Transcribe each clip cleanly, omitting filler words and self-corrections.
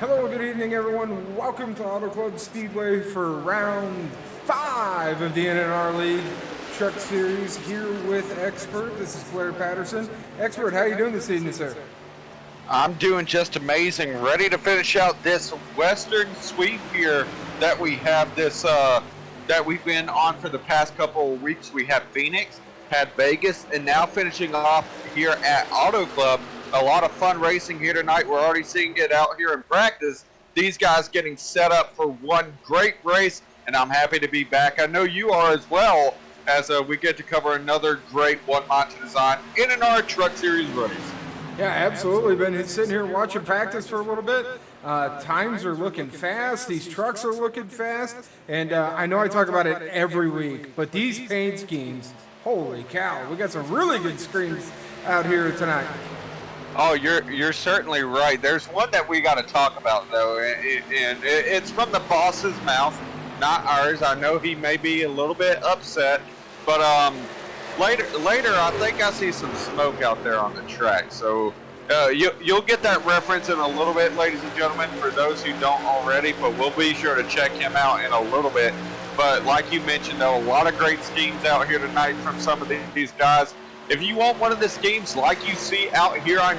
Hello, good evening, everyone. Welcome to Auto Club Speedway for round 5 of the NNR League Truck Series. Here with Expert. This is Blair Patterson. Expert, how are you doing this evening, sir? I'm doing just amazing. Ready to finish out this Western sweep here that we have that we've been on for the past couple of weeks. We have Phoenix, had Vegas, and now finishing off here at Auto Club. A lot of fun racing here tonight. We're already seeing it out here in practice. These guys getting set up for one great race, and I'm happy to be back. I know you are as well, as we get to cover another great one Monte Design NNR Truck Series race. Yeah, absolutely. Been sitting here watching practice for a little bit. Times are looking fast. These trucks are looking fast. And I know I talk about it every week, but these paint schemes, holy cow. We got some really good screens out here tonight. Oh, you're certainly right. There's one that we got to talk about, though, and it's from the boss's mouth, not ours. I know he may be a little bit upset, but later I think I see some smoke out there on the track. So you'll get that reference in a little bit, ladies and gentlemen, for those who don't already, but we'll be sure to check him out in a little bit. But like you mentioned, though, a lot of great schemes out here tonight from some of these guys. If you want one of the schemes like you see out here on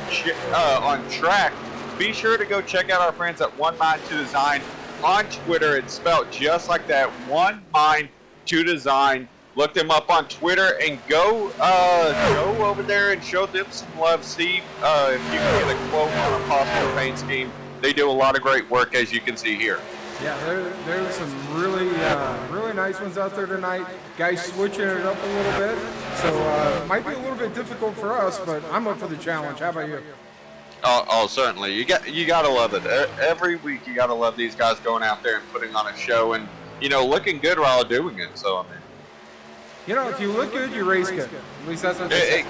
track, be sure to go check out our friends at One Mind to Design on Twitter. It's spelled just like that, One Mind to Design. Look them up on Twitter and go over there and show them some love. See if you can get a quote on a possible paint scheme. They do a lot of great work, as you can see here. Yeah, there's some really nice ones out there tonight. Guys switching it up a little bit. So might be a little bit difficult for us, but I'm up for the challenge. How about you? Oh, certainly. You gotta love it. Every week you gotta love these guys going out there and putting on a show and looking good while doing it. So I mean, if you look good, you race good. At least that's what they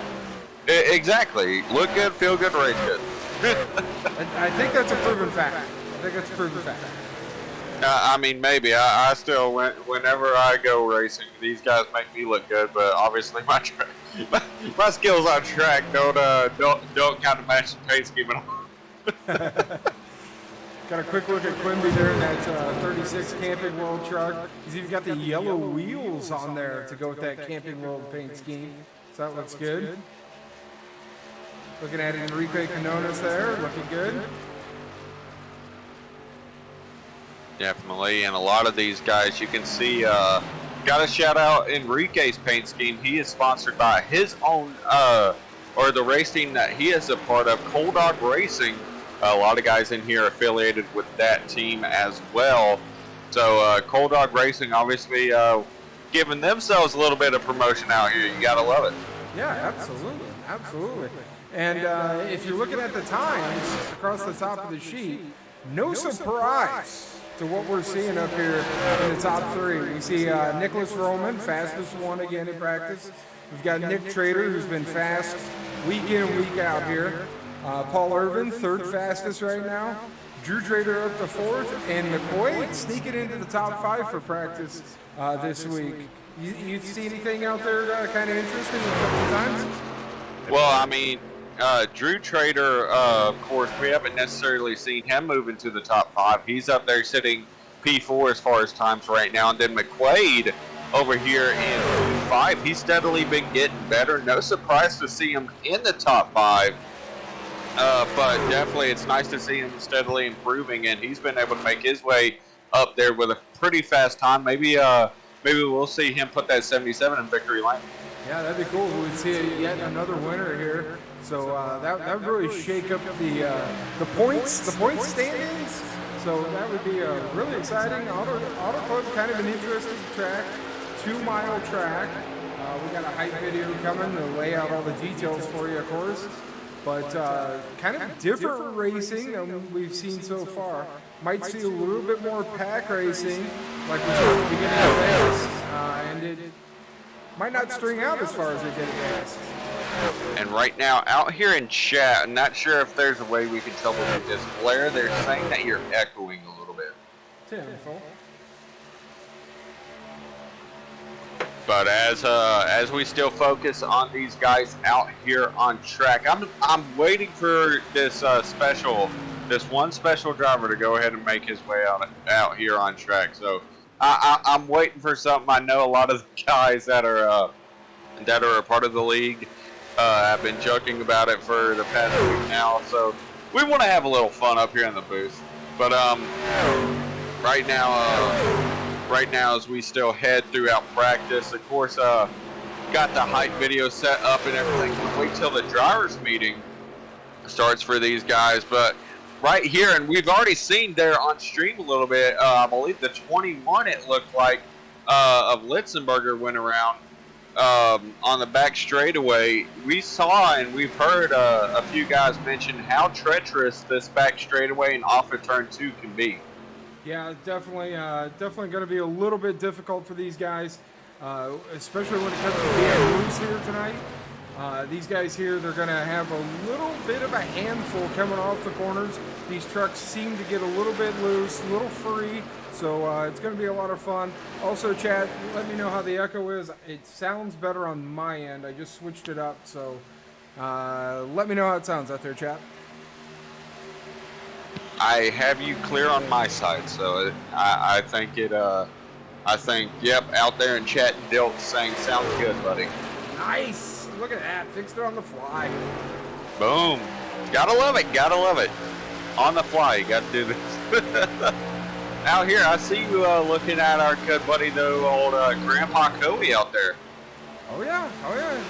say. Exactly. Look good, feel good, race good. I think that's a proven fact. I mean, maybe. I still, whenever I go racing, these guys make me look good, but obviously my skills on track don't kind of match the paint scheme at all. Got a quick look at Quimby there in that 36 Camping World truck. He's even got the yellow wheels on there to go with that Camping World paint scheme. So that looks good. Looking at Enrique Canones there, looking good. Definitely, and a lot of these guys, you can see, got to shout out Enrique's paint scheme. He is sponsored by his own, or the racing that he is a part of, Cold Dog Racing. A lot of guys in here are affiliated with that team as well. So Cold Dog Racing, obviously, giving themselves a little bit of promotion out here. You got to love it. Yeah, absolutely. And if you're looking at the times across the top of the sheet, no surprise to what we're seeing up here in the top 3. We see Nicholas Roman, fastest one again in practice. We've got Nick Trader, who's been fast week in, week out here. Paul Irvin, 3rd fastest right now. Drew Trader up to 4th, and McQuaid sneaking into the top 5 for practice this week. You see anything out there kind of interesting a couple times? Well, I mean, Drew Trader, of course, we haven't necessarily seen him move into the top 5. He's up there sitting P4 as far as times right now. And then McQuaid over here in P5, he's steadily been getting better. No surprise to see him in the top 5. But definitely it's nice to see him steadily improving, and he's been able to make his way up there with a pretty fast time. Maybe we'll see him put that 77 in victory lane. Yeah, that'd be cool. We'd see yet another winner here. So that would really shake up the points standings. So that would be really exciting. Auto Club, kind of an interesting track, 2-mile track. We got a hype video coming to lay out all the details for you, of course. But kind of different racing than we've seen so far. Might see a little bit more pack racing, like we saw at the beginning of Vegas, and it might not string out as far as it did at Vegas. And right now, out here in chat, I'm not sure if there's a way we can troubleshoot this. Blair, they're saying that you're echoing a little bit. But as we still focus on these guys out here on track, I'm waiting for this special this one special driver to go ahead and make his way out here on track. So I'm waiting for something. I know a lot of the guys that are a part of the league have been joking about it for the past week now. So we want to have a little fun up here in the booth. But right now as we still head throughout practice, of course, got the hype video set up and everything. We'll wait till the drivers meeting starts for these guys. But right here, and we've already seen there on stream a little bit, I believe the 21 it looked like of Litzenberger went around on the back straightaway. We saw and we've heard a few guys mention how treacherous this back straightaway and off of turn 2 can be. Yeah, definitely going to be a little bit difficult for these guys, especially when it comes to being loose here tonight. These guys here, they're going to have a little bit of a handful coming off the corners. These trucks seem to get a little bit loose, a little free, so it's going to be a lot of fun. Also, Chad, let me know how the echo is. It sounds better on my end. I just switched it up, so let me know how it sounds out there, Chad. I have you clear on my side, so I think yep, out there in chat, Dilt saying sounds good, buddy. Nice. Look at that. Fixed it on the fly. Boom. Gotta love it. On the fly, you gotta do this. Out here, I see you looking at our good buddy, though, old Grandpa Cody out there. Oh yeah.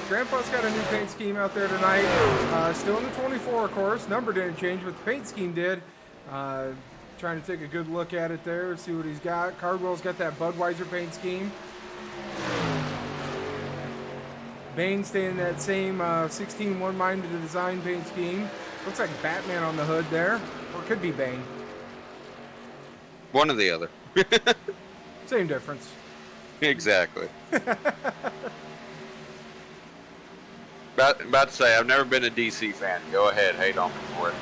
Grandpa's got a new paint scheme out there tonight. Still in the 24, of course. Number didn't change, but the paint scheme did. Trying to take a good look at it there, see what he's got. Cardwell's got that Budweiser paint scheme. Bane staying in that same 16 one-minded design paint scheme. Looks like Batman on the hood there, or it could be Bane. One or the other. Same difference. Exactly. About to say, I've never been a DC fan. Go ahead, hate on me for it.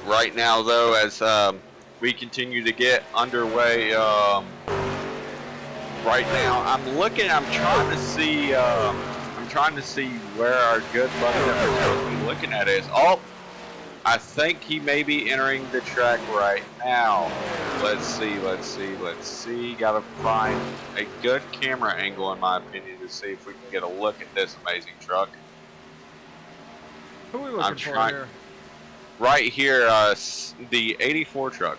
Right now, though, as we continue to get underway, right now, I'm trying to see where our good buddy that we're supposed to be looking at is. Oh, I think he may be entering the track right now. Let's see. Gotta find a good camera angle, in my opinion, to see if we can get a look at this amazing truck. Who are we looking for here? Right here, the 84 truck.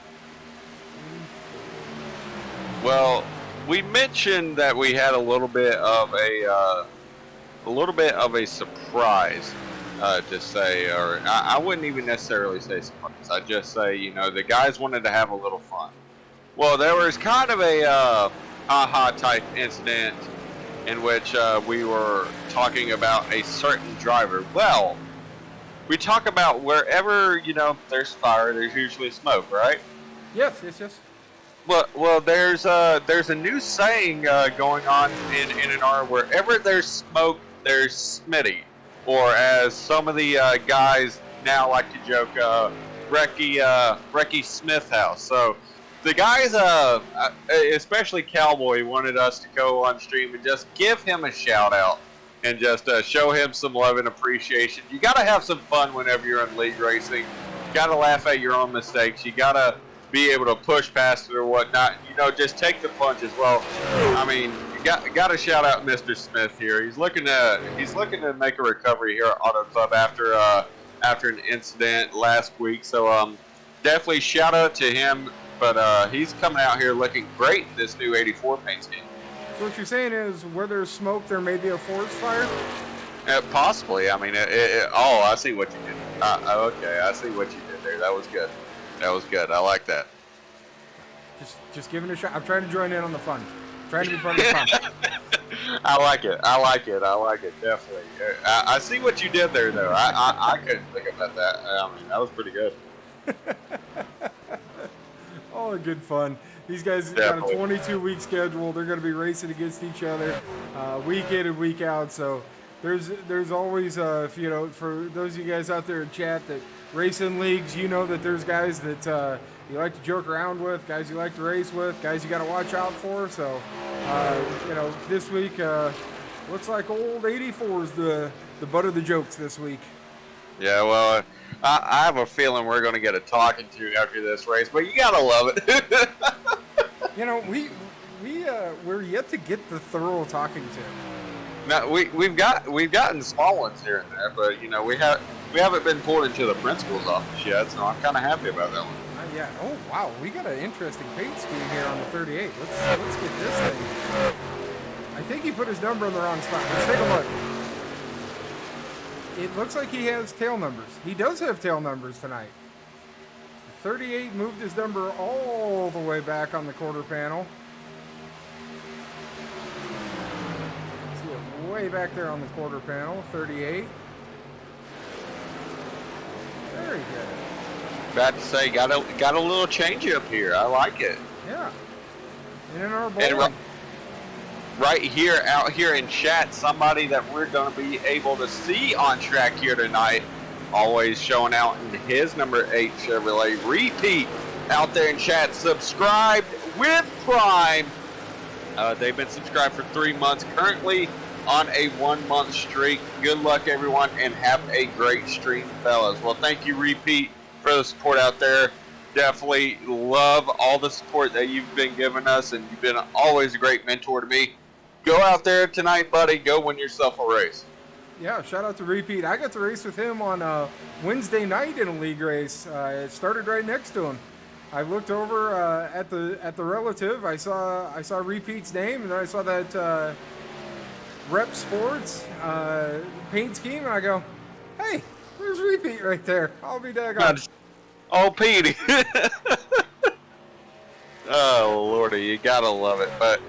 Well, we mentioned that we had a little bit of a surprise to say, or I wouldn't even necessarily say surprise. I'd just say, the guys wanted to have a little fun. Well, there was kind of a ha-ha type incident in which we were talking about a certain driver. Well, we talk about wherever, there's fire, there's usually smoke, right? Yes. Well, there's a new saying going on in NNR. Wherever there's smoke, there's Smitty, or as some of the guys now like to joke, Recky Smith House. So the guys, especially Cowboy, wanted us to go on stream and just give him a shout out and just show him some love and appreciation. You got to have some fun whenever you're in league racing. You got to laugh at your own mistakes. You got to be able to push past it or whatnot. Just take the punch as well. I mean, you got to shout out Mr. Smith here. He's looking to make a recovery here at Auto Club after an incident last week. So definitely shout out to him. But he's coming out here looking great in this new 84 paint scheme. So what you're saying is, where there's smoke, there may be a forest fire? Possibly. I mean, oh, I see what you did. Okay, I see what you did there. That was good. I like that. Just giving it a shot. I'm trying to join in on the fun. I'm trying to be part of the fun. I like it. Definitely. I see what you did there, though. I couldn't think about that. I mean, that was pretty good. All good fun. These guys Definitely got a 22-week schedule. They're going to be racing against each other week in and week out. So there's always, for those of you guys out there in chat that race in leagues, that there's guys that you like to joke around with, guys you like to race with, guys you got to watch out for. So, this week, Looks like old 84 is the butt of the jokes this week. Yeah, well, I have a feeling we're going to get a talking to after this race, but you got to love it. You know, we're yet to get the thorough talking to. Now, we've gotten small ones here and there, but you know we haven't been pulled into the principal's office yet, so I'm kind of happy about that one. Yeah. Oh wow, we got an interesting paint scheme here on the 38. Let's get this thing. I think he put his number in the wrong spot. Let's take a look. It looks like he has tail numbers. He does have tail numbers tonight. The 38 moved his number all the way back on the quarter panel. See it way back there on the quarter panel. 38. Very good. About to say, got a little change up here. I like it. Yeah. NNR And right here, out here in chat, somebody that we're going to be able to see on track here tonight, always showing out in his number 8 Chevrolet. Repeat out there in chat, subscribed with Prime. They've been subscribed for 3 months, currently on a 1-month streak. Good luck, everyone, and have a great stream, fellas. Well, thank you, Repeat, for the support out there. Definitely love all the support that you've been giving us, and you've been always a great mentor to me. Go out there tonight, buddy. Go win yourself a race. Yeah, shout out to Repeat. I got to race with him on Wednesday night in a league race. It started right next to him. I looked over at the relative. I saw Repeat's name, and then I saw that Rep Sports paint scheme, and I go, hey, there's Repeat right there. I'll be daggone. Oh, Petey. Oh, Lordy, you gotta love it. But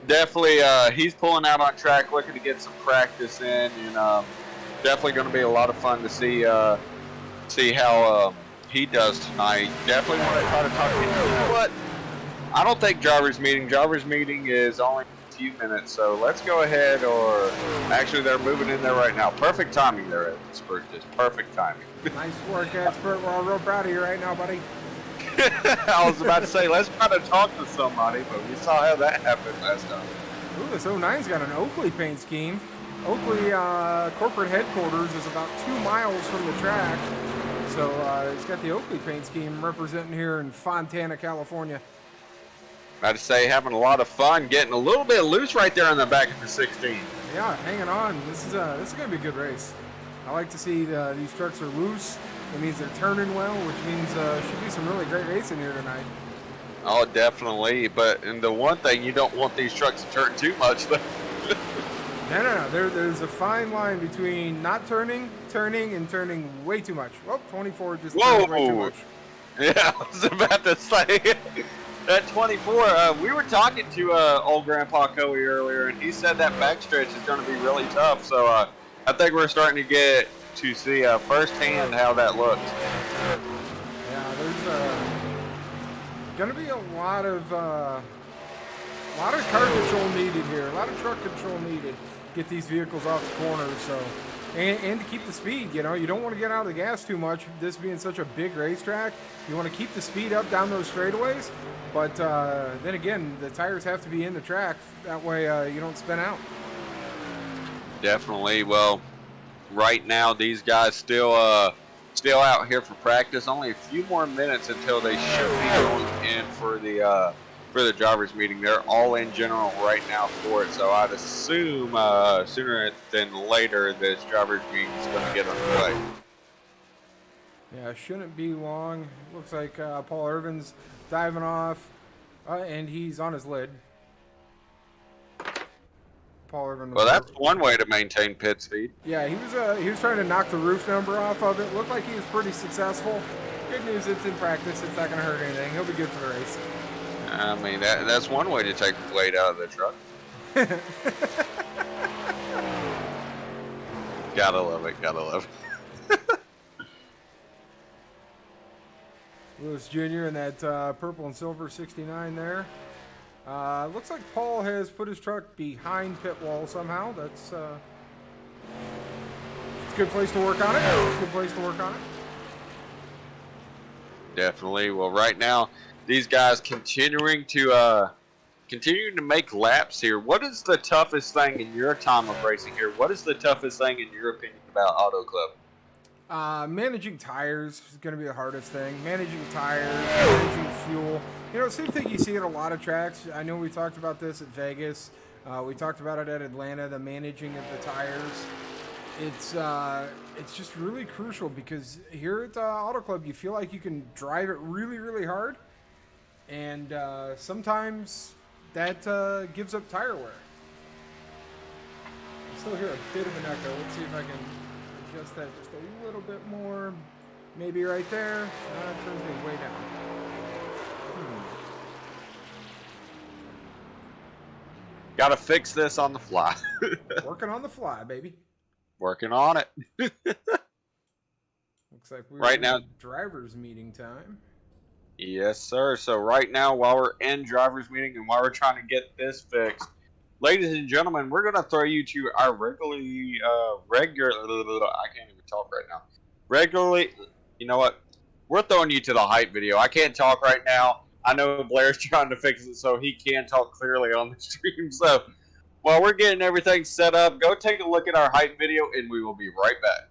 definitely, he's pulling out on track, looking to get some practice in, and definitely going to be a lot of fun to see how he does tonight. Definitely want to try to talk to him. You know what? I don't think driver's meeting is only a few minutes, so let's go ahead, or actually they're moving in there right now. Perfect timing there, Expert. Just perfect timing. Nice work, Expert. We're all real proud of you right now, buddy. I was about to say, let's try to talk to somebody, but we saw how that happened last time. Ooh, this 09's got an Oakley paint scheme. Oakley corporate headquarters is about 2 miles from the track. So it's got the Oakley paint scheme representing here in Fontana, California. I'd say having a lot of fun, getting a little bit loose right there on the back of the 16. Yeah, hanging on. This is going to be a good race. I like to see these trucks are loose. It means they're turning well, which means should be some really great racing here tonight. Oh, definitely. And the one thing, you don't want these trucks to turn too much. No. There's a fine line between not turning, and turning way too much. Well, 24 just turned way too much. Yeah, I was about to say. That 24, we were talking to old Grandpa Coey earlier, and he said that backstretch is going to be really tough. So I think we're starting to get to see firsthand how that looks. Yeah, there's going to be a lot of car control needed here, a lot of truck control needed to get these vehicles off the corners. So, and to keep the speed, you know, you don't want to get out of the gas too much. This being such a big racetrack, you want to keep the speed up down those straightaways. But then again, the tires have to be in the track. That way you don't spin out. Definitely. Well, right now these guys still out here for practice. Only a few more minutes until they should be going in for the drivers meeting. They're all in general right now for it. So I'd assume sooner than later this drivers meeting is going to get underway. Yeah, shouldn't be long. Looks like Paul Irvin's diving off, and he's on his lid. Paul Irvin. Well, that's one way to maintain pit speed. Yeah, he was trying to knock the roof number off of it. Looked like he was pretty successful. Good news, it's in practice. It's not going to hurt anything. He'll be good for the race. I mean, that's one way to take the weight out of the truck. Gotta love it. Gotta love it. Lewis Jr. in that purple and silver 69 there. Looks like Paul has put his truck behind pit wall somehow. That's it's a good place to work on it. Definitely. Well, right now, these guys continuing to continuing to make laps here. What is the toughest thing in your time of racing here? What is the toughest thing in your opinion about Auto Club? Managing tires is going to be the hardest thing. Managing tires, managing fuel. You know, same thing you see at a lot of tracks. I know we talked about this at Vegas. We talked about it at Atlanta, the managing of the tires. It's just really crucial because here at Auto Club, you feel like you can drive it really, really hard. And sometimes that gives up tire wear. I still hear a bit of an echo. Let's see if I can adjust that just a little bit more. Maybe right there. It turns me way down. Gotta fix this on the fly. Working on the fly, baby. Working on it. Looks like we're right now, driver's meeting time. Yes, sir. So right now, while we're in driver's meeting and while we're trying to get this fixed, ladies and gentlemen, we're going to throw you to our regular, I can't even talk right now. Regularly, you know what? We're throwing you to the hype video. I can't talk right now. I know Blair's trying to fix it so he can talk clearly on the stream. So while we're getting everything set up, go take a look at our hype video and we will be right back.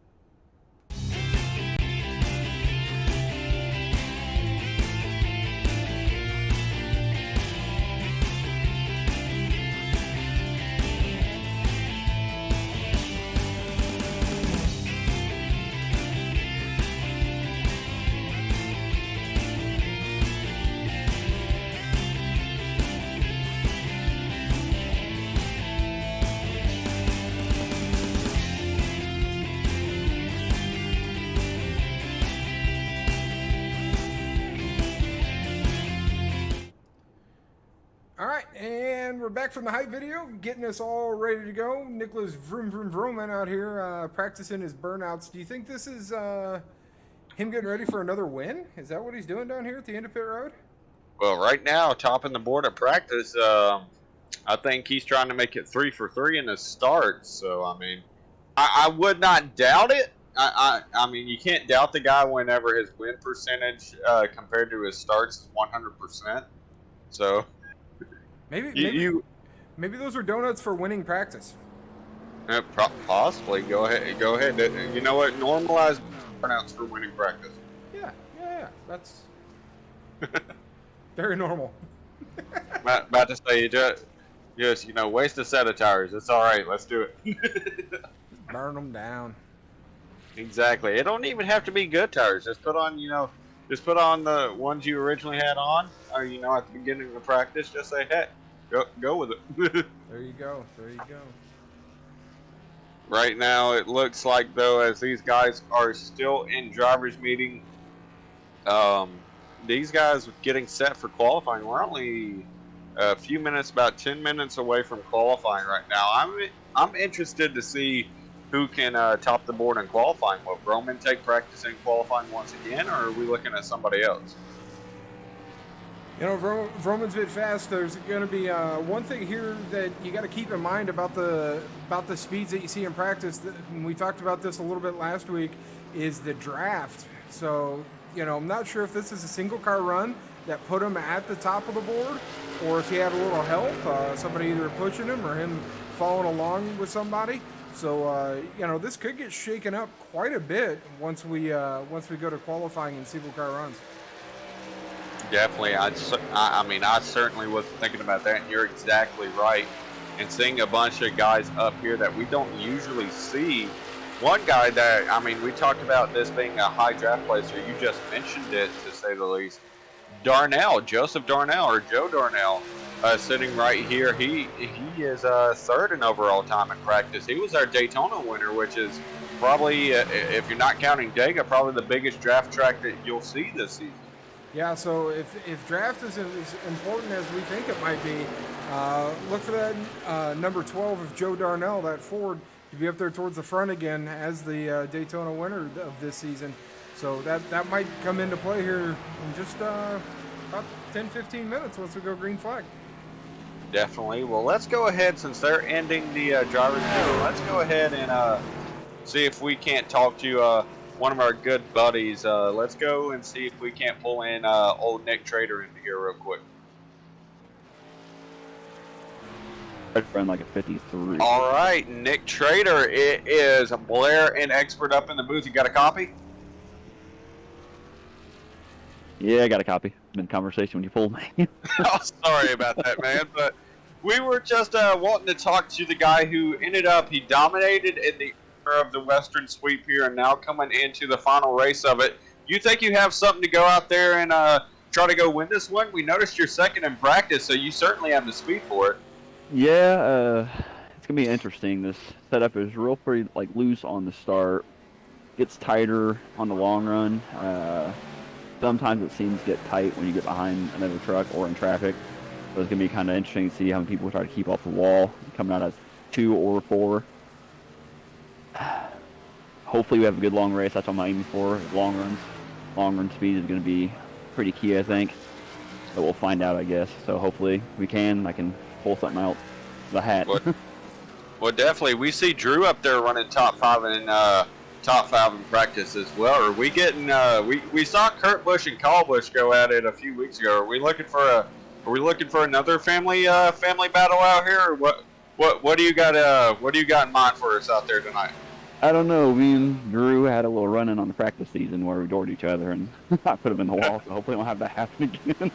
We're back from the hype video, getting us all ready to go. Nicholas vroom vroom vrooming out here practicing his burnouts. Do you think this is him getting ready for another win? Is that what he's doing down here at the end of pit road? Well, right now, topping the board at practice, I think he's trying to make it 3 for 3 in his start. So, I mean, I would not doubt it. I mean, you can't doubt the guy whenever his win percentage compared to his starts is 100%. So... Maybe those are donuts for winning practice. Possibly. Go ahead. You know what? Normalize burnouts for winning practice. Yeah. That's very normal. About to say, just waste a set of tires. It's all right. Let's do it. Just burn them down. Exactly. It don't even have to be good tires. Just put on, just put on the ones you originally had on, or at the beginning of the practice. Just say, hey, go with it. There you go. Right now, it looks like though, as these guys are still in drivers' meeting, these guys are getting set for qualifying. We're only a few minutes, about 10 minutes away from qualifying right now. I'm interested to see who can top the board in qualifying. Will Roman take practice in qualifying once again, or are we looking at somebody else? Roman's been fast. There's going to be one thing here that you got to keep in mind about the speeds that you see in practice. And we talked about this a little bit last week. Is the draft. So I'm not sure if this is a single car run that put him at the top of the board, or if he had a little help, somebody either pushing him or him following along with somebody. So this could get shaken up quite a bit once we go to qualifying and single car runs. Definitely. I certainly wasn't thinking about that, and you're exactly right. And seeing a bunch of guys up here that we don't usually see. One guy that, we talked about this being a high draft placer. You just mentioned it, to say the least. Joseph Darnell, or Joe Darnell, sitting right here. He is third in overall time in practice. He was our Daytona winner, which is probably, if you're not counting Dega, probably the biggest draft track that you'll see this season. Yeah, so if draft is as important as we think it might be, look for that number 12 of Joe Darnell, that Ford, to be up there towards the front again as the Daytona winner of this season. So that might come into play here in just about 10-15 minutes once we go green flag. Definitely. Well, let's go ahead, since they're ending the driver's meeting, let's go ahead and see if we can't talk to one of our good buddies. Let's go and see if we can't pull in old Nick Trader into here real quick. run like a 53. All right, Nick Trader, it is Blair and Expert up in the booth. You got a copy? Yeah, I got a copy. I'm in conversation when you pulled me. Oh, sorry about that, man. But we were just wanting to talk to the guy who ended up, he dominated in the of the Western Sweep here and now coming into the final race of it. You think you have something to go out there and try to go win this one? We noticed you're second in practice, so you certainly have the speed for it. Yeah, it's gonna be interesting. This setup is real pretty like loose on the start. Gets tighter on the long run. Sometimes it seems to get tight when you get behind another truck or in traffic. So it's gonna be kind of interesting to see how many people try to keep off the wall, coming out as 2 or 4. Hopefully we have a good long race. That's what I'm aiming for. Long runs. Long run speed is going to be pretty key, I think. But we'll find out, I guess. So hopefully we can. I can pull something out the hat. Well, definitely. We see Drew up there running top 5 in practice as well. Are we getting? We saw Kurt Busch and Kyle Busch go at it a few weeks ago. Are we looking for another family battle out here, or what do you got? What do you got in mind for us out there tonight? I don't know. Me and Drew had a little run-in on the practice season where we doored each other, and I put him in the wall. So hopefully, I won't have that happen again.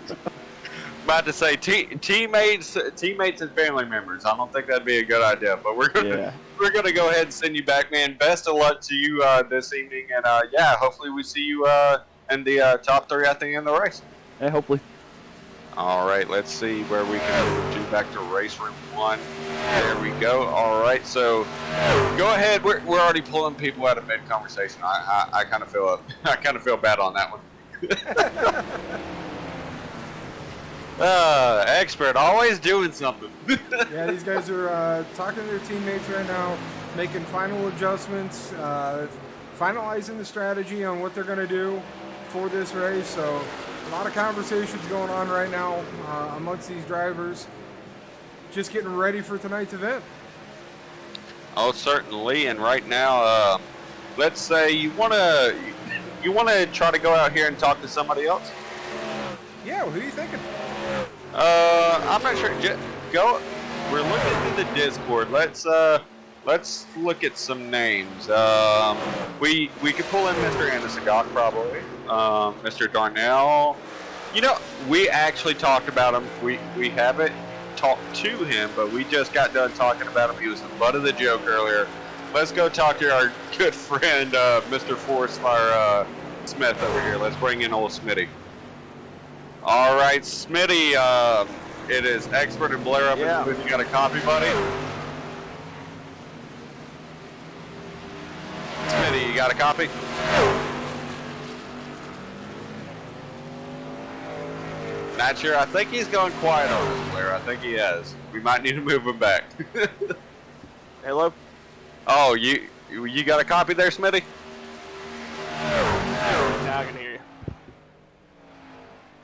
About to say teammates and family members. I don't think that'd be a good idea, but we're gonna go ahead and send you back, man. Best of luck to you this evening, and yeah, hopefully we see you in the top 3 at the end of the race. Yeah, hopefully. All right, let's see where we can move to back to race room 1. There we go. All right, so go ahead. We're already pulling people out of mid conversation. I kind of feel bad on that one. Expert, always doing something. Yeah, these guys are talking to their teammates right now, making final adjustments, finalizing the strategy on what they're going to do for this race. So a lot of conversations going on right now amongst these drivers, just getting ready for tonight's event. Oh, certainly. And right now, let's say you want to try to go out here and talk to somebody else. Yeah, who are you thinking? I'm not sure. Go. We're looking through the Discord. Let's look at some names. We could pull in Mr. Anasagok probably. Mr. Darnell. You know, we actually talked about him. We haven't talked to him, but we just got done talking about him. He was the butt of the joke earlier. Let's go talk to our good friend, Mr. Forest Fire Smith over here. Let's bring in old Smitty. All right, Smitty, it is Expert and Blair up in the booth. You got a copy, buddy? Smitty, you got a copy? Not sure. I think he's going quiet on us, Blair. I think he has. We might need to move him back. Hello? Oh, you got a copy there, Smitty? Now I can hear you.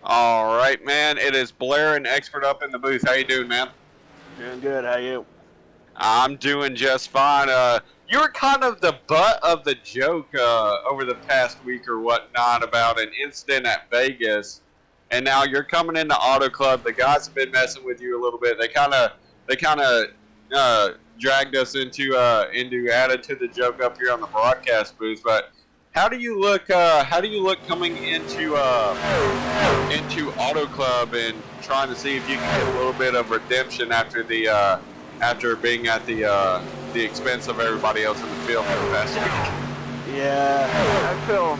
All right, man. It is Blair and Expert up in the booth. How you doing, man? Doing good. How you? I'm doing just fine. You were kind of the butt of the joke over the past week or whatnot about an incident at Vegas, and now you're coming into Auto Club. The guys have been messing with you a little bit. They kind of dragged us into added to the joke up here on the broadcast booth. But how do you look? How do you look coming into Auto Club and trying to see if you can get a little bit of redemption after being at the expense of everybody else in the field for the past week? Yeah, I feel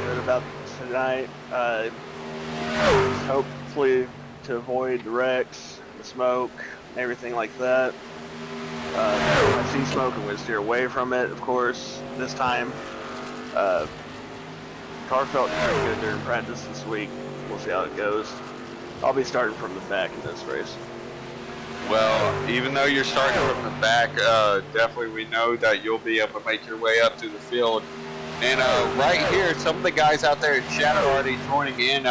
good about tonight. Hopefully to avoid the wrecks, the smoke, everything like that. I see smoke and we'll steer away from it, of course, this time. Car felt pretty good during practice this week. We'll see how it goes. I'll be starting from the back in this race. Well, even though you're starting from the back, definitely we know that you'll be able to make your way up to the field. And right here, some of the guys out there in chat are already joining in.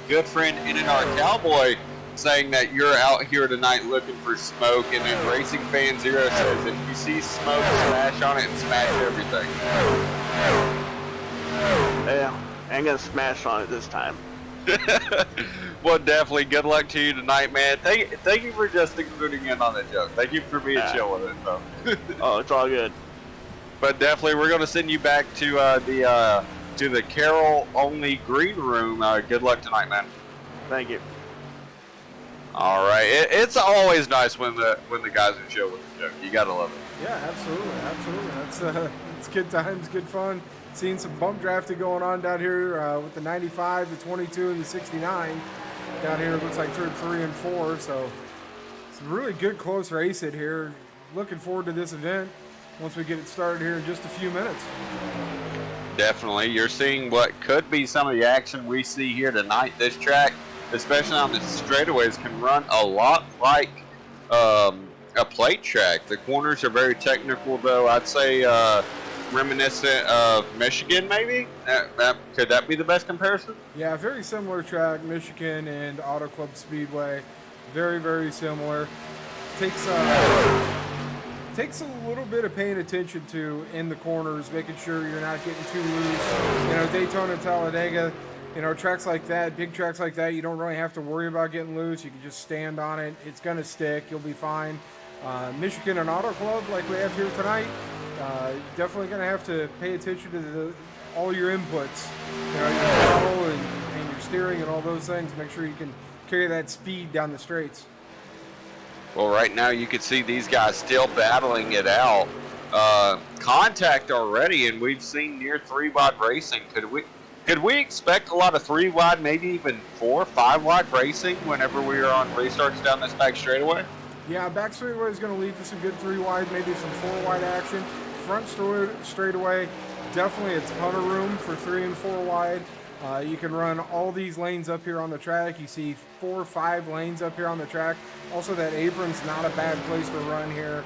Good friend NNR Cowboy saying that you're out here tonight looking for smoke. And then Racing Fan Zero says if you see smoke, smash on it and smash everything. Yeah, I ain't gonna smash on it this time. Well, definitely. Good luck to you tonight, man. Thank you for just including in on the joke. Thank you for being chill with it, though. Oh, it's all good. But definitely, we're going to send you back to the Carroll only green room. Good luck tonight, man. Thank you. All right. It's always nice when the guys are chill with the joke. You gotta love it. Yeah, absolutely. That's it's good times, good fun. Seeing some bump drafting going on down here with the 95, the 22, and the 69. Down here, it looks like turn 3 and 4. So it's a really good close race it here. Looking forward to this event once we get it started here in just a few minutes. Definitely. You're seeing what could be some of the action we see here tonight. This track, especially on the straightaways, can run a lot like a plate track. The corners are very technical, though. I'd say reminiscent of Michigan, maybe? Could that be the best comparison? Yeah, very similar track, Michigan and Auto Club Speedway. Very, very similar. Takes a little bit of paying attention to in the corners, making sure you're not getting too loose. You know, Daytona and Talladega, you know, tracks like that, big tracks like that, you don't really have to worry about getting loose. You can just stand on it. It's going to stick. You'll be fine. Michigan and Auto Club, like we have here tonight, definitely going to have to pay attention to all your inputs. You know, your throttle and your steering and all those things. Make sure you can carry that speed down the straights. Well, right now you can see these guys still battling it out. Contact already, and we've seen near 3-wide racing. Could we expect a lot of 3-wide, maybe even 4, 5-wide racing whenever we are on restarts down this back straightaway? Yeah, back straightaway is going to lead to some good 3-wide, maybe some 4-wide action. Front straightaway, definitely a ton of room for 3 and 4-wide. You can run all these lanes up here on the track. You see 4 or 5 lanes up here on the track. Also, that apron's not a bad place to run here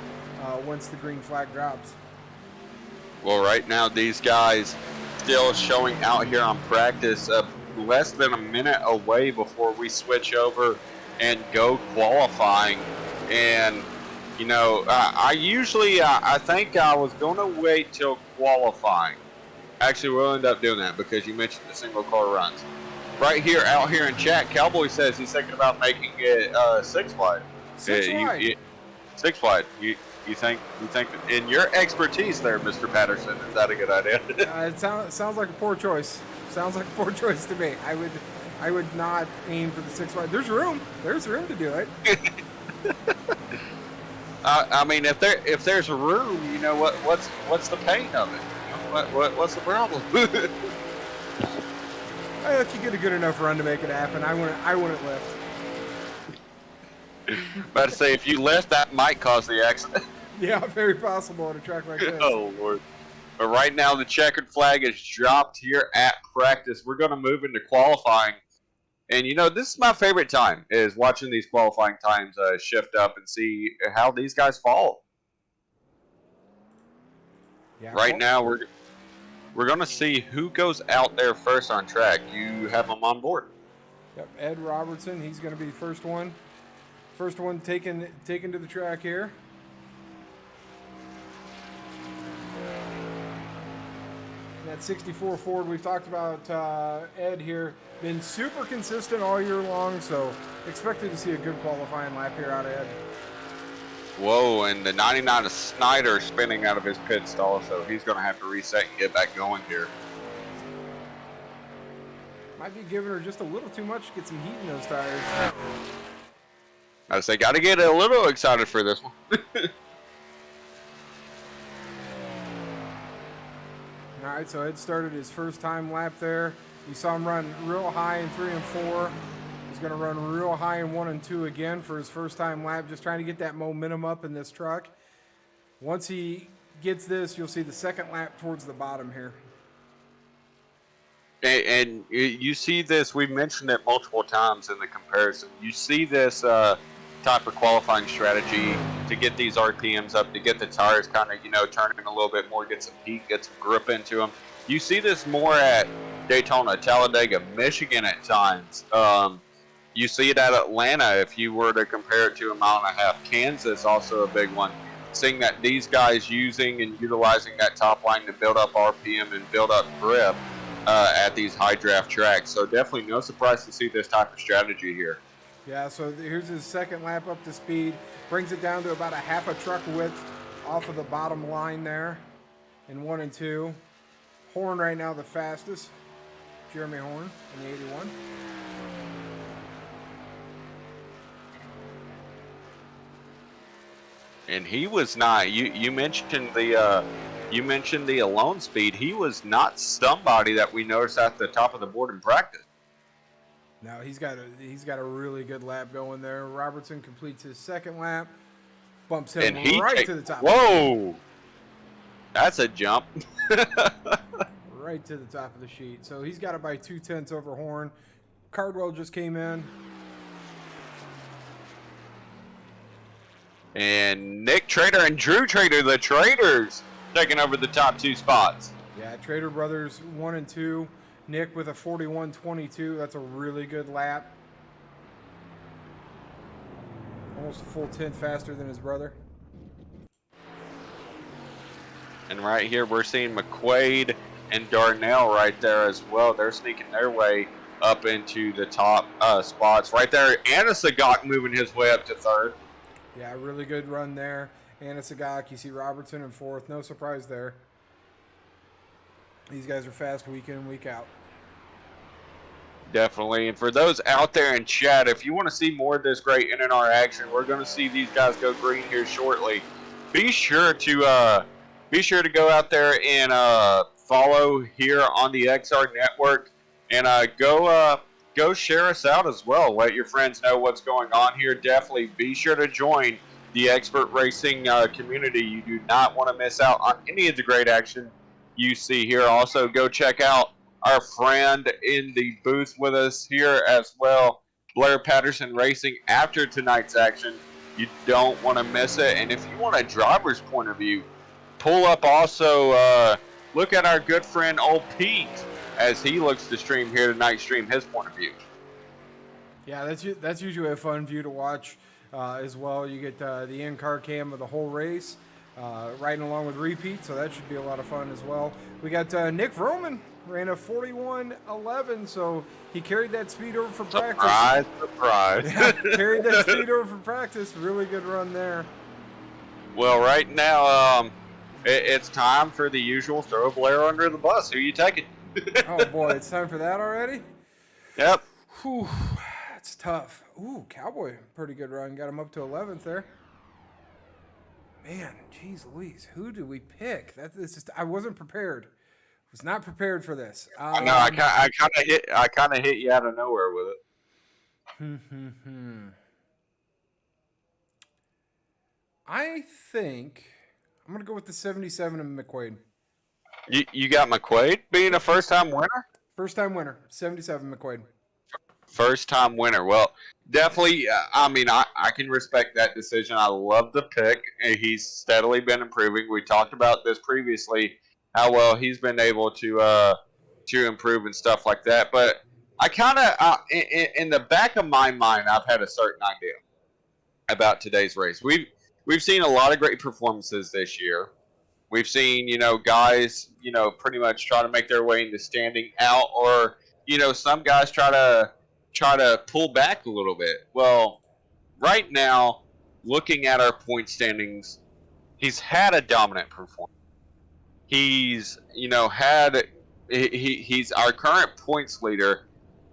once the green flag drops. Well, right now these guys still showing out here on practice, less than a minute away before we switch over and go qualifying. And you know, I think I was going to wait till qualifying. Actually, we'll end up doing that because you mentioned the single car runs. Right here, out here in chat, Cowboy says he's thinking about making it 6-wide. 6-wide. 6-wide. You think in your expertise there, Mr. Patterson, is that a good idea? It sounds like a poor choice. Sounds like a poor choice to me. I would not aim for the 6-wide. There's room to do it. I mean, if there's room, you know what's the pain of it? What's the problem? If you get a good enough run to make it happen, I wouldn't lift. About to say, if you lift, that might cause the accident. Yeah, very possible on a track like this. Oh Lord! But right now, the checkered flag is dropped here at practice. We're going to move into qualifying, and you know, this is my favorite time, is watching these qualifying times shift up and see how these guys fall. Yeah, right now, we're going to see who goes out there first on track. You have them on board. Yep, Ed Robertson. He's going to be the first one. First one taken to the track here. That 64 Ford, we've talked about Ed here. Been super consistent all year long, so expected to see a good qualifying lap here out of Ed. Whoa, and the 99 of Snyder spinning out of his pit stall, so he's going to have to reset and get back going here. Might be giving her just a little too much to get some heat in those tires. I say, got to get a little excited for this one. All right, so Ed started his first time lap there. You saw him run real high in 3 and 4. He's going to run real high in 1 and 2 again for his first time lap, just trying to get that momentum up in this truck. Once he gets this, you'll see the second lap towards the bottom here. And you see this, we mentioned it multiple times in the comparison. You see this type of qualifying strategy to get these RPMs up, to get the tires kind of, you know, turning a little bit more, get some heat, get some grip into them. You see this more at Daytona, Talladega, Michigan at times. You see it at Atlanta if you were to compare it to a 1.5 miles. Kansas, also a big one. Seeing that these guys using and utilizing that top line to build up RPM and build up grip. at these high draft tracks. So definitely no surprise to see this type of strategy here. Yeah, so here's his second lap up to speed. Brings it down to about a half a truck width off of the bottom line there in 1 and 2. Horn right now the fastest. Jeremy Horn in the 81. And he was not. You mentioned the alone speed. He was not somebody that we noticed at the top of the board in practice. Now he's got a really good lap going there. Robertson completes his second lap, bumps him right to the top. Whoa, that's a jump. Right to the top of the sheet. So he's got it by 2/10 over Horn. Cardwell just came in. And Nick Trader and Drew Trader, the Traders, taking over the top 2 spots. Yeah, Trader Brothers 1 and 2. Nick with a 41.22. That's a really good lap. Almost a full 10th faster than his brother. And right here we're seeing McQuaid and Darnell right there as well. They're sneaking their way up into the top spots. Right there, Anasagok moving his way up to 3rd. Yeah, really good run there. Anasagok, you see Robertson in 4th. No surprise there. These guys are fast week in, week out. Definitely. And for those out there in chat, if you want to see more of this great NNR action, we're going to see these guys go green here shortly. Be sure to go out there and follow here on the XR Network, and go share us out as well. Let your friends know what's going on here. Definitely be sure to join the Expert Racing community. You do not want to miss out on any of the great action you see here. Also, go check out our friend in the booth with us here as well, Blair Patterson Racing, after tonight's action. You don't want to miss it. And if you want a driver's point of view, pull up also, look at our good friend old Pete as he looks to stream here tonight, stream his point of view. Yeah, that's usually a fun view to watch as well. You get the in-car cam of the whole race, riding along with repeat, so that should be a lot of fun as well. We got Nick Vroman, ran a 41.11, so he carried that speed over for practice. Surprise. Yeah, carried that speed over for practice. Really good run there. Well, right now, it's time for the usual throw Blair under the bus. Who you taking? Oh, boy, it's time for that already? Yep. Whew, that's tough. Ooh, Cowboy, pretty good run. Got him up to 11th there. Man, geez Louise, who do we pick? I wasn't prepared. Was not prepared for this. I know. I kind of hit you out of nowhere with it. I think I'm gonna go with the 77 of McQuaid. You got McQuaid being a first-time winner? First-time winner, 77 McQuaid. First-time winner. Well, definitely. I mean, I can respect that decision. I love the pick. He's steadily been improving. We talked about this previously, how well he's been able to improve and stuff like that. But I kind of, in the back of my mind, I've had a certain idea about today's race. We've seen a lot of great performances this year. We've seen, guys, pretty much try to make their way into standing out, or, some guys try to pull back a little bit. Well, right now, looking at our point standings, he's had a dominant performance. He's, he's our current points leader.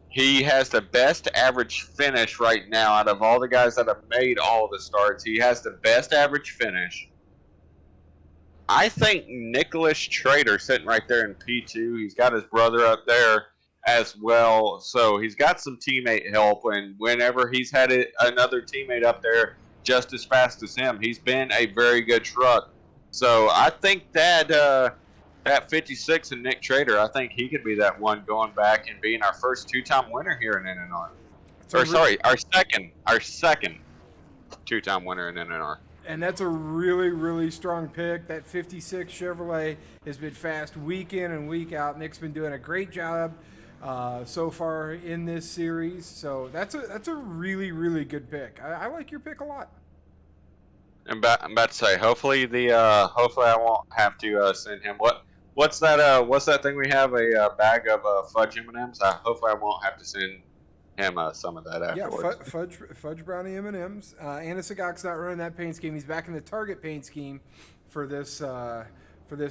He has the best average finish right now out of all the guys that have made all the starts. He has the best average finish. I think Nicholas Trader sitting right there in P2. He's got his brother up there as well. So he's got some teammate help. And whenever he's had another teammate up there just as fast as him, he's been a very good truck. So I think that that 56 and Nick Trader, I think he could be that one going back and being our first two-time winner here in NNR. Our second two-time winner in NNR. And that's a really, really strong pick. That 56 Chevrolet has been fast week in and week out. Nick's been doing a great job so far in this series. So that's a really, really good pick. I like your pick a lot. I'm about to say, hopefully I won't have to send him. What's that thing we have? A bag of fudge M&Ms. Hopefully, I won't have to send him some of that Yeah, afterwards. fudge brownie M&Ms. Anna Sagak's not running that paint scheme. He's back in the Target paint scheme for this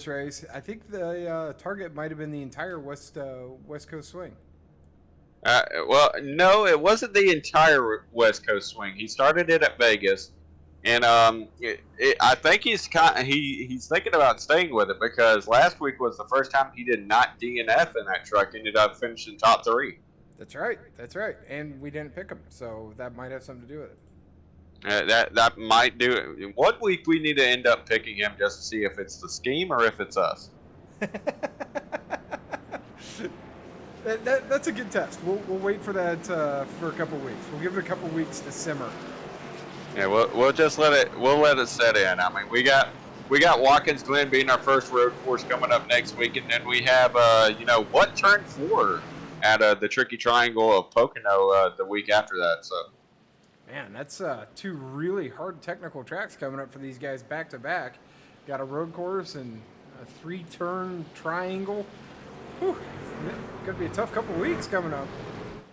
race. I think the Target might have been the entire West Coast swing. Well, no, it wasn't the entire West Coast swing. He started it at Vegas, and I think he's thinking about staying with it because last week was the first time he did not DNF in that truck. Ended up finishing top 3. That's right. And we didn't pick him, so that might have something to do with it. That might do it. One week we need to end up picking him just to see if it's the scheme or if it's us. That's a good test. We'll wait for that for a couple weeks. We'll give it a couple weeks to simmer. Yeah, we'll just let it set in. I mean, we got Watkins Glen being our first road course coming up next week, and then we have what turn 4 at the Tricky Triangle of Pocono the week after that. So, man, that's 2 really hard technical tracks coming up for these guys back to back. Got a road course and a 3-turn triangle. Whew, it's gonna be a tough couple weeks coming up.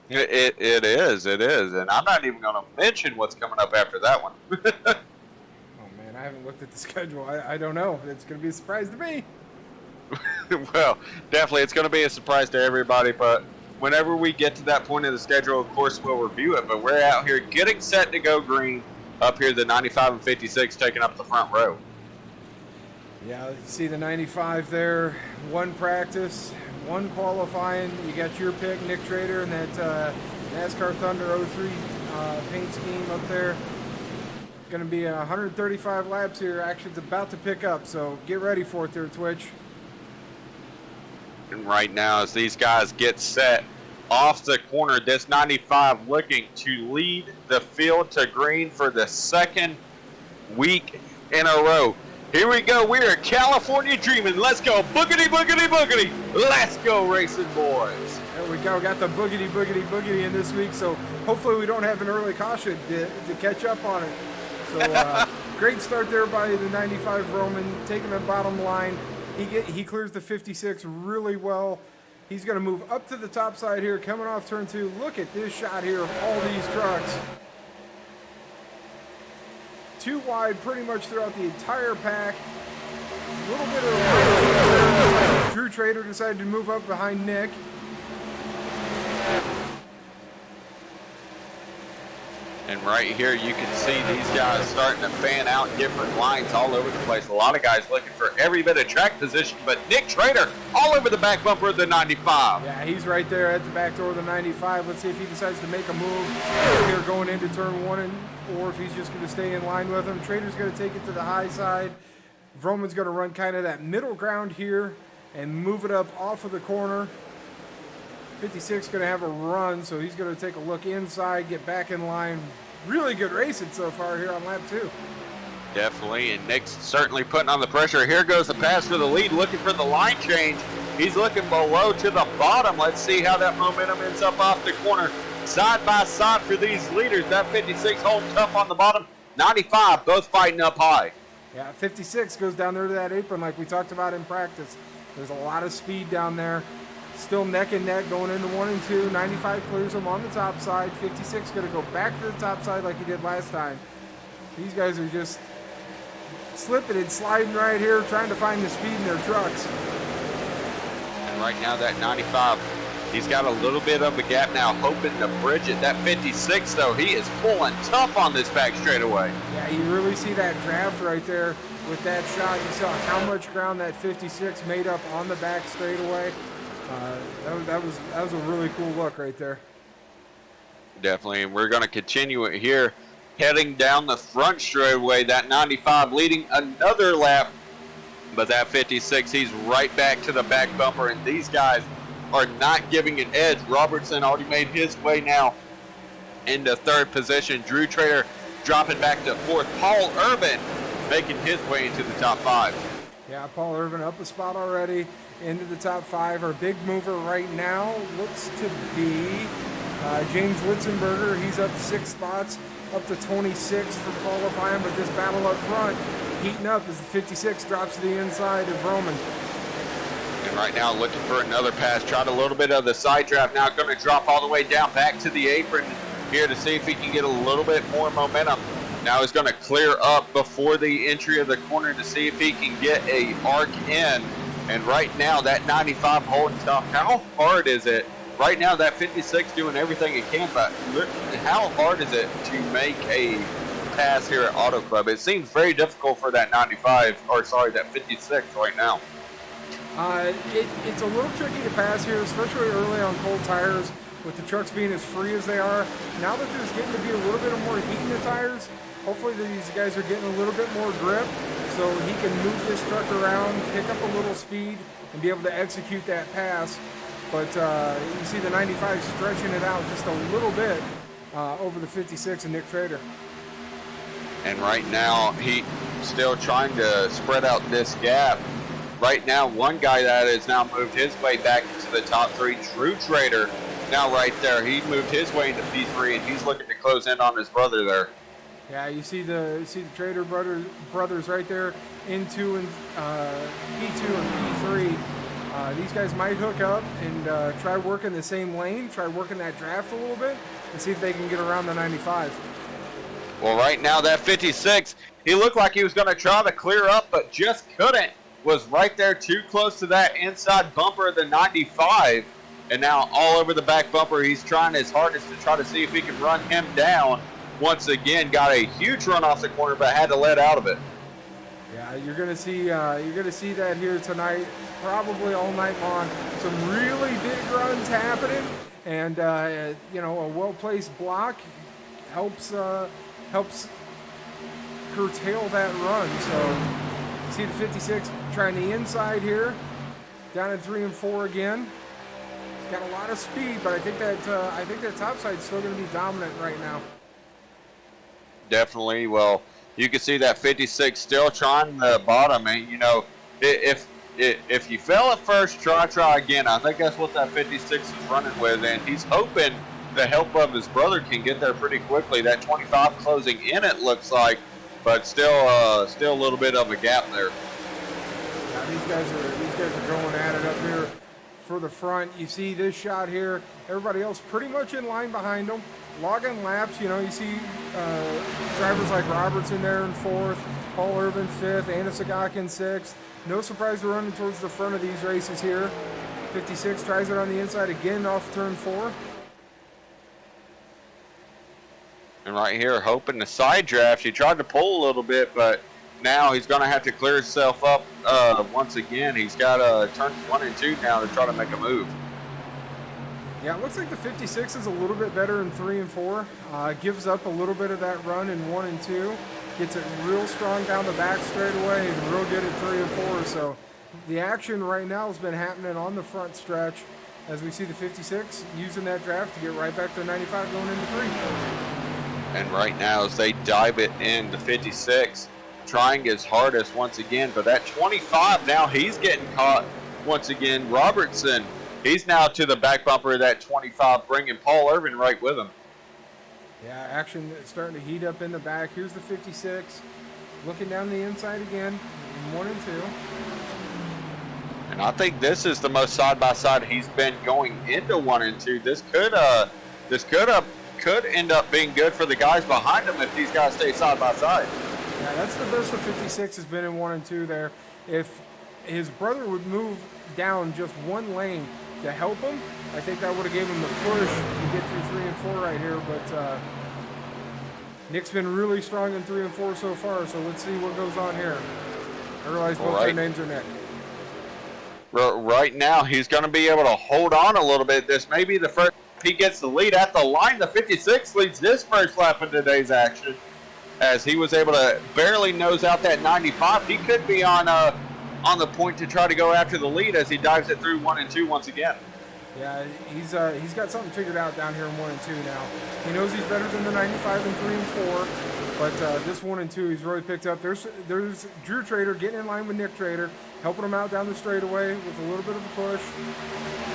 It is, and I'm not even going to mention what's coming up after that one. Oh man, I haven't looked at the schedule. I don't know. It's gonna be a surprise to me. Well, definitely, it's going to be a surprise to everybody. But whenever we get to that point in the schedule, of course, we'll review it. But we're out here getting set to go green up here, the 95 and 56 taking up the front row. Yeah, you see the 95 there. 1 practice, 1 qualifying. You got your pick, Nick Trader, and that NASCAR Thunder 03 paint scheme up there. Going to be 135 laps here. Action's about to pick up, so get ready for it there, Twitch. And right now, as these guys get set off the corner, this 95 looking to lead the field to green for the 2nd week in a row. Here we go. We are California dreaming. Let's go. Boogity, boogity, boogity. Let's go, racing boys. There we go. Got the boogity, boogity, boogity in this week, so hopefully we don't have an early caution to catch up on it. So great start there by the 95 Roman, taking the bottom line. He clears the 56 really well. He's going to move up to the top side here, coming off turn 2. Look at this shot here of all these trucks. 2 wide pretty much throughout the entire pack. A little bit of Drew Trader decided to move up behind Nick. And right here, you can see these guys starting to fan out different lines all over the place. A lot of guys looking for every bit of track position, but Nick Trader all over the back bumper of the 95. Yeah, he's right there at the back door of the 95. Let's see if he decides to make a move here going into turn 1, or if he's just going to stay in line with him. Trader's going to take it to the high side. Vroman's going to run kind of that middle ground here and move it up off of the corner. 56 going to have a run, so he's going to take a look inside, get back in line. Really good racing so far here on lap 2. Definitely, and Nick's certainly putting on the pressure. Here goes the pass for the lead, looking for the line change. He's looking below to the bottom. Let's see how that momentum ends up off the corner. Side by side for these leaders. That 56 holding tough on the bottom. 95 both fighting up high. Yeah, 56 goes down there to that apron like we talked about in practice. There's a lot of speed down there. Still neck and neck going into 1 and 2. 95 clears them on the top side. 56 going to go back to the top side like he did last time. These guys are just slipping and sliding right here, trying to find the speed in their trucks. And right now that 95, he's got a little bit of a gap now, hoping to bridge it. That 56, though, he is pulling tough on this back straightaway. Yeah, you really see that draft right there with that shot. You saw how much ground that 56 made up on the back straightaway. That was a really cool look right there. Definitely, and we're going to continue it here, heading down the front straightaway. That 95 leading another lap, but that 56, he's right back to the back bumper, and these guys are not giving an edge. Robertson already made his way now into 3rd position. Drew Trader dropping back to 4th. Paul Urban making his way into the top 5. Yeah, Paul Urban up a spot already into the top 5. Our big mover right now looks to be James Litzenberger. He's up 6 spots, up to 26 for qualifying, but this battle up front heating up as the 56 drops to the inside of Roman. right now looking for another pass. Tried a little bit of the side draft. Now going to drop all the way down back to the apron here to see if he can get a little bit more momentum. Now he's going to clear up before the entry of the corner to see if he can get a arc in. And right now that 95 holding stuff, how hard is it? Right now that 56 doing everything it can, but how hard is it to make a pass here at Auto Club? It seems very difficult for that 95, or sorry, that 56 right now. It's a little tricky to pass here, especially early on cold tires, with the trucks being as free as they are. Now that there's getting to be a little bit more heat in the tires, hopefully these guys are getting a little bit more grip so he can move this truck around, pick up a little speed, and be able to execute that pass. But you see the 95 stretching it out just a little bit over the 56 and Nick Trader. And right now, he's still trying to spread out this gap. Right now, one guy that has now moved his way back into the top three, True Trader, now right there. He moved his way into P3, and he's looking to close in on his brother there. Yeah, you see the Trader brothers right there into and P2 and P3. These guys might hook up and try working the same lane, try working that draft a little bit, and see if they can get around the 95. Well, right now, that 56, he looked like he was going to try to clear up, but just couldn't. Was right there too close to that inside bumper of the 95. And now all over the back bumper, he's trying his hardest to try to see if he can run him down. Once again, got a huge run off the corner, but had to let out of it. Yeah, you're gonna see that here tonight, probably all night long. Some really big runs happening, and a well-placed block helps curtail that run. So see the 56 trying the inside here, down at 3 and 4 again. He's got a lot of speed, but I think that top side's still going to be dominant right now. Definitely. Well, you can see that 56 still trying the bottom, and if you fail at first, try again. I think that's what that 56 is running with, and he's hoping the help of his brother can get there pretty quickly. That 25 closing in, it looks like, but still a little bit of a gap there. Yeah, these guys are going at it up here for the front. You see this shot here. Everybody else pretty much in line behind them. Logging laps, you see drivers like Robertson there in 4th, Paul Irvin 5th, Anna Sagakin 6th. No surprise they're running towards the front of these races here. 56 tries it on the inside again off turn 4. And right here, hoping the side draft. He tried to pull a little bit, but now he's going to have to clear himself up once again. He's got turns 1 and 2 now to try to make a move. Yeah, it looks like the 56 is a little bit better in 3 and 4. Gives up a little bit of that run in 1 and 2. Gets it real strong down the back straightaway and real good at 3 and 4. So the action right now has been happening on the front stretch as we see the 56 using that draft to get right back to 95 going into 3. And right now, as they dive it in, the 56 trying his hardest once again. But that 25, now he's getting caught once again. Robertson, he's now to the back bumper of that 25, bringing Paul Irvin right with him. Yeah, action starting to heat up in the back. Here's the 56, looking down the inside again, in 1 and 2. And I think this is the most side-by-side he's been going into 1 and 2. This could end up being good for the guys behind him if these guys stay side by side. Yeah, that's the best the 56 has been in 1 and 2 there. If his brother would move down just one lane to help him, I think that would have given him the push to get through 3 and 4 right here. But Nick's been really strong in 3 and 4 so far, so let's see what goes on here. I realize both their names are Nick. Right now, he's going to be able to hold on a little bit. This may be the first he gets the lead at the line. The 56 leads this first lap in today's action as he was able to barely nose out that 95. He could be on the point to try to go after the lead as he dives it through 1 and 2 once again. Yeah, he's got something figured out down here in 1 and 2 now. He knows he's better than the 95 in 3 and 4, but this 1 and 2 he's really picked up. There's Drew Trader getting in line with Nick Trader, helping him out down the straightaway with a little bit of a push.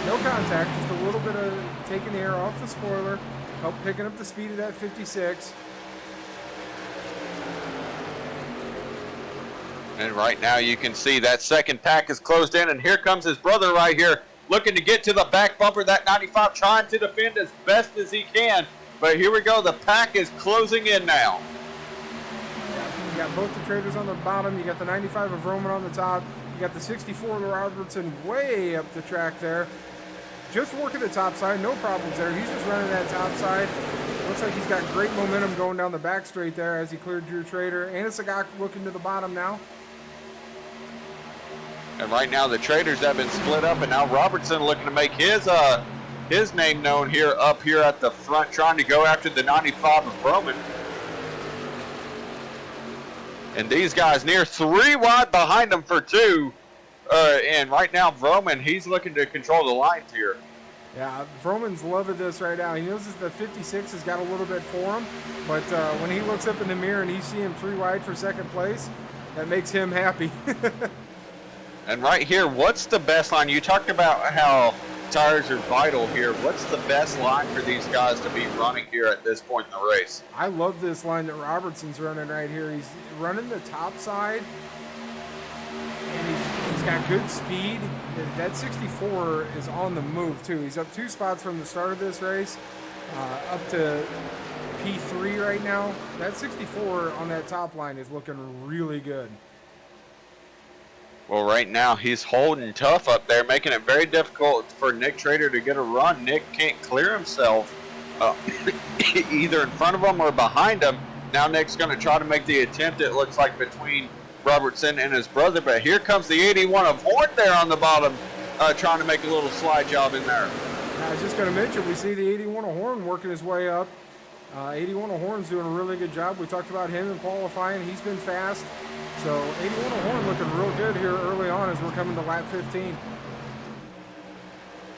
No contact, just a little bit of taking the air off the spoiler, help picking up the speed of that 56. And right now you can see that second pack is closed in, and here comes his brother right here, looking to get to the back bumper. That 95 trying to defend as best as he can. But here we go, the pack is closing in now. You got both the traders on the bottom. You got the 95 of Roman on the top. You got the 64 of Robertson way up the track there. Just working the top side, no problems there. He's just running that top side. Looks like he's got great momentum going down the back straight there as he cleared Drew Trader. And it's a guy looking to the bottom now. And right now the traders have been split up, and now Robertson looking to make his name known here up here at the front, trying to go after the 95 of Roman. And these guys near 3 wide behind them for 2. And right now Roman, he's looking to control the lines here. Yeah, Roman's loving this right now. He knows that the 56 has got a little bit for him, but when he looks up in the mirror and he's seeing 3 wide for second place, that makes him happy. And right here, what's the best line? You talked about how tires are vital here. What's the best line for these guys to be running here at this point in the race? I love this line that Robertson's running right here. He's running the top side, and he's got good speed. That 64 is on the move, too. He's up 2 spots from the start of this race, up to P3 right now. That 64 on that top line is looking really good. Well, right now he's holding tough up there, making it very difficult for Nick Trader to get a run. Nick can't clear himself either in front of him or behind him. Now Nick's going to try to make the attempt, it looks like, between Robertson and his brother. But here comes the 81 of Horn there on the bottom, trying to make a little slide job in there. I was just going to mention, we see the 81 of Horn working his way up. 81 of Horn's doing a really good job. We talked about him in qualifying. He's been fast. So 81 of Horn looking real good here early on as we're coming to lap 15.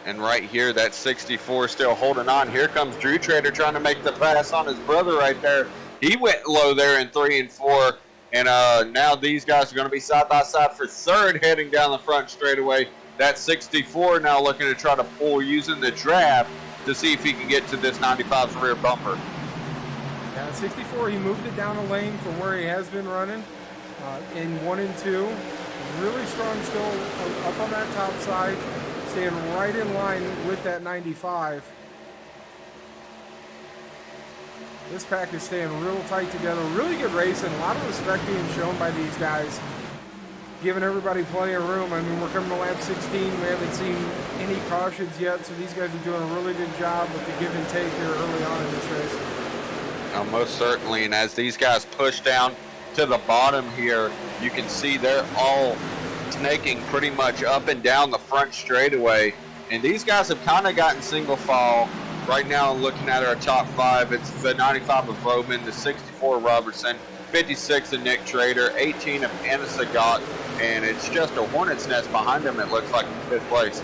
And right here, that 64 still holding on. Here comes Drew Trader trying to make the pass on his brother right there. He went low there in 3 and 4. And now these guys are going to be side by side for third, heading down the front straightaway. That 64 now looking to try to pull using the draft to see if he can get to this 95's rear bumper. Yeah, 64, he moved it down a lane from where he has been running. In 1 and 2, really strong still up on that top side, staying right in line with that 95. This pack is staying real tight together. Really good racing, a lot of respect being shown by these guys, giving everybody plenty of room. I mean, we're coming to lap 16, we haven't seen any cautions yet, so these guys are doing a really good job with the give and take here early on in this race. Now, most certainly, and as these guys push down to the bottom here, you can see they're all snaking pretty much up and down the front straightaway, and these guys have kind of gotten single file. Right now, looking at our top 5, it's the 95 of Roman, the 64 of Robertson, 56 of Nick Trader, 18 of Anna Sagat, and it's just a hornet's nest behind them, it looks like, in 5th place.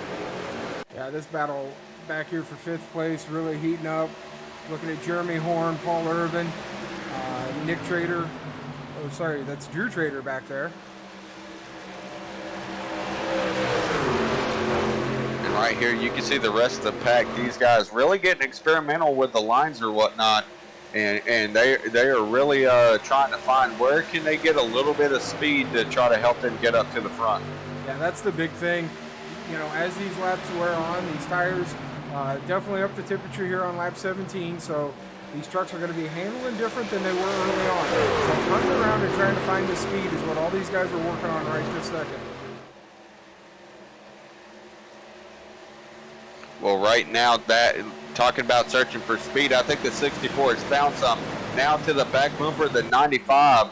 Yeah, this battle back here for 5th place really heating up. Looking at Jeremy Horn, Paul Irvin, Nick Trader. Oh, sorry, that's Drew Trader back there. And right here, you can see the rest of the pack. These guys really getting experimental with the lines or whatnot, and they are really trying to find where can they get a little bit of speed to try to help them get up to the front. Yeah, that's the big thing. You know, as these laps wear on, these tires definitely up the temperature here on lap 17, so these trucks are going to be handling different than they were early on. So running around and trying to find the speed is what all these guys are working on right this second. Well, right now, talking about searching for speed, I think the 64 has found some. Now to the back bumper, the 95.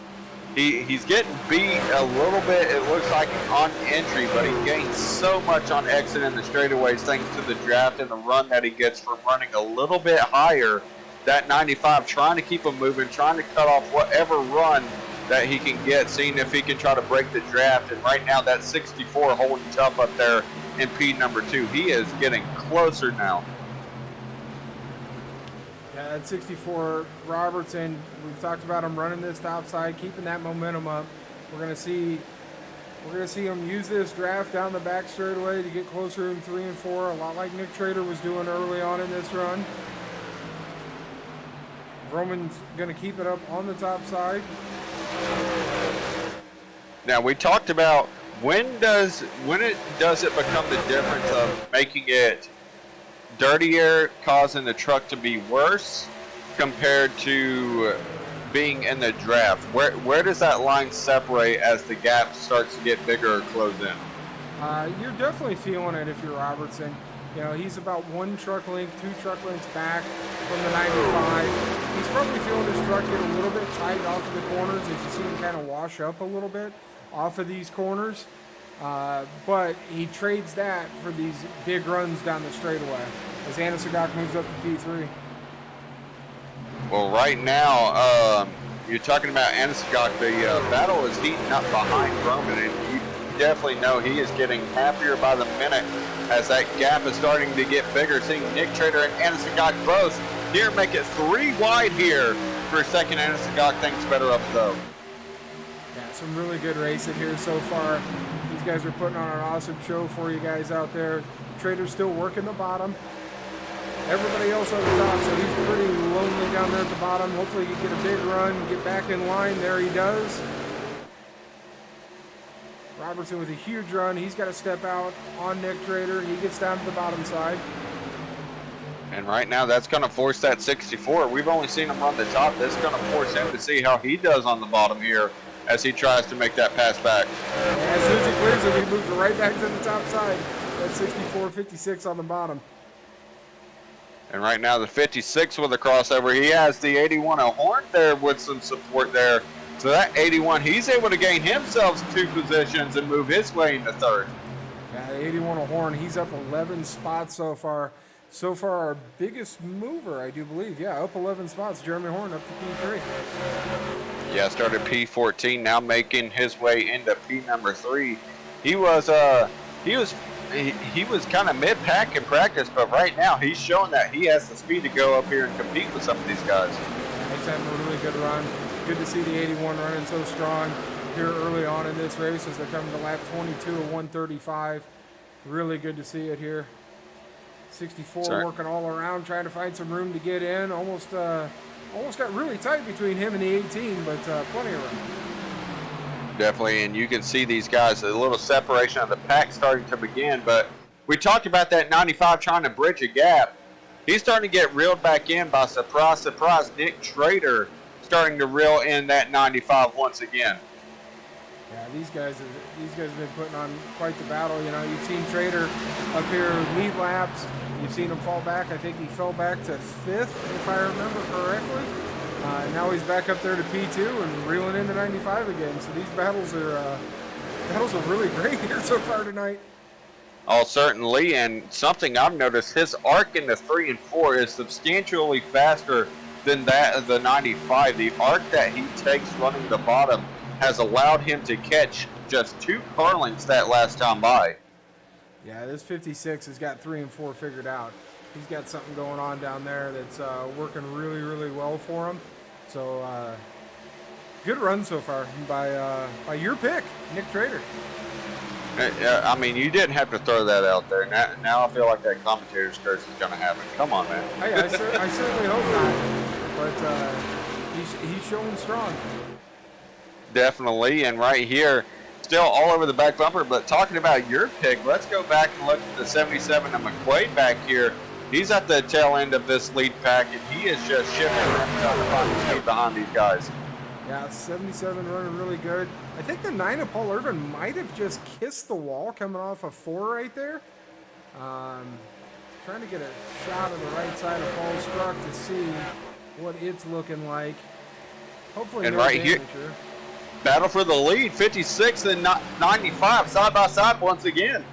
He's getting beat a little bit, it looks like, on entry, but he gains so much on exit in the straightaways thanks to the draft and the run that he gets from running a little bit higher. That 95 trying to keep him moving, trying to cut off whatever run that he can get, seeing if he can try to break the draft. And right now that 64 holding tough up there in P number 2. He is getting closer now. Yeah, that 64 Robertson, we've talked about him running this top side, keeping that momentum up. We're gonna see him use this draft down the back straightaway to get closer in 3 and 4, a lot like Nick Trader was doing early on in this run. Roman's gonna keep it up on the top side. Now we talked about when it does it become the difference of making it dirtier, causing the truck to be worse compared to being in the draft. Where does that line separate as the gap starts to get bigger or close in? You're definitely feeling it if you're Robertson. You know, he's about 1 truck length, 2 truck lengths back from the 95. He's probably feeling his truck get a little bit tight off of the corners as you see him kind of wash up a little bit off of these corners. But he trades that for these big runs down the straightaway as Anasagak moves up to P3. Well, right now, you're talking about Anasagak. The battle is heating up behind Roman, and you definitely know he is getting happier by the minute as that gap is starting to get bigger. Seeing Nick Trader and Anasagak both here make it 3 wide here for second. Anasagak thinks better up though. Yeah, some really good racing here so far. These guys are putting on an awesome show for you guys out there. Trader's still working the bottom. Everybody else on the top, so he's pretty lonely down there at the bottom. Hopefully he can get a big run, get back in line. There he does. Robertson with a huge run. He's got to step out on Nick Trader. He gets down to the bottom side. And right now, that's going to force that 64. We've only seen him run the top. That's going to force him to see how he does on the bottom here as he tries to make that pass back. As soon as he clears it, he moves right back to the top side. That's 64-56 on the bottom. And right now, the 56 with a crossover. He has the 81 a horn there with some support there. So that 81, he's able to gain himself 2 positions and move his way into third. Yeah, the 81 a horn. He's up 11 spots so far. So far, our biggest mover, I do believe. Yeah, up 11 spots. Jeremy Horn up to P3. Yeah, started P14, now making his way into P number 3. He was kind of mid-pack in practice, but right now he's showing that he has the speed to go up here and compete with some of these guys. He's having a really good run. Good to see the 81 running so strong here early on in this race as they're coming to lap 22 of 135. Really good to see it here. 64 working all around, trying to find some room to get in. Almost got really tight between him and the 18, but plenty of room. Definitely, and you can see these guys, a little separation of the pack starting to begin, but we talked about that 95 trying to bridge a gap. He's starting to get reeled back in by surprise, Nick Trader starting to reel in that 95 once again. Yeah, these guys have been putting on quite the battle. You know, you've seen Trader up here lead laps. You've seen him fall back. I think he fell back to 5th, if I remember correctly. Now he's back up there to P2 and reeling into 95 again. So these battles are really great here so far tonight. Oh, certainly, and something I've noticed, his arc in the 3 and 4 is substantially faster than that of the 95. The arc that he takes running the bottom has allowed him to catch just 2 car lengths that last time by. Yeah, this 56 has got 3 and 4 figured out. He's got something going on down there that's working really, really well for him. So, good run so far by your pick, Nick Trader. I mean, you didn't have to throw that out there. Now I feel like that commentator's curse is going to happen. Come on, man. Hey, I certainly hope not. But he's showing strong. Definitely, and right here, still all over the back bumper. But talking about your pick, let's go back and look at the 77 of McQuaid back here. He's at the tail end of this lead pack, and he is just shifting around trying to find his feet behind these guys. Yeah, 77 running really good. I think the 9 of Paul Irvin might have just kissed the wall coming off of 4 right there. Trying to get a shot of the right side of Paul's truck to see what it's looking like. Hopefully and no right damage here, battle for the lead, 56 and 95, side by side once again.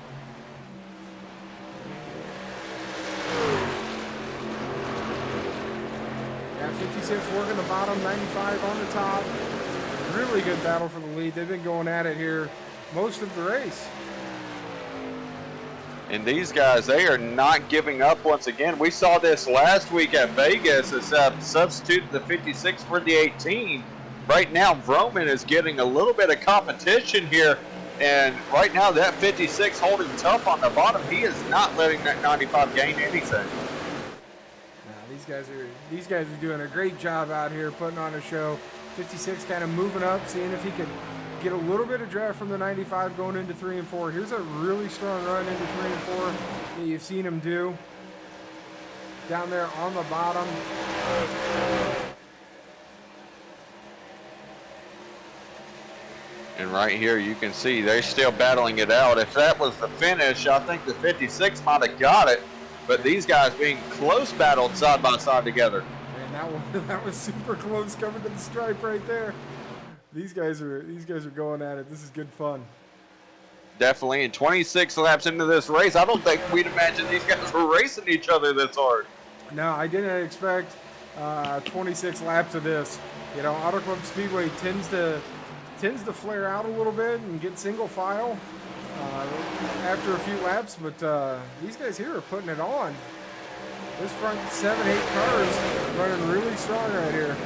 Yeah, 56 working the bottom, 95 on the top. Really good battle for the lead. They've been going at it here most of the race. And these guys, they are not giving up once again. We saw this last week at Vegas as substitute the 56 for the 18. Right now, Vroman is getting a little bit of competition here. And right now, that 56 holding tough on the bottom. He is not letting that 95 gain anything. These guys are doing a great job out here putting on a show. 56 kind of moving up, seeing if he could get a little bit of draft from the 95 going into 3 and 4. Here's a really strong run into 3 and 4 that you've seen him do down there on the bottom. And right here, you can see they're still battling it out. If that was the finish, I think the 56 might have got it. But these guys being close battled side by side together. Man, that was super close coming to the stripe right there. These guys are going at it. This is good fun. Definitely. And 26 laps into this race, I don't think we'd imagine these guys were racing each other this hard. No, I didn't expect 26 laps of this. You know, Auto Club Speedway tends to flare out a little bit and get single file after a few laps, but these guys here are putting it on. This front 7-8 cars running really strong right here.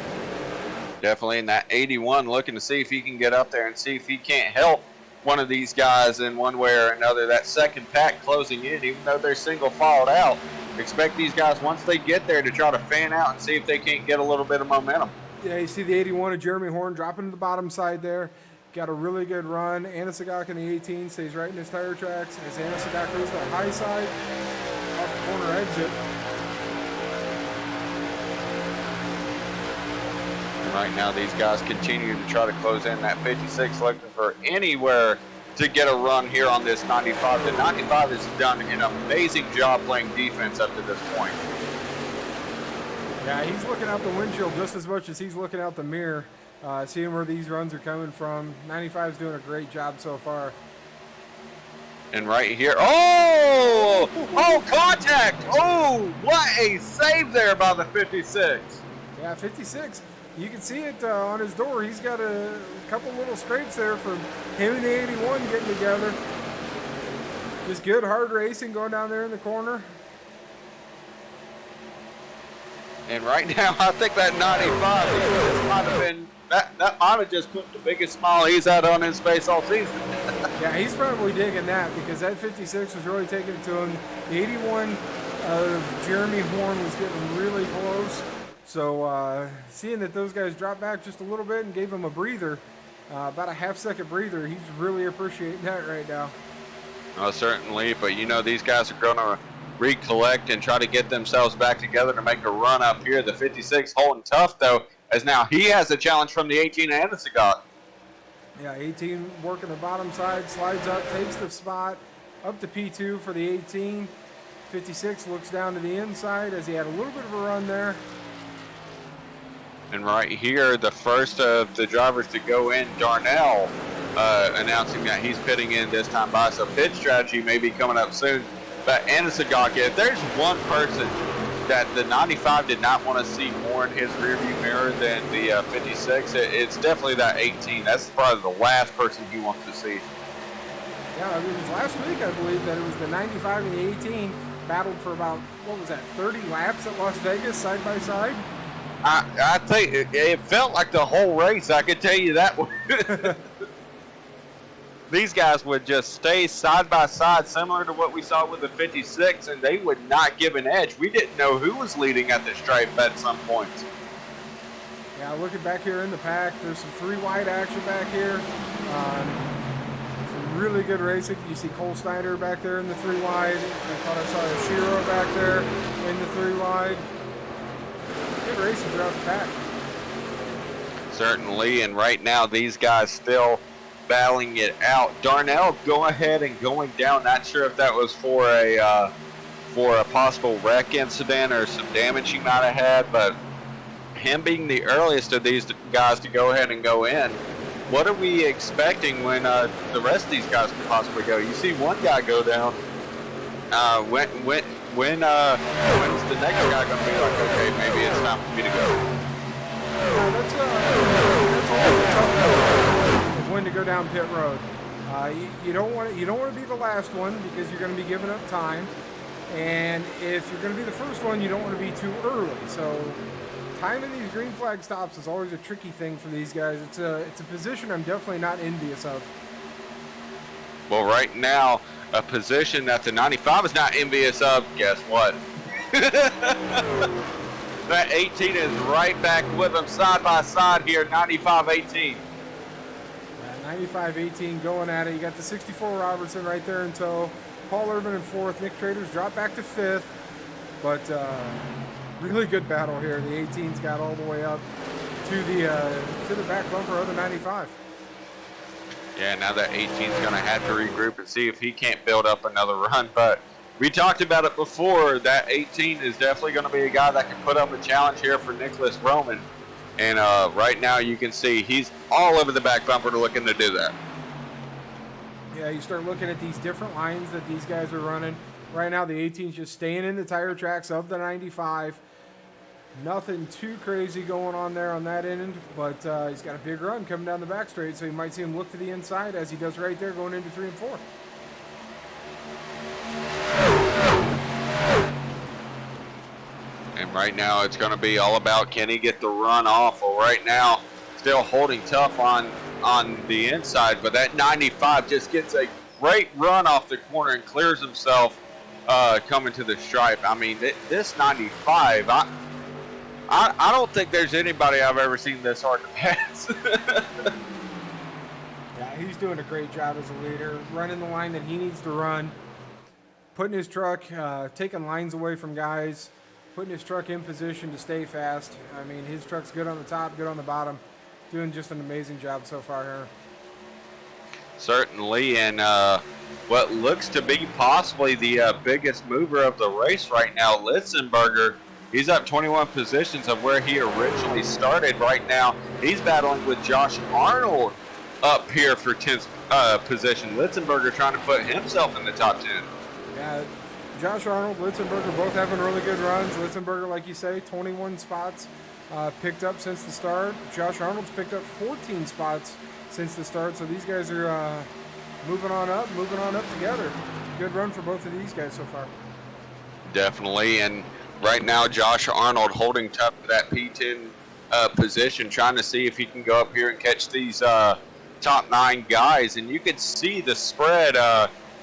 Definitely in that 81, looking to see if he can get up there and see if he can't help one of these guys in one way or another. That second pack closing in, even though they're single filed out. Expect these guys, once they get there, to try to fan out and see if they can't get a little bit of momentum. Yeah, you see the 81 of Jeremy Horn dropping to the bottom side there. Got a really good run. Anasagak in the 18 stays right in his tire tracks as Anasagak goes to the high side off the corner exit. And right now, these guys continue to try to close in that 56, looking for anywhere to get a run here on this 95. The 95 has done an amazing job playing defense up to this point. Yeah, he's looking out the windshield just as much as he's looking out the mirror, seeing where these runs are coming from. 95 is doing a great job so far. And right here, oh, contact! Oh, what a save there by the 56. Yeah, 56. You can see it on his door. He's got a couple little scrapes there from him and the 81 getting together. Just good hard racing going down there in the corner. And right now, I think that 95 might have been, that might have just put the biggest smile he's had on his face all season. Yeah, he's probably digging that because that 56 was really taking it to him. The 81 of Jeremy Horn was getting really close. So seeing that those guys dropped back just a little bit and gave him a breather, about a half-second breather, he's really appreciating that right now. Certainly, but you know these guys are going to recollect and try to get themselves back together to make a run up here. The 56 holding tough, though, as now he has a challenge from the 18 and the Sagat. Yeah, 18 working the bottom side, slides up, takes the spot, up to P2 for the 18. 56 looks down to the inside as he had a little bit of a run there. And right here, the first of the drivers to go in, Darnell, announcing that he's pitting in this time by. So pit strategy may be coming up soon. But Anasagak, if there's one person that the 95 did not want to see more in his rearview mirror than the 56, it's definitely that 18. That's probably the last person he wants to see. Yeah, it was last week, I believe, that it was the 95 and the 18 battled for about, what was that, 30 laps at Las Vegas, side by side? I think it felt like the whole race, I can tell you that. These guys would just stay side by side, similar to what we saw with the 56, and they would not give an edge. We didn't know who was leading at the stripe at some points. Yeah, looking back here in the pack, there's some 3-wide action back here. Some really good racing. You see Cole Snyder back there in the 3-wide. I thought I saw Shiro back there in the 3-wide. Good racing throughout the pack. Certainly, and right now these guys still battling it out. Darnell go ahead and going down. Not sure if that was for a possible wreck incident or some damage he might have had, but him being the earliest of these guys to go ahead and go in, what are we expecting when the rest of these guys could possibly go? You see one guy go down. When's the next guy going to be like, okay, maybe it's time for me to go? That's a tough when to go down pit road. You don't want to be the last one because you're going to be giving up time, and if you're going to be the first one, you don't want to be too early. So timing these green flag stops is always a tricky thing for these guys. It's a position I'm definitely not envious of. Well, right now, a position that the 95 is not envious of, guess what? That 18 is right back with them side by side here, 95-18. 95-18 going at it. You got the 64 Robertson right there in tow. Paul Irvin in fourth. Nick Traders dropped back to fifth. But really good battle here. The 18's got all the way up to the back bumper of the 95. Yeah, now that 18's going to have to regroup and see if he can't build up another run. But we talked about it before. That 18 is definitely going to be a guy that can put up a challenge here for Nicholas Roman. And right now you can see he's all over the back bumper looking to do that. Yeah, you start looking at these different lines that these guys are running. Right now the 18's just staying in the tire tracks of the 95. Nothing too crazy going on there on that end, but he's got a big run coming down the back straight, so you might see him look to the inside as he does right there going into 3 and 4. And right now it's going to be all about can he get the run off. Well, right now still holding tough on the inside, but that 95 just gets a great run off the corner and clears himself coming to the stripe. I mean, this 95, I don't think there's anybody I've ever seen this hard to pass. Yeah, he's doing a great job as a leader, running the line that he needs to run, putting his truck, taking lines away from guys, putting his truck in position to stay fast. I mean, his truck's good on the top, good on the bottom, doing just an amazing job so far here. Certainly, and what looks to be possibly the biggest mover of the race right now, Litzenberger. He's up 21 positions of where he originally started. Right now, he's battling with Josh Arnold up here for 10th position. Litzenberger trying to put himself in the top 10. Yeah, Josh Arnold, Litzenberger both having really good runs. Litzenberger, like you say, 21 spots picked up since the start. Josh Arnold's picked up 14 spots since the start. So these guys are moving on up together. Good run for both of these guys so far. Definitely, and right now Josh Arnold holding tough to that P10 position, trying to see if he can go up here and catch these top 9 guys. And you can see the spread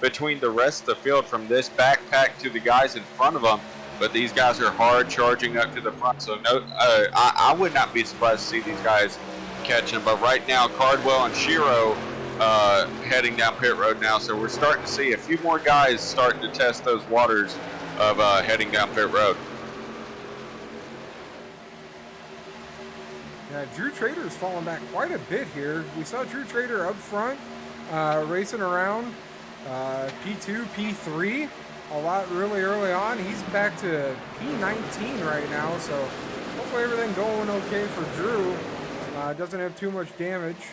between the rest of the field from this backpack to the guys in front of them. But these guys are hard charging up to the front, so no, I would not be surprised to see these guys catch them. But right now, Cardwell and Shiro heading down pit road now, so we're starting to see a few more guys starting to test those waters of heading down pit road. Yeah, Drew Trader's fallen back quite a bit here. We saw Drew Trader up front racing around P2, P3 a lot really early on. He's back to P19 right now, so hopefully everything going okay for Drew. Doesn't have too much damage.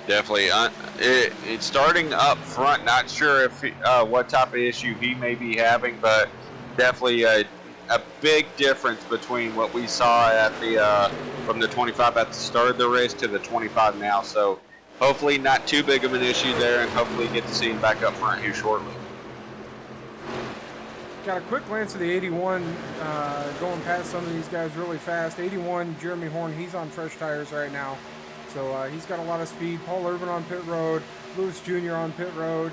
Definitely, it's starting up front. Not sure if what type of issue he may be having, but definitely a big difference between what we saw at the from the 25 at the start of the race to the 25 now. So hopefully not too big of an issue there, and hopefully get to see him back up front here shortly. Got a quick glance at the 81 going past some of these guys really fast. 81, Jeremy Horn, he's on fresh tires right now. So he's got a lot of speed. Paul Irvin on pit road. Lewis Jr. on pit road.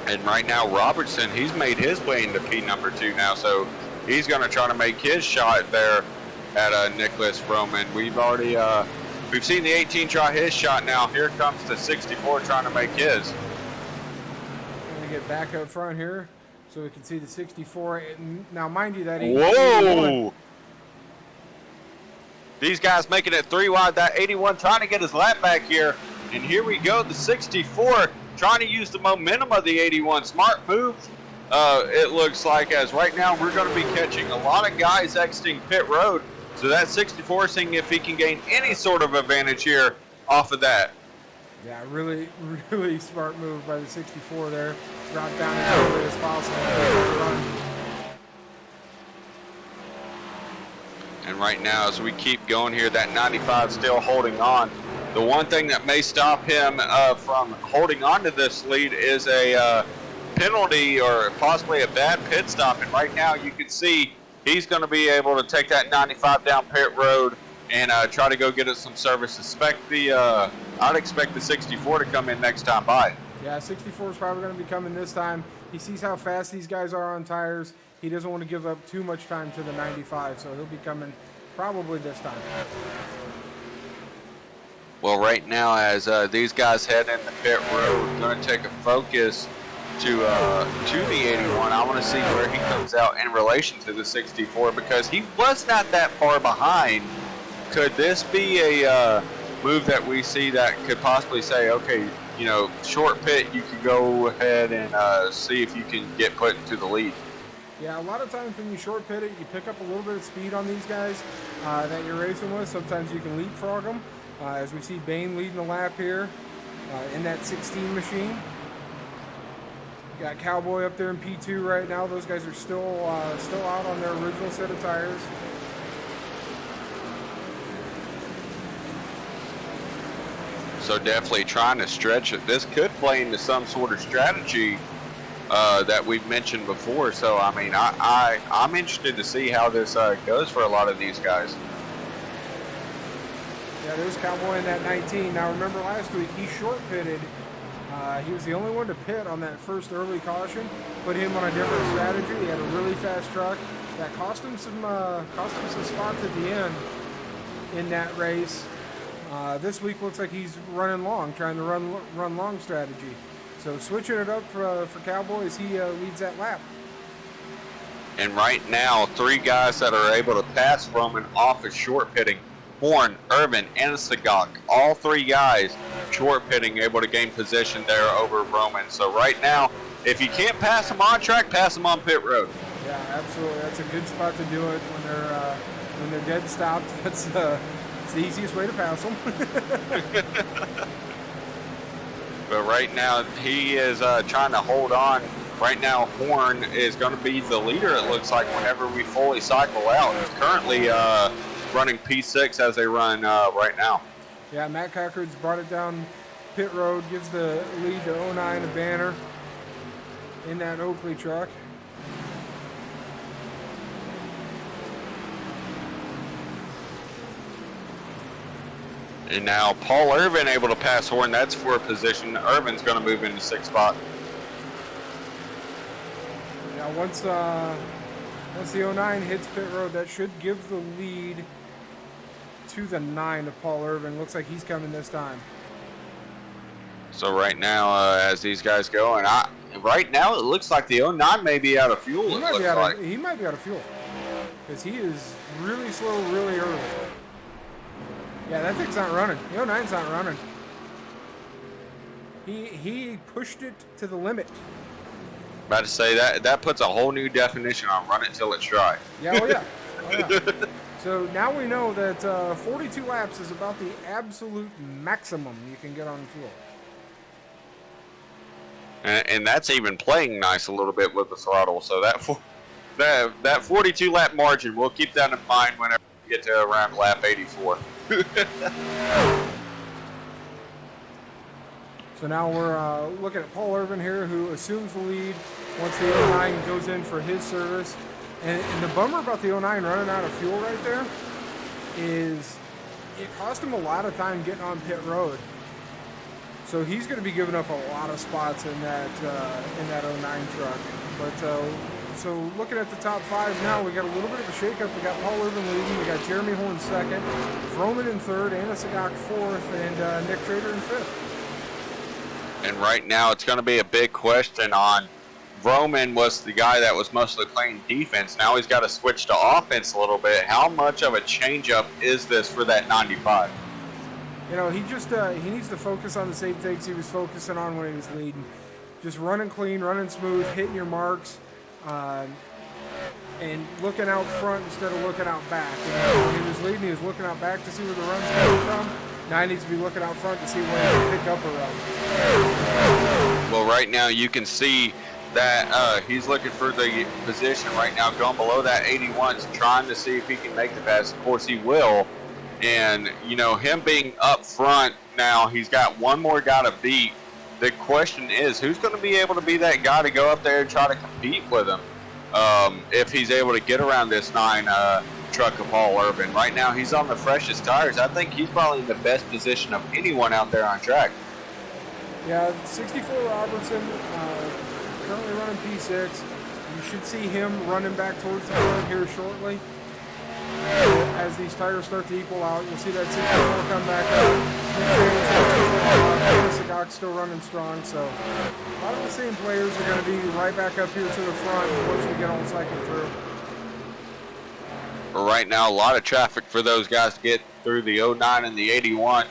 And right now, Robertson, he's made his way into P number 2 now, so he's going to try to make his shot there at Nicholas Roman. We've already we've seen the 18 try his shot. Now here comes the 64 trying to make his. Going to get back up front here so we can see the 64. Now, mind you, that 81. These guys making it 3 wide. That 81 trying to get his lap back here. And here we go, the 64 trying to use the momentum of the 81. Smart move, it looks like, as right now we're going to be catching a lot of guys exiting pit road. So that 64 seeing if he can gain any sort of advantage here off of that. Yeah, really, really smart move by the 64 there. Drop down as early as possible. And right now, as we keep going here, that 95 still holding on. The one thing that may stop him from holding on to this lead is a penalty or possibly a bad pit stop. And right now, you can see he's going to be able to take that 95 down pit road and try to go get us some service. I'd expect the 64 to come in next time by. Yeah, 64 is probably going to be coming this time. He sees how fast these guys are on tires. He doesn't want to give up too much time to the 95, so he'll be coming probably this time. Well, right now, as these guys head into pit road, going to take a focus to the 81. I want to see where he comes out in relation to the 64 because he was not that far behind. Could this be a move that we see that could possibly say, okay, you know, short pit, you could go ahead and see if you can get put into the lead? Yeah, a lot of times when you short pit it, you pick up a little bit of speed on these guys that you're racing with. Sometimes you can leapfrog them. As we see Bain leading the lap here in that 16 machine. Got Cowboy up there in P2 right now. Those guys are still out on their original set of tires. So definitely trying to stretch it. This could play into some sort of strategy that we've mentioned before. So I mean, I'm interested to see how this goes for a lot of these guys. Yeah, there's Cowboy in that 19. Now remember last week he short pitted. He was the only one to pit on that first early caution. Put him on a different strategy. He had a really fast truck that cost him some spots at the end in that race. This week looks like he's running long, trying to run long strategy. So switching it up for Cowboy as he leads that lap. And right now, 3 guys that are able to pass Roman off of short pitting. Horn, Irvin, and Sagak. All 3 guys short pitting, able to gain position there over Roman. So right now, if you can't pass them on track, pass them on pit road. Yeah, absolutely. That's a good spot to do it when they're dead stopped. That's it's the easiest way to pass them. But right now, he is trying to hold on. Right now, Horn is going to be the leader, it looks like, whenever we fully cycle out. He's currently running P6 as they run right now. Yeah, Matt Cochran's brought it down pit road, gives the lead to 09 a banner in that Oakley truck. And now Paul Irvin able to pass Horn. That's for a position. Irvin's going to move into 6th spot. Now once the 09 hits pit road, that should give the lead to the 9 of Paul Irvin. Looks like he's coming this time. So right now, as these guys go, and right now it looks like the 09 may be out of fuel. He might be out of fuel because he is really slow, really early. Yeah, that thing's not running. The 09's not running. He pushed it to the limit. About to say that puts a whole new definition on run it till it's dry. Yeah, oh yeah. Oh yeah. So now we know that 42 laps is about the absolute maximum you can get on fuel. And that's even playing nice a little bit with the throttle. So that 42 lap margin, we'll keep that in mind whenever we get to around lap 84. So now we're looking at Paul Irvin here, who assumes the lead once the 09 goes in for his service. And the bummer about the 09 running out of fuel right there is it cost him a lot of time getting on pit road. So he's going to be giving up a lot of spots in that 09 truck. But so looking at the top 5 now, we got a little bit of a shakeup. We got Paul Irvin leading, we got Jeremy Horn 2nd, Vroman in 3rd, Anna Sagak 4th, and Nick Trader in 5th. And right now it's going to be a big question on Vroman was the guy that was mostly playing defense. Now he's got to switch to offense a little bit. How much of a changeup is this for that 95? You know, he just he needs to focus on the same things he was focusing on when he was leading. Just running clean, running smooth, hitting your marks, and looking out front instead of looking out back. You know, when he was leading, he was looking out back to see where the run's coming from. Now he needs to be looking out front to see where he can pick up a run. Well, right now you can see that he's looking for the position right now, going below that 81's, trying to see if he can make the pass. Of course he will. And, you know, him being up front now, he's got one more guy to beat. The question is, who's going to be able to be that guy to go up there and try to compete with him if he's able to get around this 9 truck of Paul Irvin? Right now, he's on the freshest tires. I think he's probably in the best position of anyone out there on track. Yeah, 64 Robertson, currently running P6. You should see him running back towards the front here shortly. As these tires start to equal out, you'll see that 64 come back up. Sagak's still running strong, so a lot of the same players are going to be right back up here to the front once we get on cycle through. Right now, a lot of traffic for those guys to get through the 09 and the 81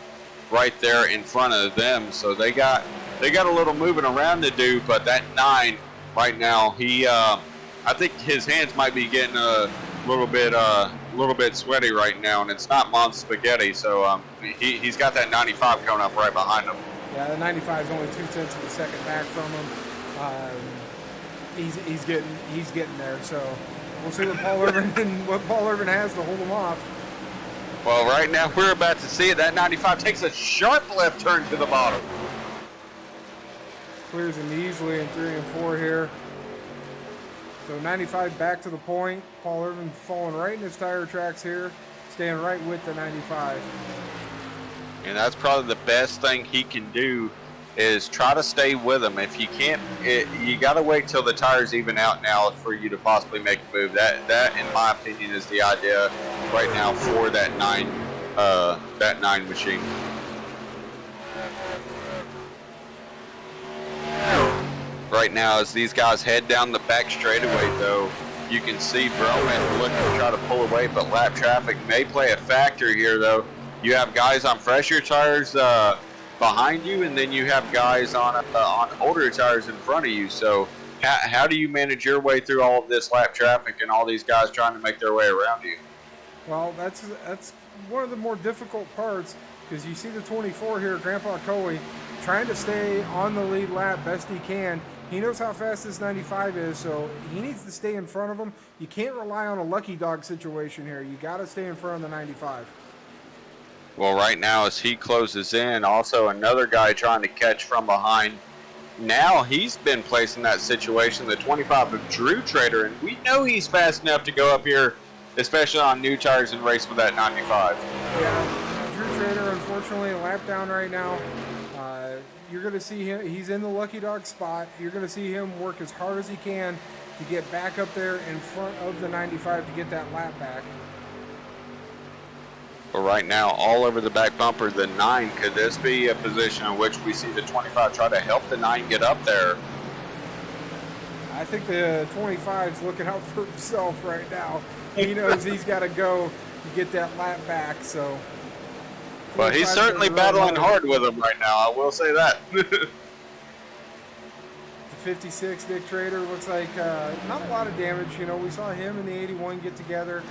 right there in front of them. So they got a little moving around to do, but that 9 right now, he I think his hands might be getting a little bit sweaty right now, and it's not Mom's spaghetti. So he's got that 95 coming up right behind him. Yeah, the 95 is only 0.2 of a second back from him. He's getting there. So we'll see what Paul Irvin has to hold him off. Well, right now we're about to see it. That 95 takes a sharp left turn to the bottom. Clears him easily in 3 and 4 here. So 95 back to the point. Paul Irvin falling right in his tire tracks here, staying right with the 95. And that's probably the best thing he can do is try to stay with him. If you can't, you got to wait till the tires even out now for you to possibly make a move. That, in my opinion, is the idea right now for that 9 machine. Right now, as these guys head down the back straightaway, though, you can see Broman looking to try to pull away, but lap traffic may play a factor here, though. You have guys on fresher tires behind you, and then you have guys on older tires in front of you. So how do you manage your way through all of this lap traffic and all these guys trying to make their way around you? Well, that's one of the more difficult parts, because you see the 24 here, Grandpa Coey, trying to stay on the lead lap best he can. He knows how fast this 95 is, so he needs to stay in front of him. You can't rely on a lucky dog situation here. You got to stay in front of the 95. Well, right now as he closes in, also another guy trying to catch from behind. Now he's been placed in that situation, the 25 of Drew Trader, and we know he's fast enough to go up here, especially on new tires and race with that 95. Yeah, Drew Trader, unfortunately, a lap down right now. You're going to see him, he's in the lucky dog spot. You're going to see him work as hard as he can to get back up there in front of the 95 to get that lap back. But right now, all over the back bumper, the 9, could this be a position in which we see the 25 try to help the 9 get up there? I think the 25's looking out for himself right now. He knows he's got to go to get that lap back, so. Well, he's certainly battling hard with him right now, I will say that. The 56, Nick Trader, looks like not a lot of damage. You know, we saw him and the 81 get together.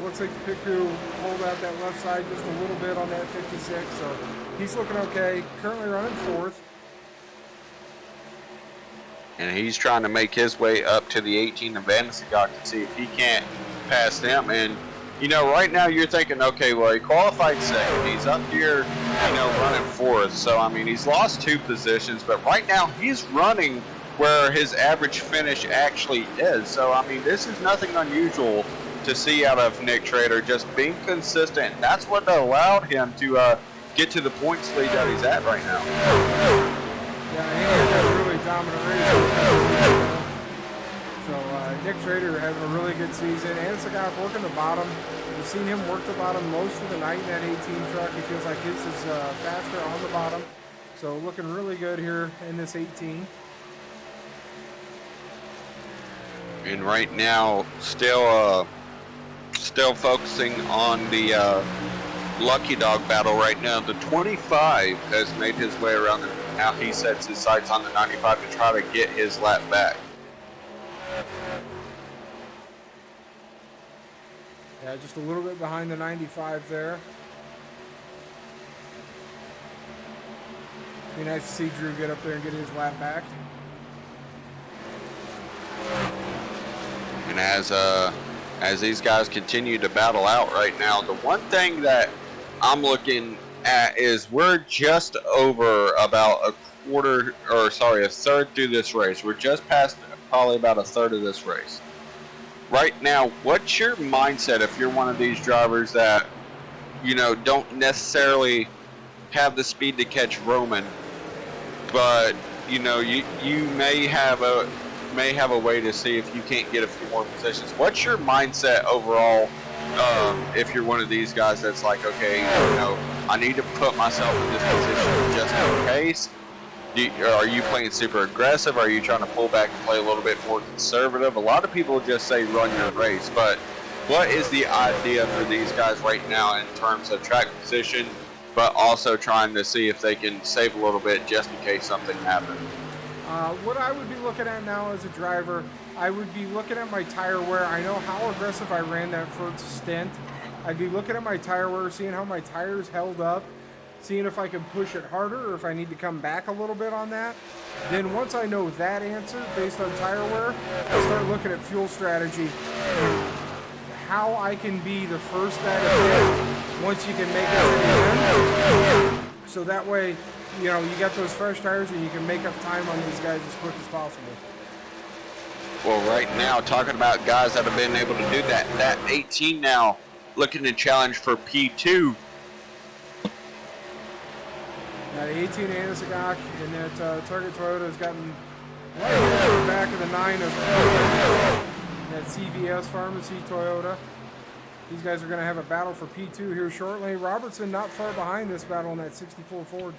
Looks like the pit crew pulled out that left side just a little bit on that 56, so he's looking okay. Currently running 4th. And he's trying to make his way up to the 18 of Vanessagok to see if he can't pass them. And you know, right now you're thinking, okay, well, he qualified 2nd. He's up here, you know, running 4th. So, I mean, he's lost 2 positions, but right now he's running where his average finish actually is. So, I mean, this is nothing unusual to see out of Nick Trader, just being consistent. That's what allowed him to get to the points lead that he's at right now. Yeah, he had a really dominant race. So Nick Trader having a really good season. And Sagak working the bottom. We've seen him work the bottom most of the night in that 18 truck. He feels like his is faster on the bottom. So looking really good here in this 18. And right now, still focusing on the Lucky Dog battle right now. The 25 has made his way around, and now he sets his sights on the 95 to try to get his lap back. Yeah, just a little bit behind the 95 there. Be nice to see Drew get up there and get his lap back. And as these guys continue to battle out right now, the one thing that I'm looking at is we're just over about a third through this race. We're just past probably about a third of this race. Right now, what's your mindset if you're one of these drivers that, you know, don't necessarily have the speed to catch Roman, but you know, you may have a way to see if you can't get a few more positions. What's your mindset overall? If you're one of these guys that's like, okay, you know, I need to put myself in this position just in case. Are you playing super aggressive? Are you trying to pull back and play a little bit more conservative? A lot of people just say run your race, but what is the idea for these guys right now in terms of track position, but also trying to see if they can save a little bit just in case something happens? What I would be looking at now as a driver, I would be looking at my tire wear. I know how aggressive I ran that first stint. I'd be looking at my tire wear, seeing how my tires held up, seeing if I can push it harder or if I need to come back a little bit on that. Then once I know that answer based on tire wear, I start looking at fuel strategy. How I can be the first guy to hit once you can make it to the end. So that way, you know, you got those fresh tires and you can make up time on these guys as quick as possible. Well, right now, talking about guys that have been able to do that, that 18 now looking to challenge for P2. Now the 18 Anasagak and that Target Toyota has gotten right into the back of the 9 of that CVS Pharmacy Toyota. These guys are going to have a battle for P2 here shortly. Robertson not far behind this battle in that 64 Ford.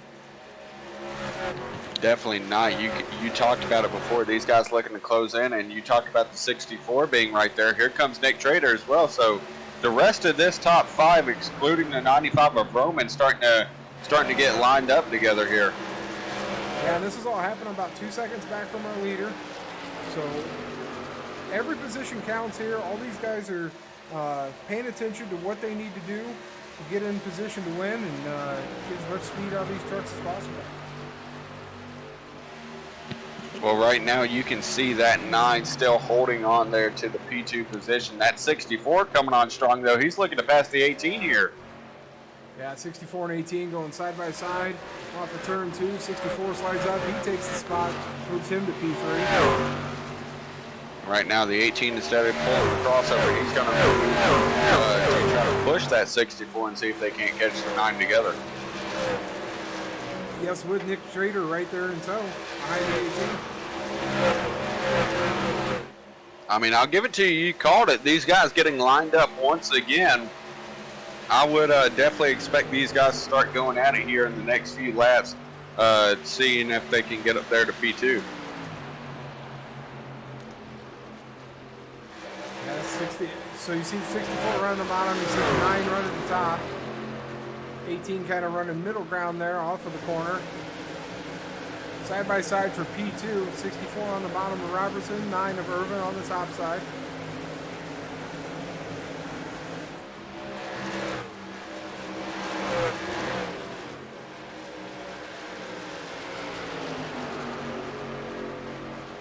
Definitely not. You talked about it before. These guys looking to close in, and you talked about the 64 being right there. Here comes Nick Trader as well. So the rest of this top 5, excluding the 95 of Roman, starting to get lined up together here. Yeah, this is all happening about 2 seconds back from our leader. So every position counts here. All these guys are paying attention to what they need to do to get in position to win and get as much speed out of these trucks as possible. Well, right now you can see that 9 still holding on there to the P2 position. That 64 coming on strong, though. He's looking to pass the 18 here. Yeah, 64 and 18 going side by side. Off of turn 2, 64 slides up. He takes the spot, moves him to P3. Right now, the 18 instead of pulling the crossover, he's going to try to push that 64 and see if they can't catch the 9 together. Yes, with Nick Trader right there in tow, behind the 18. I mean, I'll give it to you. You called it. These guys getting lined up once again. I would definitely expect these guys to start going at it here in the next few laps, seeing if they can get up there to P2. Yeah, 60. So you see 64 running the bottom, you see 9 running the top. 18 kind of running middle ground there off of the corner. Side by side for P2, 64 on the bottom of Robertson, 9 of Irvin on the top side.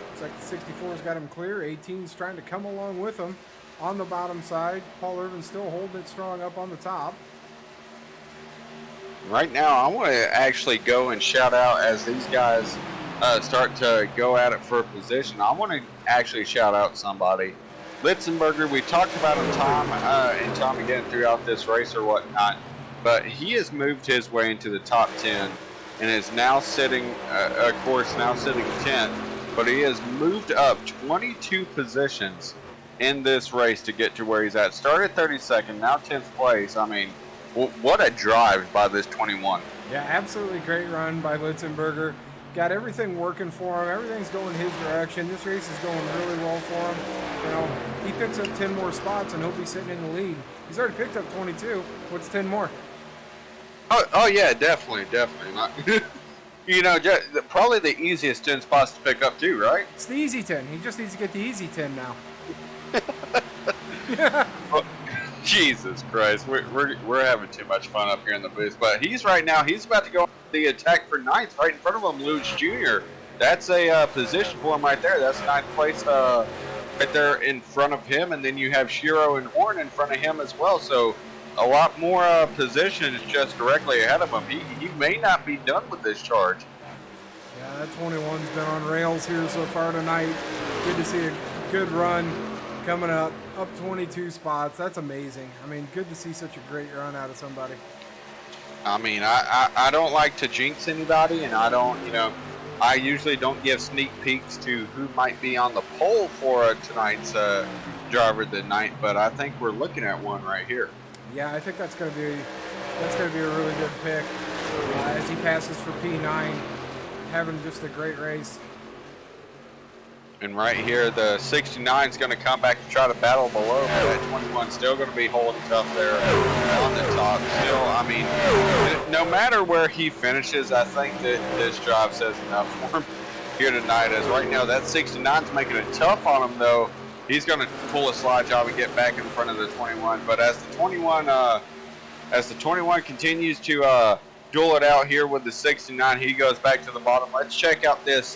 Looks like the 64's got him clear. 18's trying to come along with him on the bottom side. Paul Irvin still holding it strong up on the top. Right now, I want to actually go and shout out as these guys start to go at it for a position. I want to actually shout out somebody. Litzenberger, we talked about him time and time again throughout this race or whatnot, but he has moved his way into the top 10 and is now sitting, of course, now sitting 10th, but he has moved up 22 positions in this race to get to where he's at. Started 32nd, now 10th place. I mean, what a drive by this 21. Yeah, absolutely great run by Litzenberger. Got everything working for him. Everything's going his direction. This race is going really well for him. You know, he picks up 10 more spots and he'll be sitting in the lead. He's already picked up 22. What's 10 more? Oh yeah, definitely. Not, you know, probably the easiest 10 spots to pick up too, right? It's the easy 10. He just needs to get the easy 10 now. Well, Jesus Christ, we're having too much fun up here in the booth. But he's about to go on the attack for 9th, right in front of him, Luge Jr. That's a position for him right there. That's 9th place right there in front of him. And then you have Shiro and Horn in front of him as well. So a lot more positions just directly ahead of him. He may not be done with this charge. Yeah, that 21's been on rails here so far tonight. Good to see a good run coming up 22 spots. That's amazing. I mean, good to see such a great run out of somebody. I mean, I don't like to jinx anybody, and I don't, you know, I usually don't give sneak peeks to who might be on the pole for tonight's driver of the night, but I think we're looking at one right here. Yeah, I think that's going to be a really good pick as he passes for P9, having just a great race. And right here, the 69 is going to come back to try to battle below, but that 21 still going to be holding tough there on the top. Still, I mean, no matter where he finishes, I think that this drive says enough for him here tonight. As right now, that 69 is making it tough on him, though. He's going to pull a slide job and get back in front of the 21. But as the 21 continues to duel it out here with the 69, he goes back to the bottom. Let's check out this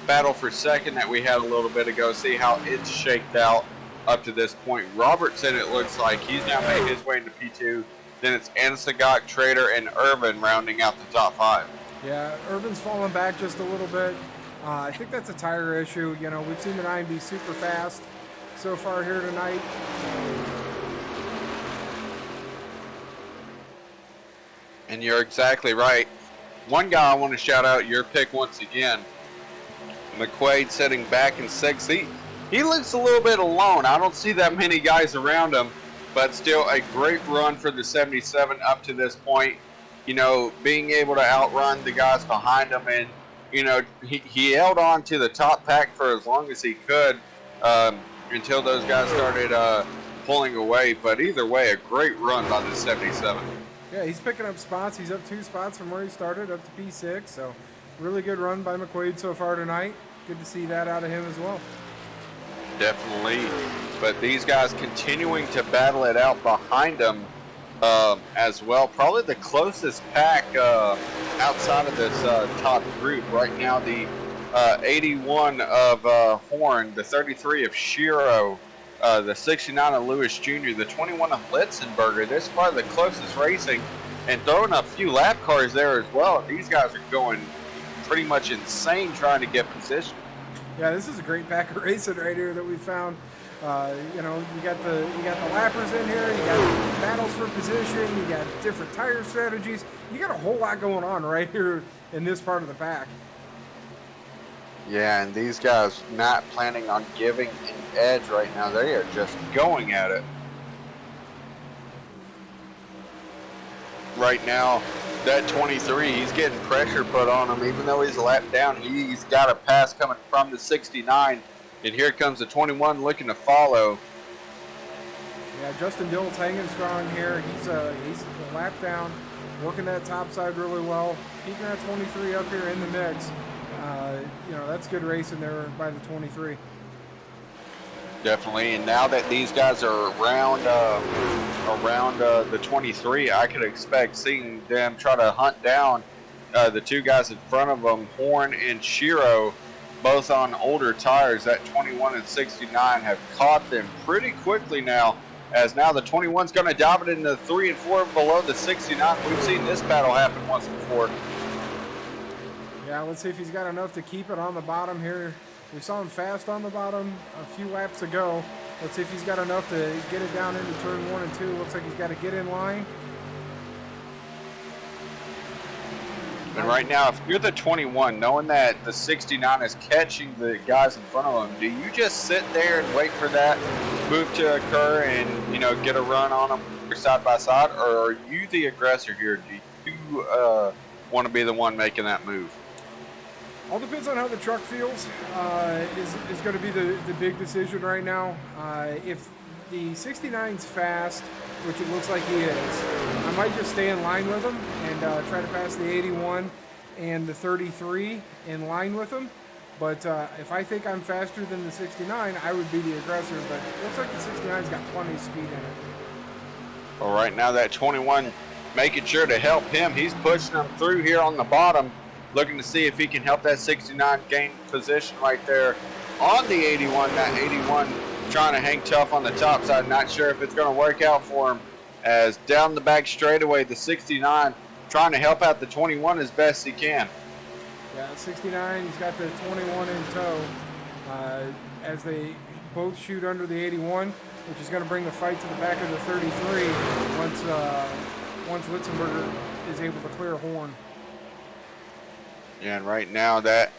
battle for second that we had a little bit ago, see how it's shaked out up to this point. Robertson, it looks like he's now made his way into P2. Then it's Ansagot, Trader, and Irvin rounding out the top 5. Yeah, Irvin's fallen back just a little bit. I think that's a tire issue. You know, we've seen the 9 be super fast so far here tonight. And you're exactly right. One guy I want to shout out, your pick once again. McQuaid sitting back in 6th. He looks a little bit alone. I don't see that many guys around him, but still a great run for the 77 up to this point. You know, being able to outrun the guys behind him, and, you know, he held on to the top pack for as long as he could until those guys started pulling away. But either way, a great run by the 77. Yeah, he's picking up spots. He's up 2 spots from where he started, up to P6, so really good run by McQuaid so far tonight. Good to see that out of him as well. Definitely. But these guys continuing to battle it out behind them as well. Probably the closest pack outside of this top group. Right now, the 81 of Horn, the 33 of Shiro, the 69 of Lewis Jr., the 21 of Litzenberger. This is probably the closest racing, and throwing a few lap cars there as well. These guys are going pretty much insane trying to get position. Yeah, this is a great pack of racing right here that we found. You know, you got the lappers in here, you got battles for position, you got different tire strategies. You got a whole lot going on right here in this part of the pack. Yeah, and these guys not planning on giving an edge right now. They are just going at it. Right now, that 23, he's getting pressure put on him. Even though he's a lap down, he's got a pass coming from the 69. And here comes the 21 looking to follow. Yeah, Justin Dill's hanging strong here. He's a lap down, working that top side really well. Keeping that 23 up here in the mix. You know, that's good racing there by the 23. Definitely, and now that these guys are around the 23, I could expect seeing them try to hunt down the 2 guys in front of them, Horn and Shiro, both on older tires. That 21 and 69 have caught them pretty quickly now, as now the 21's going to dive it into 3 and 4 below the 69. We've seen this battle happen once before. Yeah, let's see if he's got enough to keep it on the bottom here. We saw him fast on the bottom a few laps ago. Let's see if he's got enough to get it down into turn 1 and 2. Looks like he's got to get in line. And right now, if you're the 21, knowing that the 69 is catching the guys in front of them, do you just sit there and wait for that move to occur and, you know, get a run on them side by side? Or are you the aggressor here? Do you want to be the one making that move? All depends on how the truck feels. Is going to be the big decision right now. If the 69's fast, which it looks like he is, I might just stay in line with him and try to pass the 81 and the 33 in line with him. But if I think I'm faster than the 69, I would be the aggressor. But it looks like the 69's got plenty of speed in it. Well, right now that 21 making sure to help him. He's pushing him through here on the bottom, looking to see if he can help that 69 gain position right there on the 81. That 81 trying to hang tough on the top side. Not sure if it's going to work out for him, as down the back straightaway, the 69 trying to help out the 21 as best he can. Yeah, 69, he's got the 21 in tow as they both shoot under the 81, which is going to bring the fight to the back of the 33 once Litzenberger is able to clear Horn. And right now that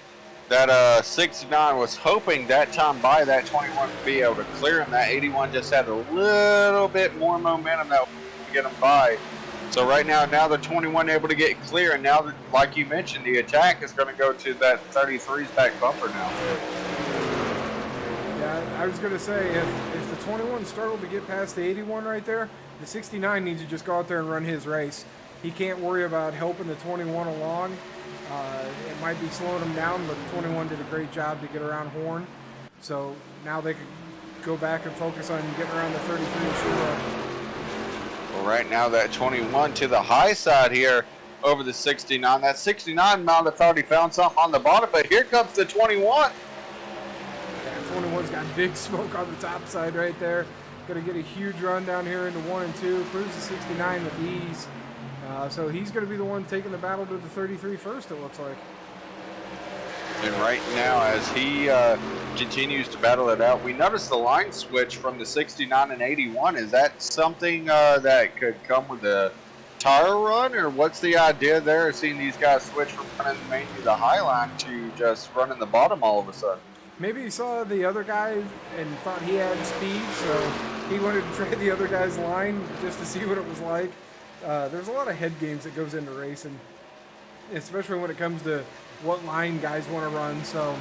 69 was hoping that time by that 21 to be able to clear him. That 81 just had a little bit more momentum that would get him by. So right now the 21 able to get clear, and now, like you mentioned, the attack is going to go to that 33's back bumper now. Yeah, I was going to say, if the 21 struggled to get past the 81 right there, the 69 needs to just go out there and run his race. He can't worry about helping the 21 along. It might be slowing him down, but the 21 did a great job to get around Horn. So now they could go back and focus on getting around the 33 and Shiro. Well, right now that 21 to the high side here over the 69. That 69 might have thought he found something on the bottom, but here comes the 21. Yeah, 21's got big smoke on the top side right there. Going to get a huge run down here into 1 and 2. Cruise the 69 with ease. So he's going to be the one taking the battle to the 33 first, it looks like. And right now, as he continues to battle it out, we noticed the line switch from the 69 and 81. Is that something that could come with a tire run, or what's the idea there? Seeing these guys switch from running mainly the high line to just running the bottom all of a sudden. Maybe he saw the other guy and thought he had speed, so he wanted to try the other guy's line just to see what it was like. There's a lot of head games that goes into racing, especially when it comes to what line guys want to run. So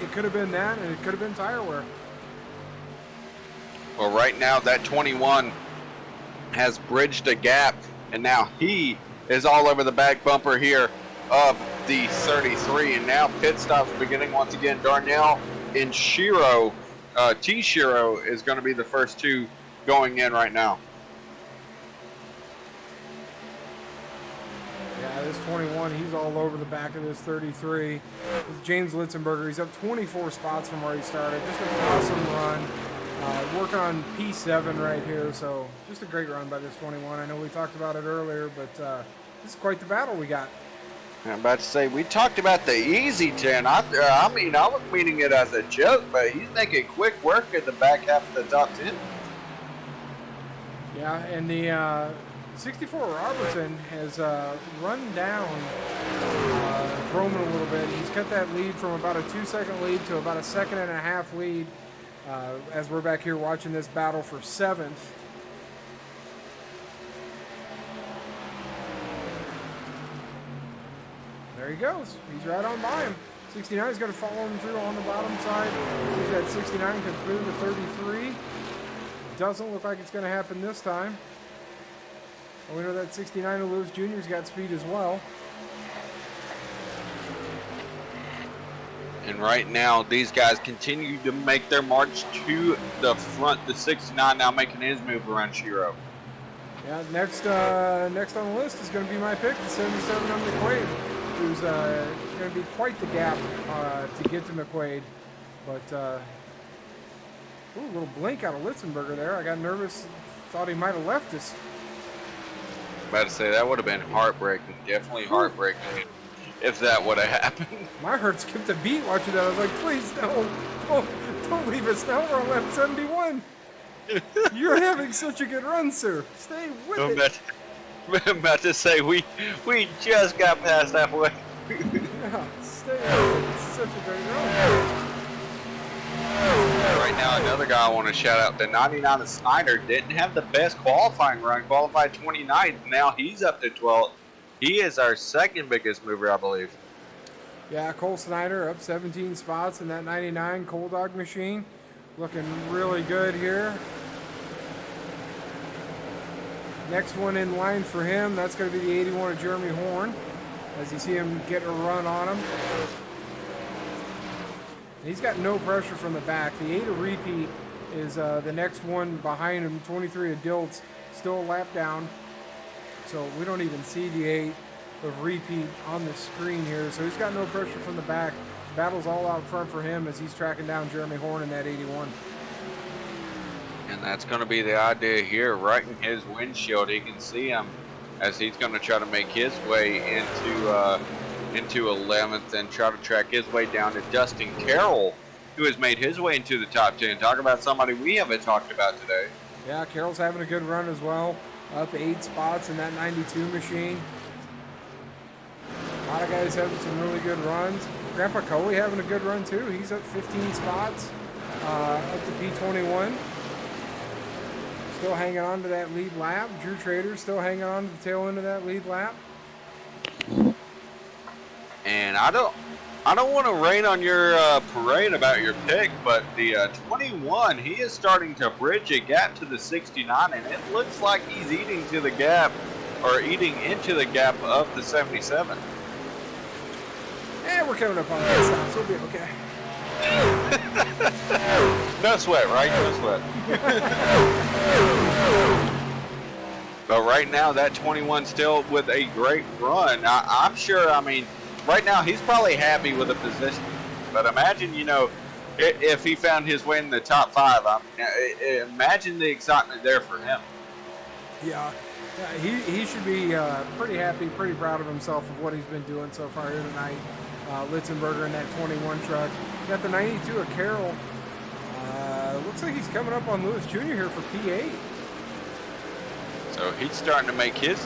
it could have been that, and it could have been tire wear. Well, right now that 21 has bridged a gap, and now he is all over the back bumper here of the 33, and now pit stops beginning once again. Darnell and Shiro, T. Shiro is going to be the first two going in right now. Yeah, this 21, he's all over the back of this 33. With James Litzenberger, he's up 24 spots from where he started. Just an awesome run. Working on P7 right here, so just a great run by this 21. I know we talked about it earlier, but this is quite the battle we got. I'm about to say, we talked about the easy 10. I mean, I was meaning it as a joke, but he's making quick work at the back half of the top 10. Yeah, and the 64 Robertson has run down Froman a little bit. He's cut that lead from about a 2-second lead to about a 1.5-second lead as we're back here watching this battle for 7th. There he goes. He's right on by him. 69 is going to follow him through on the bottom side. See if that 69 can clear the 33. Doesn't look like it's going to happen this time. Well, we know that 69 of Lewis Jr.'s got speed as well. And right now, these guys continue to make their march to the front. The 69 now making his move around Shiro. Yeah, next on the list is going to be my pick, the 77 on McQuaid, who's going to be quite the gap to get to McQuaid. But, ooh, a little blink out of Litzenberger there. I got nervous, thought he might have left us. About to say, that would have been heartbreaking. Definitely heartbreaking if that would have happened. My heart skipped a beat watching that. I was like, please, no, don't leave us now. We're on lap 71. You're having such a good run, sir. Stay with it. I'm about to say, we just got past halfway. Yeah, stay with it. It's such a great run. Right now, another guy I want to shout out, the 99 of Snyder, didn't have the best qualifying run, qualified 29th. Now he's up to 12th. He is our second biggest mover, I believe. Yeah, Cole Snyder up 17 spots in that 99 Cold Dog machine. Looking really good here. Next one in line for him, that's going to be the 81 of Jeremy Horn, as you see him get a run on him. He's got no pressure from the back. The 8 of Repeat is the next one behind him. 23 of Diltz, still a lap down. So we don't even see the 8 of Repeat on the screen here. So he's got no pressure from the back. Battle's all out front for him as he's tracking down Jeremy Horn in that 81. And that's going to be the idea here, right in his windshield. He can see him as he's going to try to make his way into 11th and try to track his way down to Dustin Carroll, who has made his way into the top 10. Talk about somebody we haven't talked about today. Yeah, Carroll's having a good run as well. Up 8 spots in that 92 machine. lot of guys having some really good runs. Grandpa Coley having a good run too. He's up 15 spots, up to P21. Still hanging on to that lead lap. Drew Trader still hanging on to the tail end of that lead lap. And I don't want to rain on your parade about your pick, but the 21, he is starting to bridge a gap to the 69, and it looks like he's eating into the gap of the 77. And we're coming up on that stop, so we'll be okay. No sweat, right? No sweat. But right now, that 21 still with a great run. I'm sure, I mean, right now he's probably happy with the position. But imagine, you know, if he found his way in the top 5, imagine the excitement there for him. Yeah, he should be pretty happy, pretty proud of himself of what he's been doing so far here tonight. Litzenberger in that 21 truck. Got the 92 of Carroll. Looks like he's coming up on Lewis Jr. here for P8. So he's starting to make his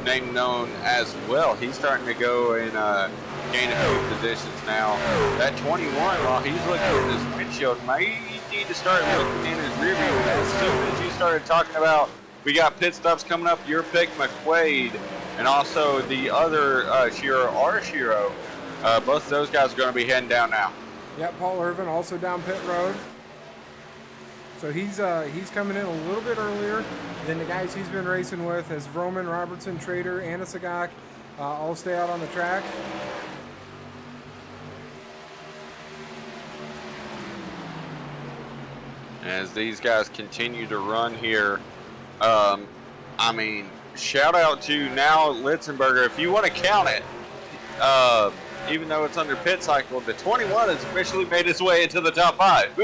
name known as well. He's starting to go and gain a few positions now. That 21, while he's looking at his windshield, may need to start looking in his rear view. As soon as you started talking about, we got pit stops coming up, your pick, McQuaid, and also the other Shiro, our Shiro. Both of those guys are going to be heading down now. Yeah, Paul Irvin also down pit road. So he's coming in a little bit earlier than the guys he's been racing with, as Vroman, Robertson, Trader, Anasagak all stay out on the track. As these guys continue to run here, I mean, shout out to now Litzenberger. If you want to count it, even though it's under pit cycle, the 21 has officially made its way into the top 5.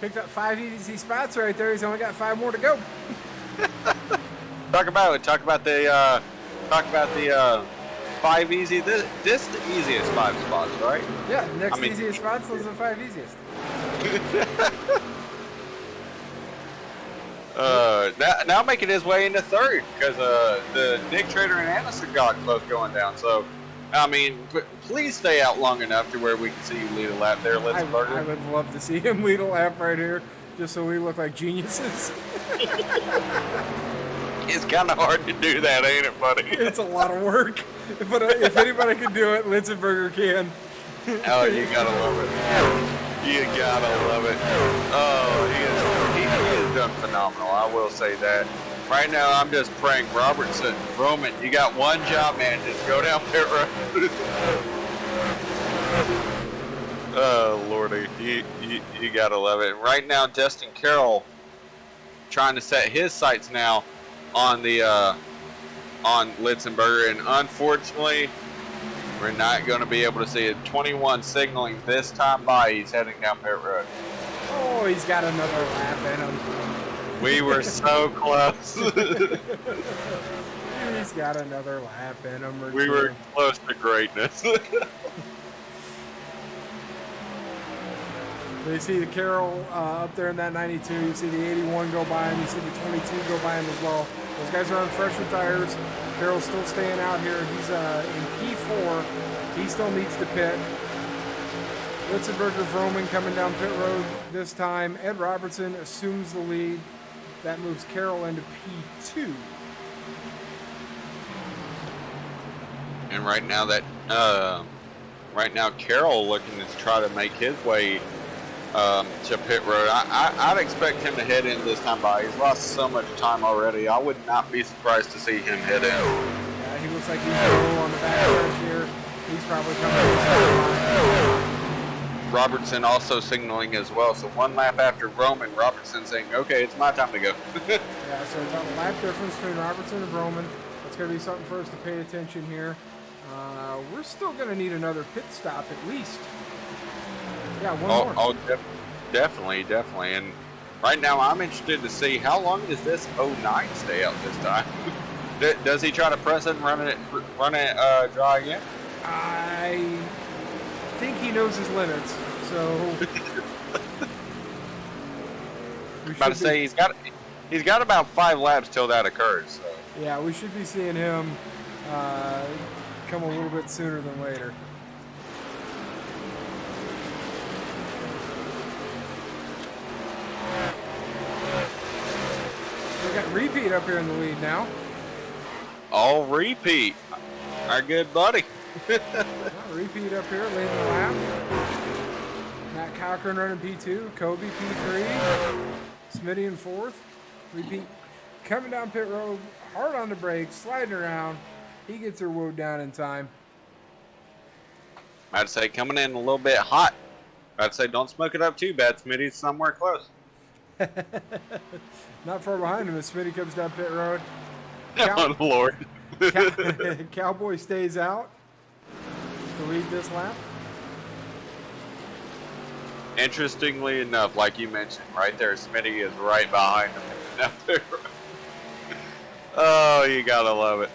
Picked up 5 easy spots right there. He's only got 5 more to go. Talk about the 5 easy. This the easiest 5 spots, right? Yeah, next easiest spots, those are the 5 easiest. Now making his way into 3rd because the Nick Trader and Anderson got both going down. So, I mean, please stay out long enough to where we can see you lead a lap there, Litzenberger. I would love to see him lead a lap right here, just so we look like geniuses. It's kind of hard to do that, ain't it, buddy? It's a lot of work, but if anybody can do it, Litzenberger can. Oh, you gotta love it. You gotta love it. Oh, he has done phenomenal. I will say that. Right now, I'm just praying, Robertson, Roman, you got one job, man. Just go down pit road. Oh, Lordy. You gotta love it. Right now, Destin Carroll trying to set his sights now on the on Litzenberger, and unfortunately, we're not going to be able to see it. 21 signaling this time by. He's heading down pit road. Oh, he's got another lap in him. We were so close. He's got another lap in him. We were close to greatness. You see the Carroll up there in that 92. You see the 81 go by him. You see the 22 go by him as well. Those guys are on fresher tires. Carroll's still staying out here. He's in P4. He still needs to pit. Litzenberger, Vroman coming down pit road this time. Ed Robertson assumes the lead. That moves Carroll into P2. And right now Carroll looking to try to make his way to pit road. I'd expect him to head in this time by. He's lost so much time already. I would not be surprised to see him head in. Yeah, he looks like he's low on the back stretch here. He's probably coming in. Robertson also signaling as well. So one lap after Roman, Robertson saying, okay, it's my time to go. Yeah, so about a lap difference between Robertson and Roman. That's going to be something for us to pay attention here. We're still going to need another pit stop at least. Yeah, one more. Oh, definitely. And right now I'm interested to see how long does this 09 stay out this time? Does he try to press it and run it dry again? I think he knows his limits, so about to say he's got about 5 laps till that occurs. So. Yeah, we should be seeing him come a little bit sooner than later. We got Repeat up here in the lead now. All Repeat, our good buddy. Repeat up here, leading the lap. Matt Cochran running P2, Kobe P3, Smitty in 4th. Repeat coming down pit road, hard on the brakes, sliding around. He gets her woed down in time. I'd say coming in a little bit hot. I'd say don't smoke it up too bad, Smitty's somewhere close. Not far behind him as Smitty comes down pit road. Oh, Lord. Cowboy stays out to lead this lap. Interestingly enough, like you mentioned, right there, Smitty is right behind him. Oh, you gotta love it.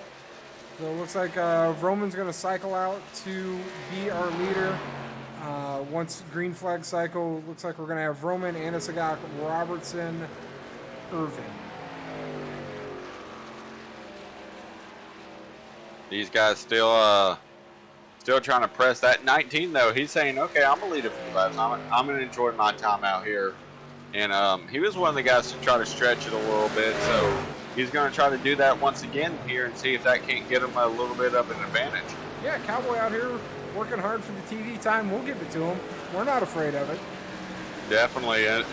So it looks like Roman's going to cycle out to be our leader. Once green flag cycle, looks like we're going to have Roman, Anasagak, Robertson, Irvin. These guys still trying to press that 19 though. He's saying, okay, I'm gonna lead a few laps. I'm gonna enjoy my time out here. And he was one of the guys to try to stretch it a little bit. So he's gonna try to do that once again here and see if that can't get him a little bit of an advantage. Yeah, Cowboy out here working hard for the TV time. We'll give it to him. We're not afraid of it. Definitely. And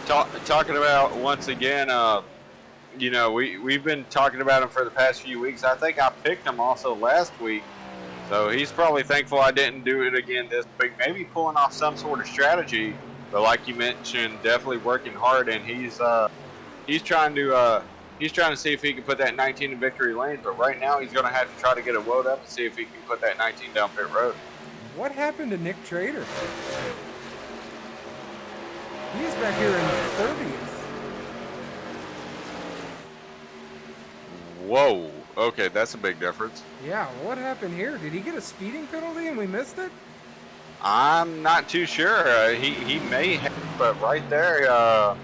talking about once again, you know, we've been talking about him for the past few weeks. I think I picked him also last week. So he's probably thankful I didn't do it again this week. Maybe pulling off some sort of strategy. But like you mentioned, definitely working hard, and he's trying to see if he can put that 19 in victory lanes. But right now he's going to have to try to get it woed up to see if he can put that 19 down pit road. What happened to Nick Trader? He's back here in 30th. Whoa. Okay, that's a big difference. Yeah, what happened here? Did he get a speeding penalty and we missed it? I'm not too sure. He may have, but right there,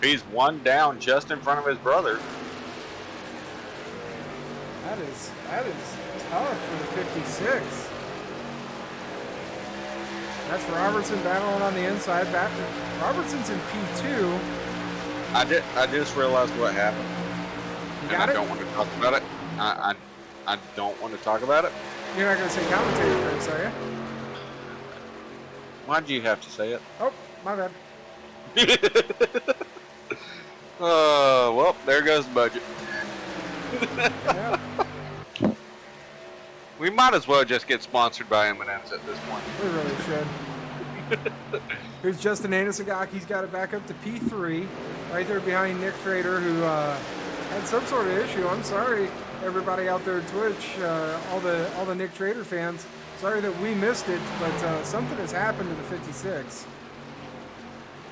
he's one down just in front of his brother. That is tough for the 56. That's Robertson battling on the inside. Robertson's in P2. I just realized what happened. You And got I it? don't want to talk about it. I don't want to talk about it. You're not going to say commentator Chris, are you? Why'd you have to say it? Oh, my bad. Well, there goes the budget. Yeah, We might as well just get sponsored by M&M's at this point. we really should. Here's Justin Anasagak. He's got it back up to P3. Right there behind Nick Trader, who had some sort of issue. I'm sorry, everybody out there at Twitch, all the Nick Trader fans. Sorry that we missed it, but something has happened to the 56.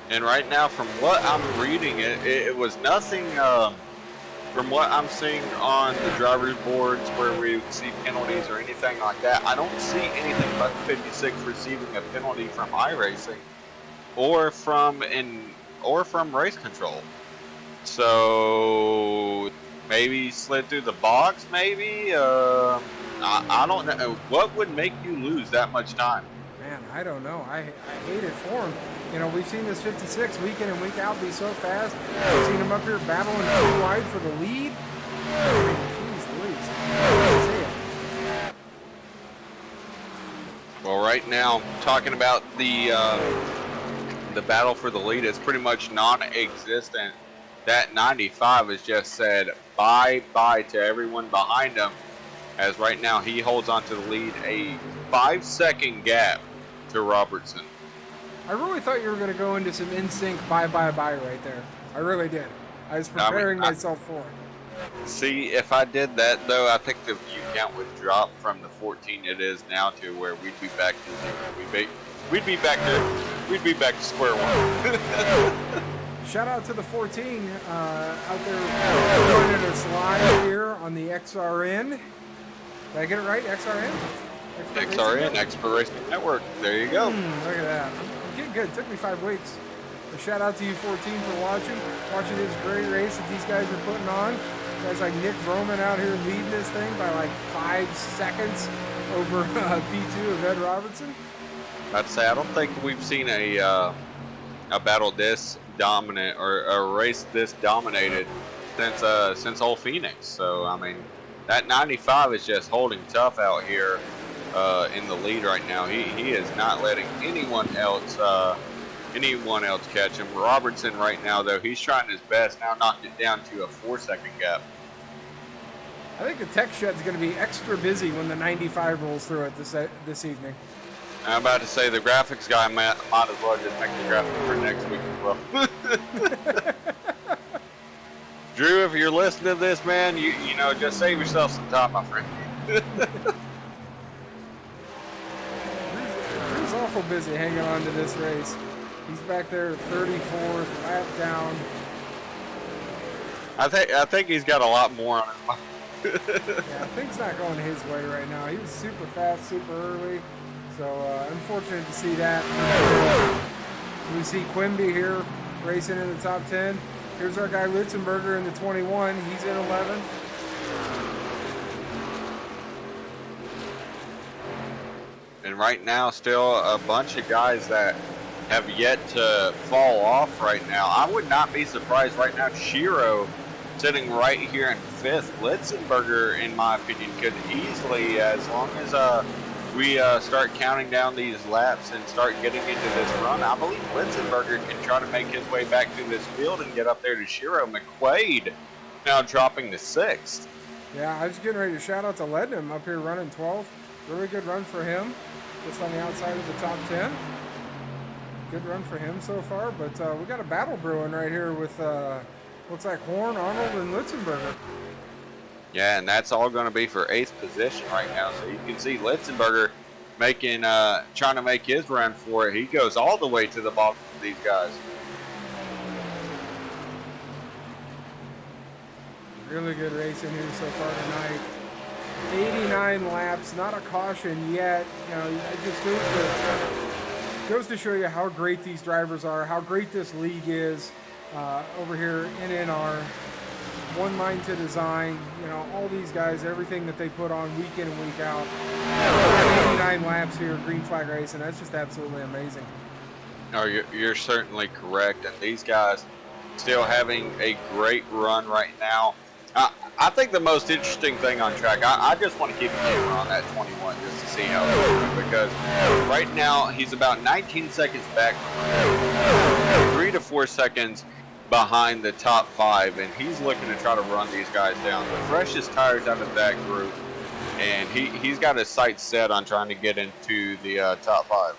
And right now, from what I'm reading, it was nothing. From what I'm seeing on the driver's boards where we see penalties or anything like that, I don't see anything but the 56 receiving a penalty from iRacing or from race control. So maybe slid through the box, maybe. I don't know. What would make you lose that much time? Man, I don't know. I hate it for him. You know, we've seen this 56 week in and week out be so fast. We've seen him up here battling too wide for the lead. Jeez Louise. Well, right now, talking about the battle for the lead, it's pretty much non-existent. That 95 has just said bye-bye to everyone behind him, as right now he holds on to the lead, a 5-second gap to Robertson. I really thought you were going to go into some in-sync bye right there. I really did. I was preparing myself for it. See, if I did that though, I think the view count would drop from the 14 it is now to where we'd be back to zero. We'd be back to square one. Shout out to the 14 out there joining us live here on the XRN. Did I get it right? XRN? XRN, Expert Racing Network. There you go. Look at that. I'm getting good. It took me 5 weeks. So shout out to you 14 for watching this great race that these guys are putting on. Guys like Nick Vroman out here leading this thing by like 5 seconds over P2 of Ed Robertson. I'd say I don't think we've seen a battle this dominant or a race this dominated since old Phoenix. So I mean, that 95 is just holding tough out here in the lead right now. He is not letting anyone else catch him. Robertson right now though, he's trying his best now, knocked it down to a 4-second gap. I think the tech shed's going to be extra busy when the 95 rolls through it this evening. I'm about to say the graphics guy might as well just make the graphic for next week as well. Drew, if you're listening to this, man, you know, just save yourself some time, my friend. Drew's awful busy hanging on to this race. He's back there 34th, lap down. I think he's got a lot more on his mind. Yeah, things not going his way right now. He was super fast, super early. So unfortunate to see that. So we see Quimby here racing in the top 10. Here's our guy Litzenberger in the 21. He's in 11th. And right now, still a bunch of guys that have yet to fall off right now. I would not be surprised right now. Shiro sitting right here in 5th. Litzenberger, in my opinion, could easily, as long as we start counting down these laps and start getting into this run, I believe Litzenberger can try to make his way back through this field and get up there to Shiro. McQuaid now dropping to 6th. Yeah, I was getting ready to shout out to Lednam up here running 12th. Really good run for him, just on the outside of the top 10. Good run for him so far, but we got a battle brewing right here with looks like Horn, Arnold, and Litzenberger. Yeah, and that's all going to be for 8th position right now. So you can see Litzenberger trying to make his run for it. He goes all the way to the bottom of these guys. Really good racing here so far tonight. 89 laps, not a caution yet. You know, it just goes to show you how great these drivers are, how great this league is over here in NNR. One mind to design, you know, all these guys, everything that they put on week in and week out. 89 laps here, green flag racing. That's just absolutely amazing. No, you're certainly correct. And these guys still having a great run right now. I think the most interesting thing on track, I just want to keep a camera on that 21 just to see how it's going, because right now he's about 19 seconds back, 3 to 4 seconds behind the top 5, and he's looking to try to run these guys down. The freshest tires out of that group, and he's got his sights set on trying to get into the top 5.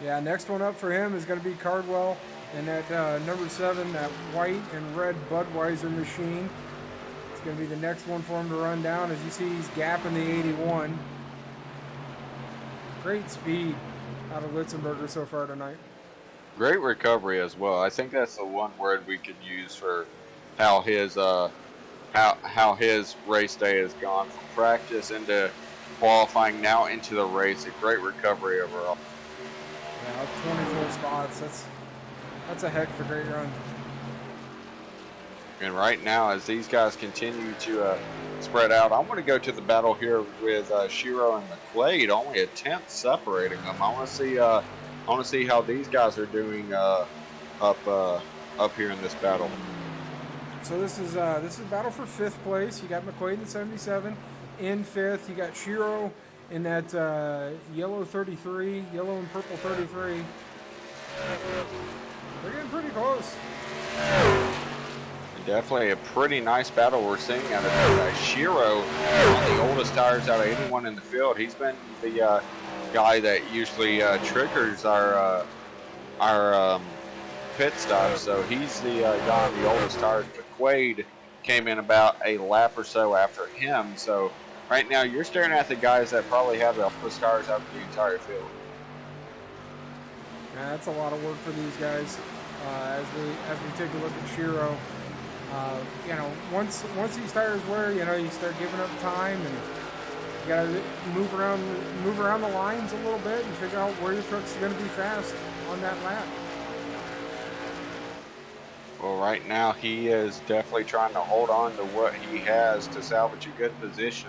Yeah, next one up for him is going to be Cardwell and that number 7, that white and red Budweiser machine. It's going to be the next one for him to run down. As you see, he's gapping the 81. Great speed out of Litzenberger so far tonight. Great recovery as well. I think that's the one word we could use for how his how his race day has gone from practice into qualifying now into the race. A great recovery overall. Yeah, 24 spots. That's a heck of a great run. And right now, as these guys continue to spread out, I want to go to the battle here with Shiro and McQuaid. Only a 10th separating them. I want to see how these guys are doing up here in this battle. So this is a battle for 5th place. You got McQuaid in 77 in 5th. You got Shiro in that yellow 33, yellow and purple 33. They're getting pretty close. Definitely a pretty nice battle we're seeing out of Shiro, one of the oldest tires out of anyone in the field. He's been the guy that usually triggers our pit stop, so he's the guy on the oldest tires. McQuaid came in about a lap or so after him, so right now you're staring at the guys that probably have the oldest tires out of the entire field. Yeah, that's a lot of work for these guys. As we take a look at Shiro. You know, once these tires wear, you know, you start giving up time, and you gotta move around the lines a little bit and figure out where your truck's gonna be fast on that lap. Well, right now he is definitely trying to hold on to what he has to salvage a good position.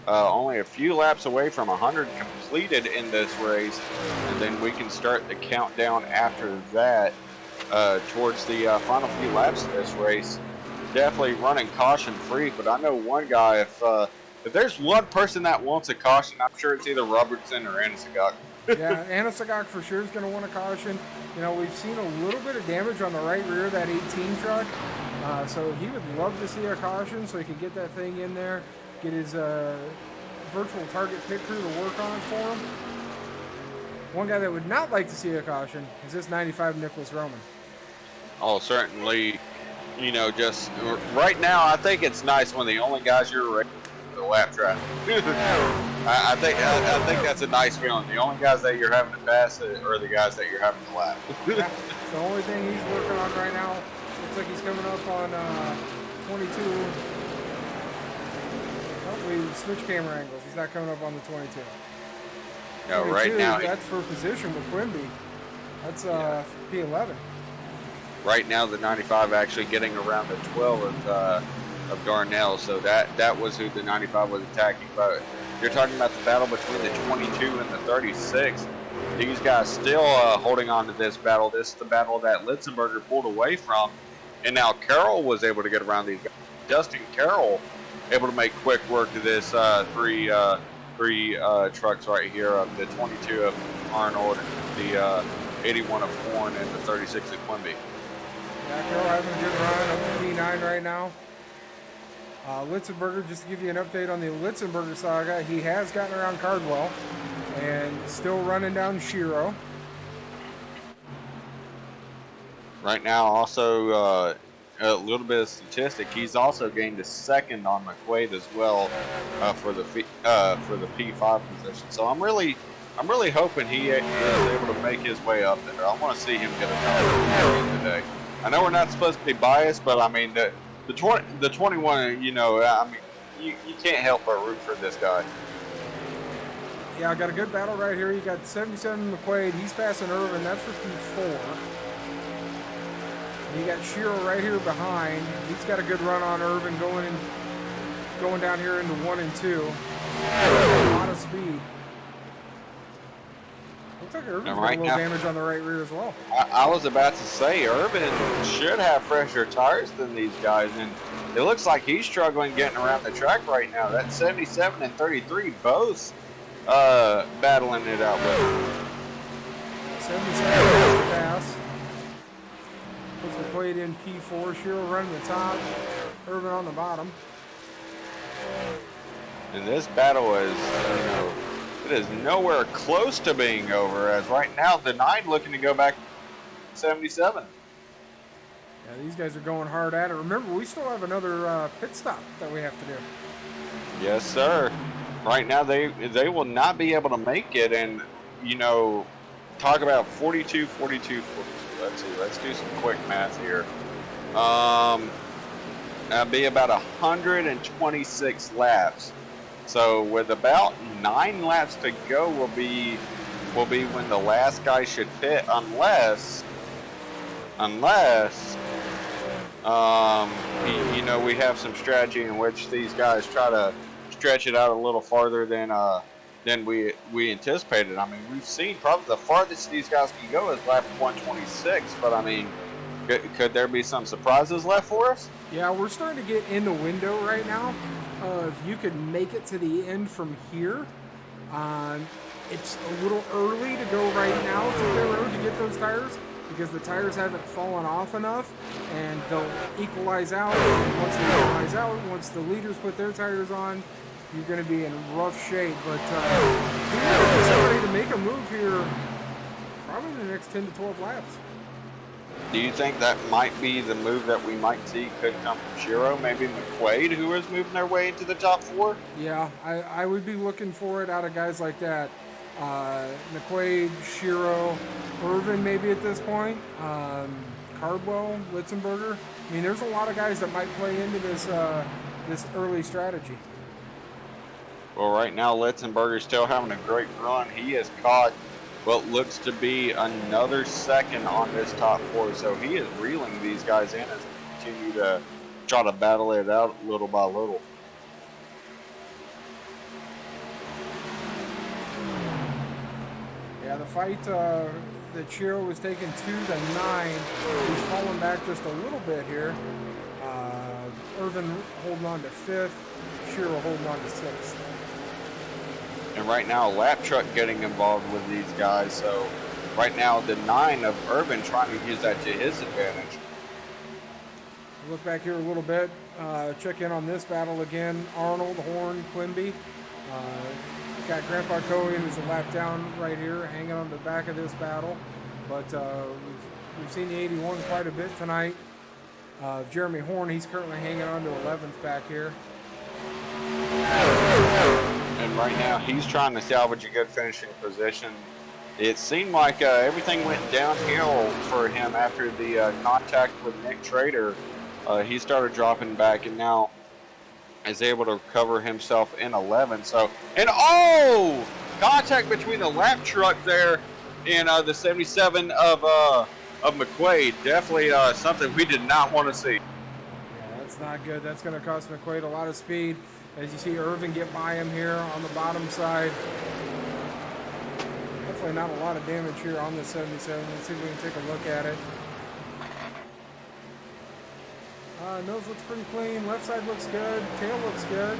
Only a few laps away from 100 completed in this race, and then we can start the countdown after that towards the final few laps of this race. Definitely running caution free, but I know one guy, if there's one person that wants a caution, I'm sure it's either Robertson or Anasagak. Yeah, Anasagak for sure is going to want a caution. You know, we've seen a little bit of damage on the right rear of that 18 truck, so he would love to see a caution so he could get that thing in there, get his virtual target pit crew to work on it for him. One guy that would not like to see a caution is this 95 Nicholas Roman. Oh, certainly. You know, just right now, I think it's nice when the only guys you're racing are the lap traffic. I think that's a nice feeling. The only guys that you're having to pass are the guys that you're having to lap. Yeah, it's the only thing he's working on right now. Looks like he's coming up on 22. Oh, we switch camera angles. He's not coming up on the 22. No, 22, right now. That's for position with Quimby. That's P11. Right now, the 95 actually getting around the 12 of Darnell, so that was who the 95 was attacking. But you're talking about the battle between the 22 and the 36. These guys still holding on to this battle. This is the battle that Litzenberger pulled away from, and now Carroll was able to get around these guys. Justin Carroll able to make quick work of this three trucks right here of the 22 of Arnold, the 81 of Horn, and the 36 of Quimby. Yeah, Carroll having a good run up to P9 right now. Litzenberger, just to give you an update on the Litzenberger saga, he has gotten around Cardwell and still running down Shiro. Right now, also a little bit of statistic. He's also gained a second on McQuaid as well for the P5 position. So I'm really hoping he is able to make his way up there. I want to see him get another win today. I know we're not supposed to be biased, but I mean the 21. You know, I mean you can't help but root for this guy. Yeah, I got a good battle right here. You got 77 McQuaid. He's passing Irvin. That's for P4. You got Shiro right here behind. He's got a good run on Irvin going down here into 1 and 2. A lot of speed. Looks like Irvin's got a little damage on the right rear as well. I was about to say, Irvin should have fresher tires than these guys, and it looks like he's struggling getting around the track right now. That 77 and 33 both battling it out with him. 77 has to pass. Puts McQuaid in P4. Shiro running the top. Irvin on the bottom. And this battle is, you know, it is nowhere close to being over, as right now the 9 looking to go back to 77. Yeah, these guys are going hard at it. Remember, we still have another pit stop that we have to do. Yes, sir. Right now they will not be able to make it, and, you know, talk about 42, 42, 42. Let's see, let's do some quick math here. That'd be about 126 laps. So with about 9 laps to go will be when the last guy should pit, unless you know, we have some strategy in which these guys try to stretch it out a little farther than we anticipated. I mean, we've seen probably the farthest these guys can go is lap 126, but I mean, could there be some surprises left for us? Yeah, we're starting to get in the window right now. If you could make it to the end from here, it's a little early to go right now to the road to get those tires because the tires haven't fallen off enough, and they'll equalize out. And once they equalize out, once the leaders put their tires on, you're going to be in rough shape. But we're starting to make a move here probably in the next 10 to 12 laps. Do you think that might be the move that we might see could come from Shiro? Maybe McQuaid, who is moving their way into the top 4? Yeah, I would be looking for it out of guys like that. McQuaid, Shiro, Irvin maybe at this point, Cardwell, Litzenberger. I mean, there's a lot of guys that might play into this early strategy. Well, right now Litzenberger's still having a great run. He has caught what looks to be another second on this top 4. So he is reeling these guys in as they continue to try to battle it out little by little. Yeah, the fight that Shiro was taking 2-9. He's fallen back just a little bit here. Irvin holding on to 5th, Shiro holding on to 6th. And right now, lap truck getting involved with these guys. So right now, the 9 of Irvin trying to use that to his advantage. Look back here a little bit. Check in on this battle again. Arnold, Horn, Quimby. Got Grandpa Cohen, who's a lap down right here, hanging on the back of this battle. But we've seen the 81 quite a bit tonight. Jeremy Horn, he's currently hanging on to 11th back here. And right now, he's trying to salvage a good finishing position. It seemed like everything went downhill for him after the contact with Nick Trader. He started dropping back and now is able to recover himself in 11th. So, and oh! Contact between the lap truck there and the 77 of McQuaid. Definitely something we did not want to see. Yeah, that's not good. That's going to cost McQuaid a lot of speed. As you see Irvin get by him here on the bottom side. Definitely not a lot of damage here on the 77. Let's see if we can take a look at it. Nose looks pretty clean. Left side looks good. Tail looks good.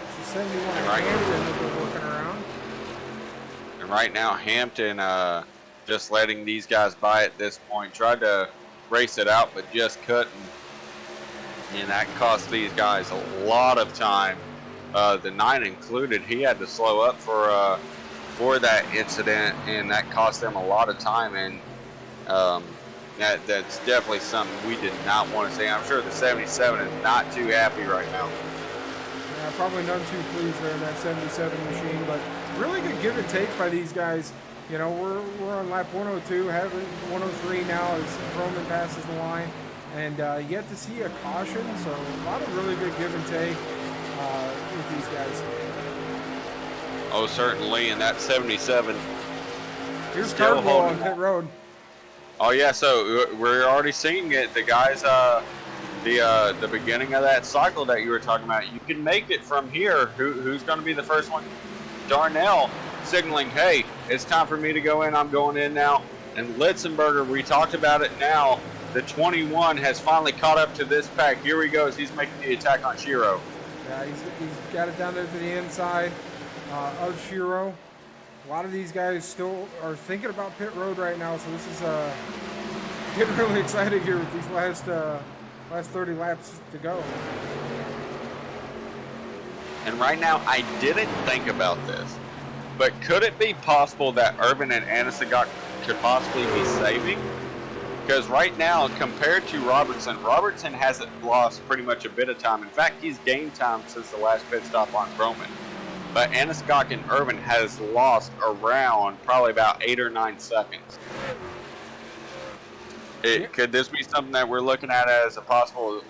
It's the 71 Hampton that we're working around. And right now, Hampton just letting these guys by at this point. Tried to race it out, but just couldn't. And that cost these guys a lot of time. The 9 included, he had to slow up for that incident, and that cost them a lot of time. And that's definitely something we did not want to see. I'm sure the 77 is not too happy right now. Yeah, probably none too pleased there in that 77 machine, but really good give and take by these guys. You know, we're on lap 102, having 103 now as Roman passes the line, and yet to see a caution. So a lot of really good give and take with these guys. Oh, certainly, and that 77. Here's Cardwell on pit road. Oh yeah, so we're already seeing it. The guys, the beginning of that cycle that you were talking about. You can make it from here. Who's going to be the first one? Darnell signaling, hey, it's time for me to go in. I'm going in now. And Litzenberger, we talked about it now. The 21 has finally caught up to this pack. Here he goes. He's making the attack on Shiro. Yeah, he's got it down there to the inside of Shiro. A lot of these guys still are thinking about pit road right now, so this is getting really excited here with these last 30 laps to go. And right now, I didn't think about this, but could it be possible that Irvin and Anisegat could possibly be saving? Because right now, compared to Robertson hasn't lost pretty much a bit of time. In fact, he's gained time since the last pit stop on Roman. But Anisegat and Irvin has lost around probably about 8 or 9 seconds. Could this be something that we're looking at as a possible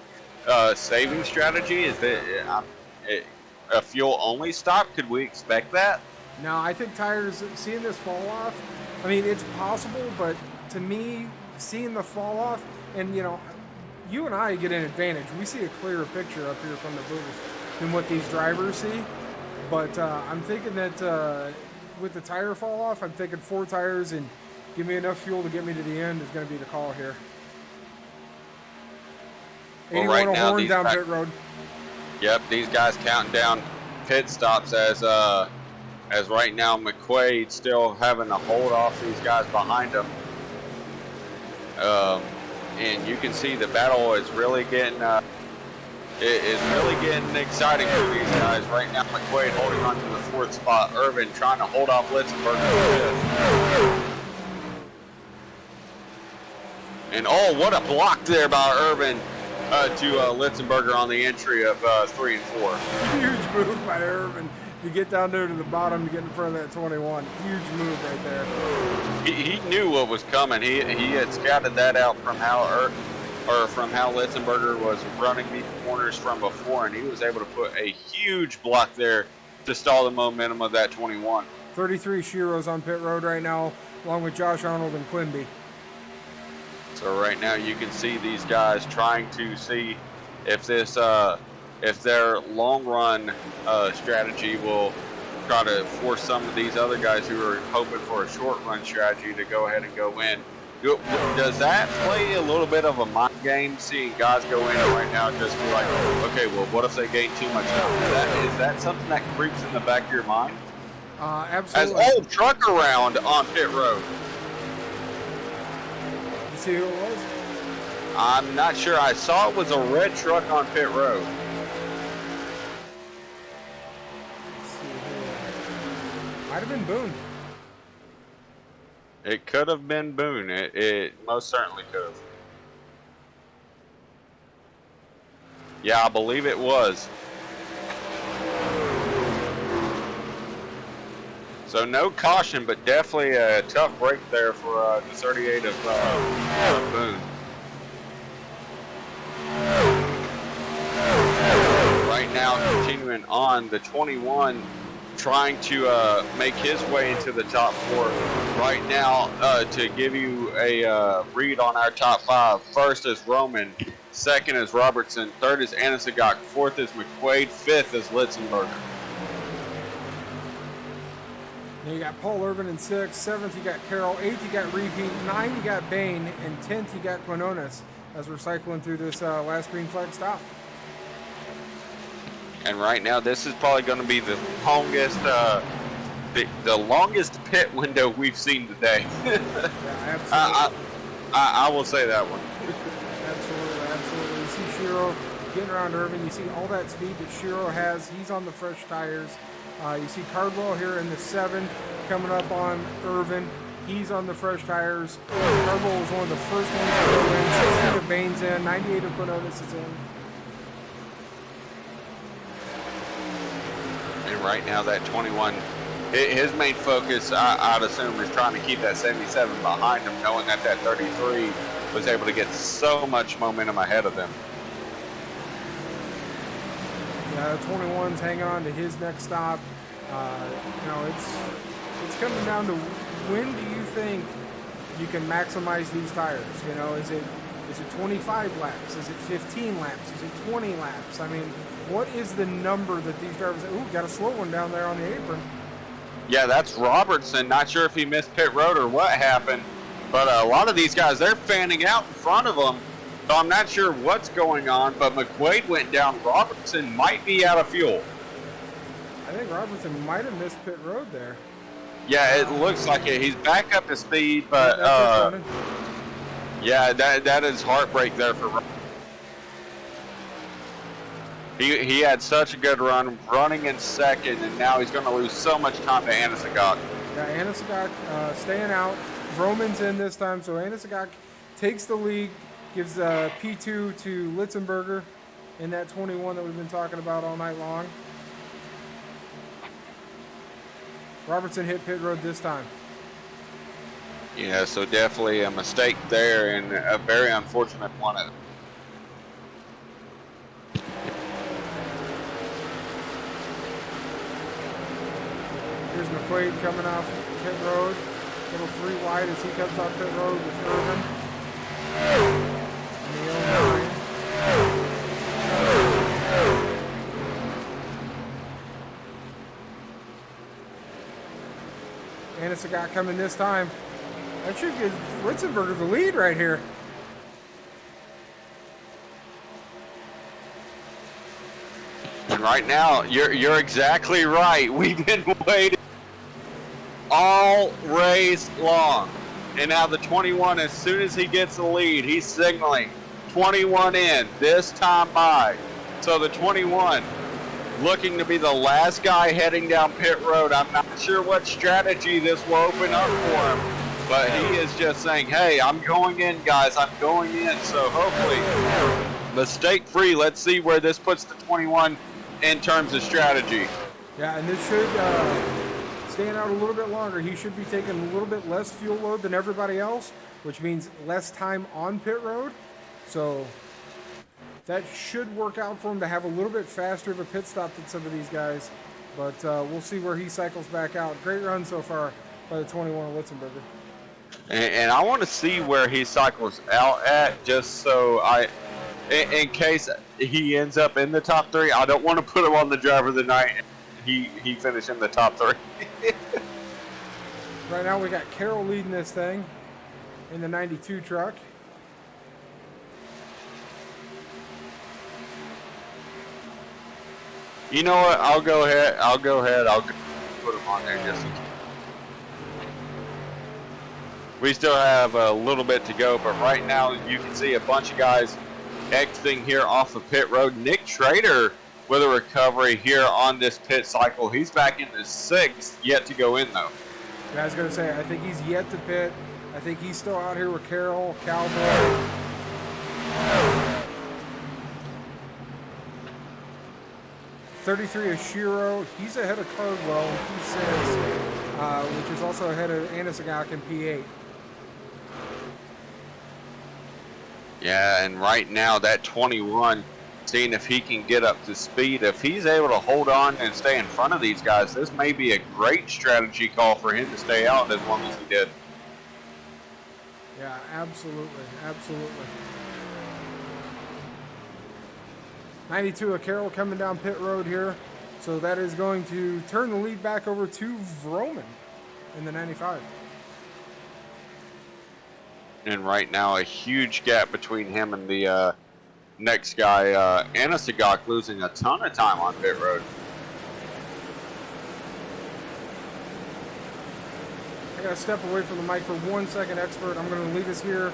saving strategy? Is that a fuel-only stop? Could we expect that? No, I think tires, seeing this fall off, I mean, it's possible, but to me, seeing the fall off, and you know, you and I get an advantage. We see a clearer picture up here from the booth than what these drivers see. But I'm thinking that with the tire fall off, I'm thinking 4 tires and give me enough fuel to get me to the end is going to be the call here. Well, 81 right now, Horn down pit road. Yep, these guys counting down pit stops as right now McQuaid still having to hold off these guys behind him. And you can see the battle is really getting exciting for these guys right now. McQuaid holding on to the 4th spot. Irvin trying to hold off Litzenberger for 5th. And oh, what a block there by Irvin to Litzenberger on the entry of 3 and 4. Huge move by Irvin to get down there to the bottom to get in front of that 21. Huge move right there. He knew what was coming. He had scouted that out from how or from how Litzenberger was running these corners from before, and he was able to put a huge block there to stall the momentum of that 21. 33 Shiro's on pit road right now, along with Josh Arnold and Quimby. So right now you can see these guys trying to see if this, if their long run strategy will try to force some of these other guys who are hoping for a short run strategy to go ahead and go in. Does that play a little bit of a mind game, seeing guys go in right now just be like, okay, well, what if they gain too much time? Is that something that creeps in the back of your mind? Absolutely. As old truck around on pit road. You see who it was? I'm not sure. I saw it was a red truck on pit road. Let's see here. Might have been Boone. It could have been Boone. It most certainly could have. Yeah, I believe it was. So no caution, but definitely a tough break there for the 38 of Boone. Right now, continuing on, the 21 trying to make his way into the top 4. Right now, to give you a read on our top 5, first is Roman, second is Robertson, third is Anisagok, fourth is McQuaid, fifth is Litzenberger. Then you got Paul Irvin in 6th, 7th you got Carroll, 8th you got Repeat, 9th you got Bain, and 10th you got Quinones as we're cycling through this last green flag stop. And right now, this is probably going to be the longest, the longest pit window we've seen today. Yeah, absolutely. I will say that one. Absolutely, absolutely. You see Shiro getting around Irvin. You see all that speed that Shiro has. He's on the fresh tires. You see Cardwell here in the 7 coming up on Irvin. He's on the fresh tires. Cardwell was one of the first ones to go in. 16 of Bain's in. 98 of Quinones is in. And right now, that 21, his main focus, I'd assume, is trying to keep that 77 behind him, knowing that that 33 was able to get so much momentum ahead of them. Yeah, the 21's hanging on to his next stop. You know, it's coming down to when do you think you can maximize these tires? You know, is it 25 laps? Is it 15 laps? Is it 20 laps? I mean, what is the number that these drivers? Ooh, got a slow one down there on the apron. Yeah, that's Robertson. Not sure if he missed pit road or what happened, but a lot of these guys, they're fanning out in front of them. So I'm not sure what's going on, but McQuaid went down. Robertson might be out of fuel. I think Robertson might have missed pit road there. Yeah, it looks like it. He's back up to speed, but yeah, that is heartbreak there for Robertson. He had such a good run, running in second, and now he's going to lose so much time to Anisagok. Yeah, Anisagok staying out. Roman's in this time, so Anisagok takes the lead, gives P2 to Litzenberger in that 21 that we've been talking about all night long. Robertson hit pit road this time. Yeah, so definitely a mistake there, and a very unfortunate one. Here's McQuaid coming off pit road. Little 3 wide as he comes off pit road with Irvin. And the 09. Anisagok coming this time. That should give Litzenberger the lead right here. And right now, you're exactly right. We've been waiting all race long. And now the 21, as soon as he gets the lead, he's signaling 21 in, this time by. So the 21 looking to be the last guy heading down pit road. I'm not sure what strategy this will open up for him, but he is just saying, hey, I'm going in, guys, I'm going in. So hopefully, mistake-free. Let's see where this puts the 21 in terms of strategy. Yeah, and this should stand out a little bit longer. He should be taking a little bit less fuel load than everybody else, which means less time on pit road. So that should work out for him to have a little bit faster of a pit stop than some of these guys. But we'll see where he cycles back out. Great run so far by the 21 of Litzenberger. And I want to see where he cycles out at, just so in case he ends up in the top 3, I don't want to put him on the driver of the night and he finished in the top 3. Right now we got Carroll leading this thing in the 92 truck. You know what? I'll go ahead. I'll put him on there just in case. We still have a little bit to go, but right now you can see a bunch of guys exiting here off of pit road. Nick Trader with a recovery here on this pit cycle. He's back in the 6th, yet to go in though. Yeah, I was going to say, I think he's yet to pit. I think he's still out here with Carroll, Cowboy. 33 Ashiro, he's ahead of Cardwell in P6, which is also ahead of Anisagak in P8. Yeah, and right now that 21, seeing if he can get up to speed. If he's able to hold on and stay in front of these guys, this may be a great strategy call for him to stay out as long as he did. Yeah, absolutely, absolutely. 92 of Carroll coming down pit road here. So that is going to turn the lead back over to Vroman in the 95. And right now a huge gap between him and the next guy, Anisagak, losing a ton of time on pit road. I got to step away from the mic for 1 second, expert. I'm going to leave us here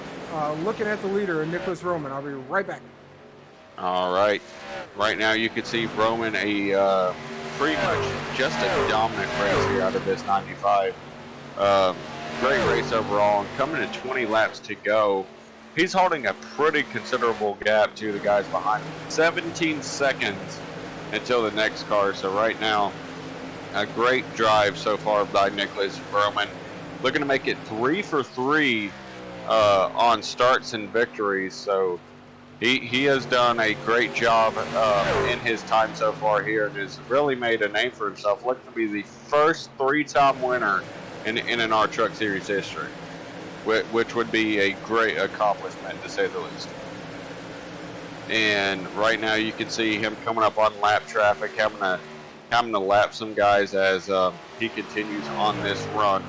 looking at the leader, Nicholas Roman. I'll be right back. All right. Right now you can see Roman a pretty much just a dominant race here out of this 95. Great race overall. And coming to 20 laps to go, he's holding a pretty considerable gap to the guys behind him. 17 seconds until the next car. So right now, a great drive so far by Nicholas Roman. Looking to make it 3 for 3 on starts and victories. So he has done a great job in his time so far here and has really made a name for himself. Looking to be the first 3-time winner in NNR Truck Series history, which would be a great accomplishment to say the least. And right now you can see him coming up on lap traffic, having to lap some guys as he continues on this run.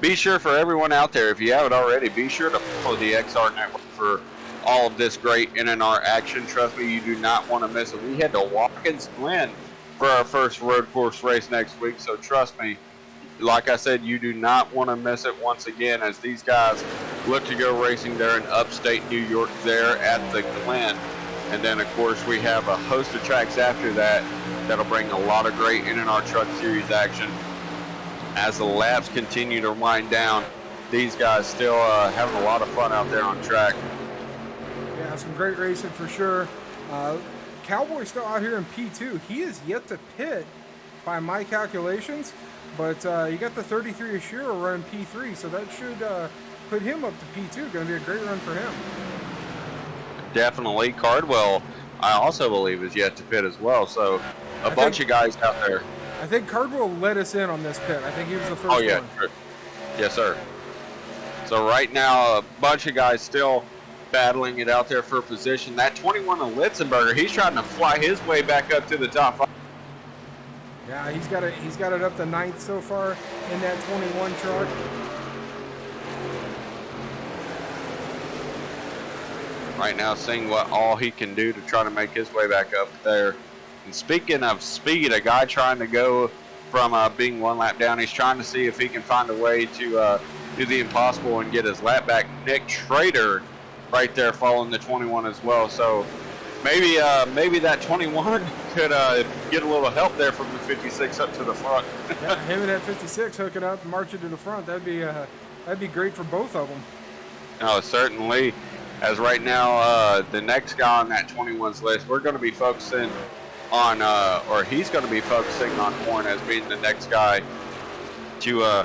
Be sure for everyone out there, if you haven't already, be sure to follow the XR Network for all of this great NNR action. Trust me, you do not want to miss it. We head to Watkins Glen for our first road course race next week, so trust me, like I said, you do not want to miss it once again as these guys look to go racing there in upstate New York there at the Glen. And then, of course, we have a host of tracks after that that'll bring a lot of great NNR Truck Series action. As the laps continue to wind down, these guys still having a lot of fun out there on track. Yeah, some great racing for sure. Cowboy's still out here in P2. He is yet to pit by my calculations, but you got the 33 Ashiro running P3, so that should put him up to P2. Going to be a great run for him. Definitely. Cardwell, I also believe, is yet to pit as well, so a bunch of guys out there. I think Cardwell led us in on this pit. I think he was the first one. Oh, yeah, sure. Yes, sir. So right now, a bunch of guys still battling it out there for position. That 21 of Litzenberger, he's trying to fly his way back up to the top 5. Yeah, he's got it up to 9th so far in that 21 truck. Right now, seeing what all he can do to try to make his way back up there. And speaking of speed, a guy trying to go from being 1 lap down, he's trying to see if he can find a way to do the impossible and get his lap back. Nick Trader right there following the 21 as well. So maybe that 21 could get a little help there from the 56 up to the front. Yeah, him and that 56 hooking up and marching to the front. That'd be great for both of them. No, certainly. As right now, the next guy on that 21's list, we're going to be focusing on, or he's going to be focusing on Horn as being the next guy to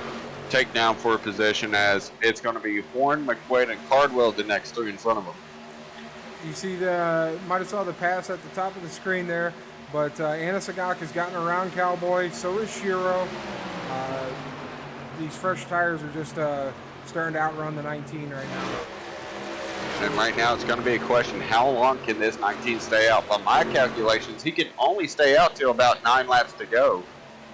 take down for a position, as it's going to be Horn, McQuaid, and Cardwell the next 3 in front of him. You see might have saw the pass at the top of the screen there, but Anna Sagak has gotten around Cowboy. So is Shiro. These fresh tires are just starting to outrun the 19 right now. And right now it's going to be a question, how long can this 19 stay out? By my calculations, he can only stay out till about 9 laps to go.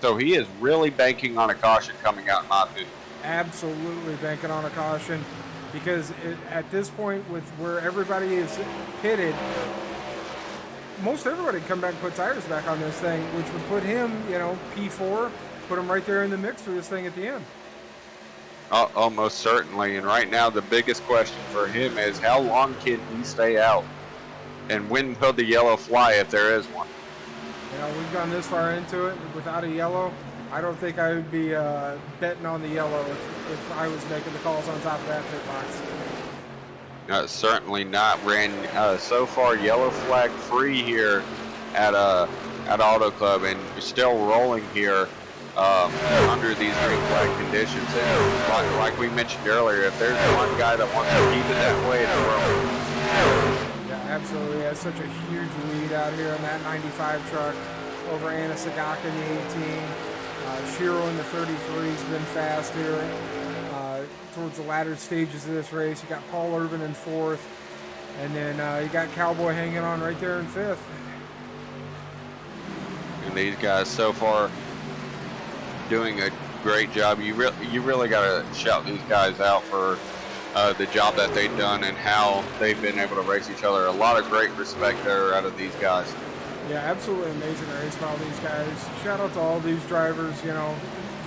So he is really banking on a caution coming out, in my opinion. Absolutely banking on a caution, because at this point, with where everybody is pitted, most everybody can come back and put tires back on this thing, which would put him, P4, put him right there in the mix for this thing at the end. Almost certainly. And right now, the biggest question for him is how long can he stay out? And when will the yellow fly if there is one? We've gone this far into it without a yellow. I don't think I would be betting on the yellow if I was making the calls on top of that pit box. Certainly not. Ran so far yellow flag free here at Auto Club, and we're still rolling here under these green flag conditions. And like we mentioned earlier, if there's one guy that wants to keep it that way, it's Roman. Yeah, absolutely. He has such a huge lead out here on that 95 truck over Anna Sagaka in the 18. Shiro in the 33 has been fast here towards the latter stages of this race. You got Paul Irvin in 4th, and then you got Cowboy hanging on right there in 5th. And these guys so far doing a great job. You really got to shout these guys out for the job that they've done and how they've been able to race each other. A lot of great respect there out of these guys. Yeah, absolutely amazing race by all these guys. Shout out to all these drivers.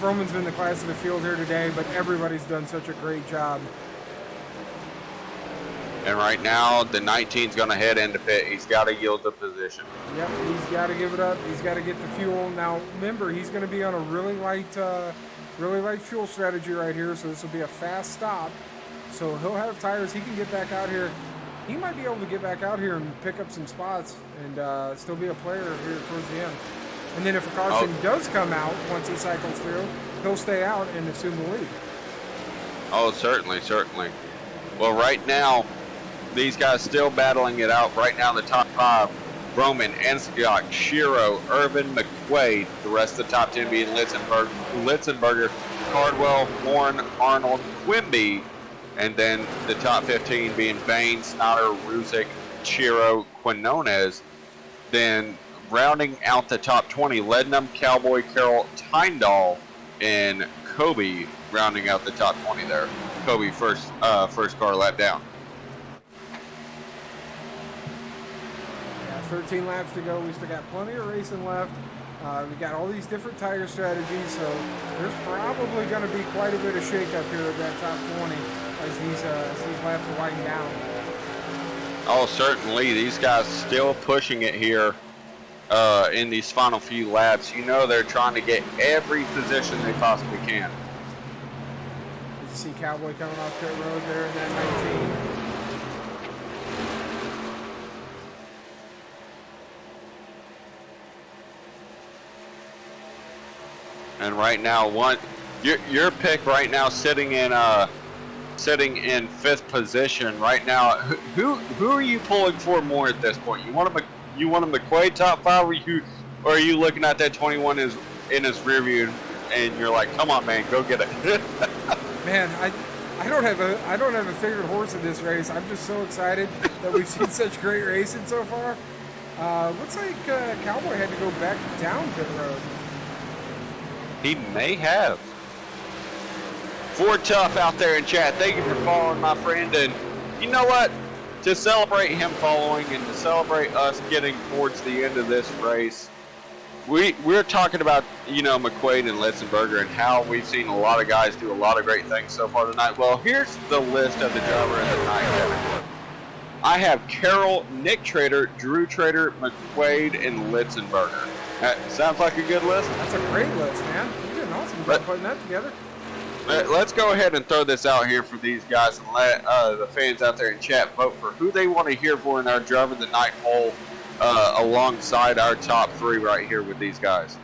Froman's been the class of the field here today, but everybody's done such a great job. And right now, the 19's going to head into pit. He's got to yield the position. Yep, he's got to give it up. He's got to get the fuel. Now, remember, he's going to be on a really light fuel strategy right here, so this will be a fast stop. So he'll have tires. He can get back out here. He might be able to get back out here and pick up some spots and still be a player here towards the end. And then if a caution does come out once he cycles through, he'll stay out and assume the lead. Oh, certainly, certainly. Well, right now, these guys still battling it out. Right now, the top 5, Roman, Enskog, Shiro, Irvin, McQuaid. The rest of the top 10 being Litzenberger, Cardwell, Warren, Arnold, Quimby. And then the top 15 being Bain, Snyder, Ruzick, Chiro, Quinones. Then rounding out the top 20, Lednum, Cowboy, Carroll, Tyndall, and Kobe rounding out the top 20 there. Kobe first car lap down. Yeah, 13 laps to go. We still got plenty of racing left. We got all these different tire strategies, so there's probably going to be quite a bit of shakeup here at that top 20 as these laps are winding down. Oh, certainly. These guys still pushing it here in these final few laps. They're trying to get every position they possibly can. You see Cowboy coming off pit road there in that 19. And right now, your pick right now sitting in 5th position right now. Who are you pulling for more at this point? You want a McQuaid top 5, or are you looking at that 21 in his rear view and you're like, come on, man, go get it? Man, I don't have a favorite horse in this race. I'm just so excited that we've seen such great racing so far. Looks like Cowboy had to go back down pit road. He may have. Ford Tough out there in chat, thank you for following, my friend. And you know what? To celebrate him following and to celebrate us getting towards the end of this race, we're talking about, McQuaid and Litzenberger and how we've seen a lot of guys do a lot of great things so far tonight. Well, here's the list of the driver in the night category. I have Carroll, Nick Trader, Drew Trader, McQuaid, and Litzenberger. That sounds like a good list? That's a great list, man. You did an awesome job putting that together. Let's go ahead and throw this out here for these guys and let the fans out there in chat vote for who they want to hear for in our Driver of the Night poll alongside our top 3 right here with these guys.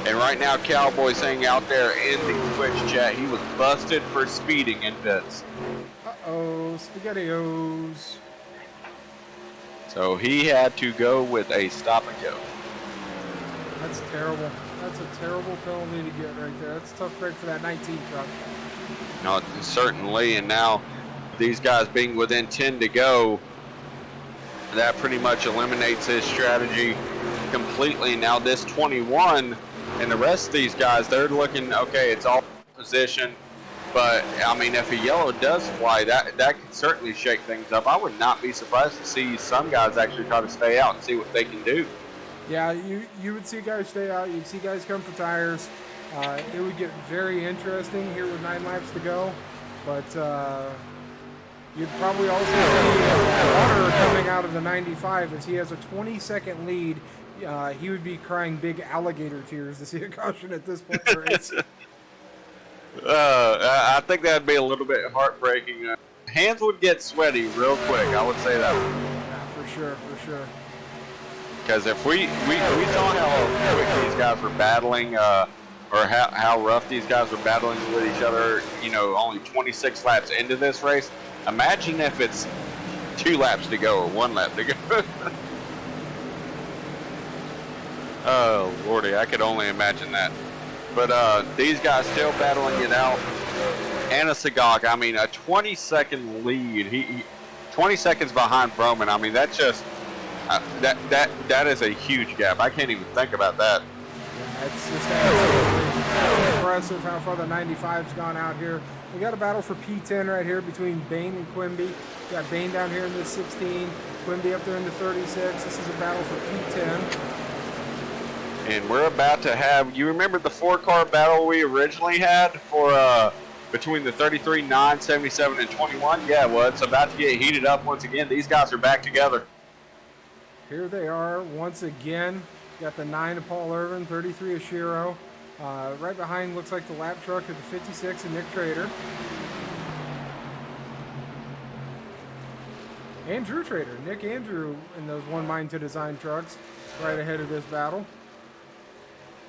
And right now, Cowboy saying out there in the Twitch chat, he was busted for speeding in pits. Uh-oh, SpaghettiOs. So he had to go with a stop and go. That's terrible. That's a terrible penalty to get right there. That's a tough break for that 19 truck. No, certainly, and now these guys being within 10 to go, that pretty much eliminates his strategy completely. Now this 21 and the rest of these guys, they're looking, okay, it's all position, but I mean, if a yellow does fly, that could certainly shake things up. I would not be surprised to see some guys actually try to stay out and see what they can do. Yeah, you would see guys stay out. You'd see guys come for tires. It would get very interesting here with 9 laps to go, but you'd probably also see Water coming out of the 95 as he has a 20-second lead. He would be crying big alligator tears to see a caution at this point in the race. I think that'd be a little bit heartbreaking. Hands would get sweaty real quick. I would say that. Yeah, for sure, for sure. Because if we saw how quick these guys were battling, or how rough these guys were battling with each other, you know, only 26 laps into this race. Imagine if it's 2 laps to go or 1 lap to go. Oh, Lordy, I could only imagine that. But these guys still battling it out. Anna Sagak, I mean, a 20-second lead. He 20 seconds behind Broman. I mean, that's just that is a huge gap. I can't even think about that. Yeah, it's just absolutely impressive how far the 95's gone out here. We got a battle for P10 right here between Bain and Quimby. We got Bain down here in the 16, Quimby up there in the 36. This is a battle for P10. And we're about to have, you remember the 4-car battle we originally had for between the 33, 9, 77, and 21? Yeah, well, it's about to get heated up once again. These guys are back together. Here they are once again. Got the 9 of Paul Irvin, 33 of Shiro. Right behind looks like the lap truck of the 56 of Nick Trader. And Drew Trader. Nick and Drew in those one Mind to Design trucks right ahead of this battle.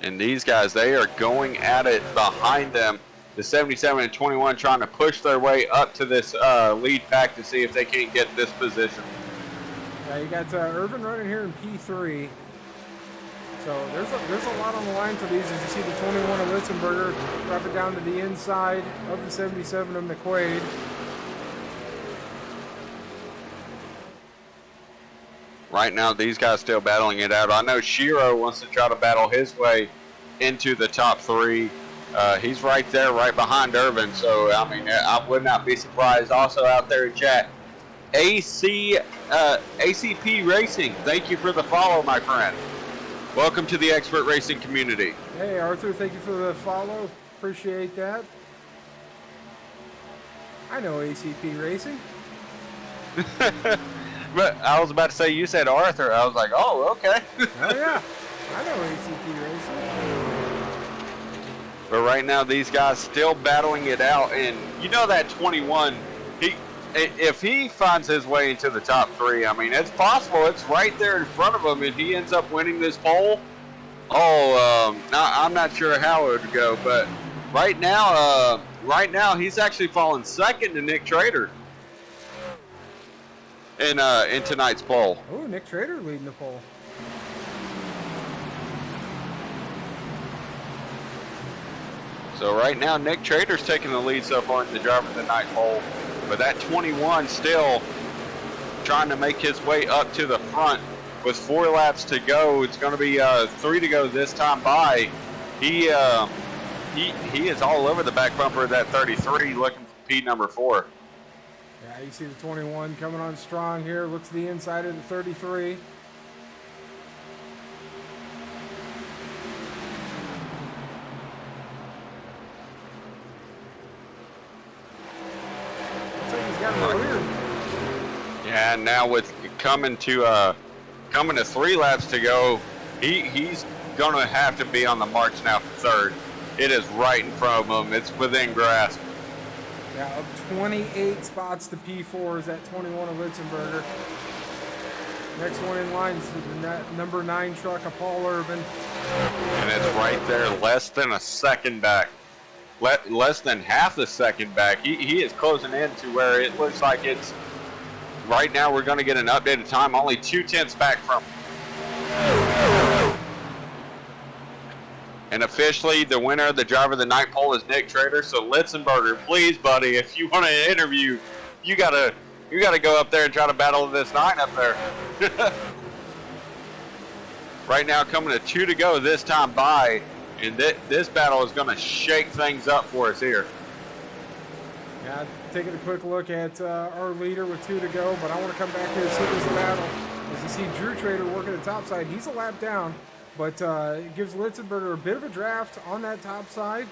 And these guys, they are going at it behind them. The 77 and 21 trying to push their way up to this lead pack to see if they can't get this position. Yeah, you got Irvin running here in P3. So there's a lot on the line for these. As you see the 21 of Litzenberger drop it down to the inside of the 77 of McQuaid. Right now, these guys still battling it out. I know Shiro wants to try to battle his way into the top 3. He's right there, right behind Irvin. So, I mean, I would not be surprised. Also out there in chat, ACP Racing, thank you for the follow, my friend. Welcome to the expert racing community. Hey, Arthur, thank you for the follow. Appreciate that. I know ACP Racing. But I was about to say, you said Arthur. I was like, oh, okay. Oh, yeah. I know ACP Racing. But right now, these guys still battling it out. And you know that 21, if he finds his way into the top 3, I mean, it's possible. It's right there in front of him. If he ends up winning this pole, I'm not sure how it would go. But right now, he's actually falling second to Nick Trader in tonight's poll. Oh, Nick Trader leading the poll. So right now, Nick Trader's taking the lead so far in the driver of the night poll. But that 21 still trying to make his way up to the front with 4 laps to go. It's going to be 3 to go this time by. He is all over the back bumper of that 33 looking for P number 4. Yeah, you see the 21 coming on strong here. Looks to the inside of the 33. Looks like he's got him cleared. Yeah, now with coming to 3 laps to go, he's going to have to be on the march now for 3rd. It is right in front of him. It's within grasp. Yeah, up 28 spots to P4 is that 21 of Litzenberger. Next one in line is the number 9 truck of Paul Irvin. And it's right there, less than a second back. less than half a second back. He is closing in to where it looks like it's right now. We're going to get an updated time, only 2/10 back from. And officially, the winner of the driver of the night poll is Nick Trader. So Litzenberger, please, buddy, if you want an interview, you gotta go up there and try to battle this 9 up there. Right now, coming to 2 to go this time by, and this battle is going to shake things up for us here. Yeah, taking a quick look at our leader with 2 to go, but I want to come back here and see this battle. As you see Drew Trader working the top side, he's a lap down, but it gives Litzenberger a bit of a draft on that top side.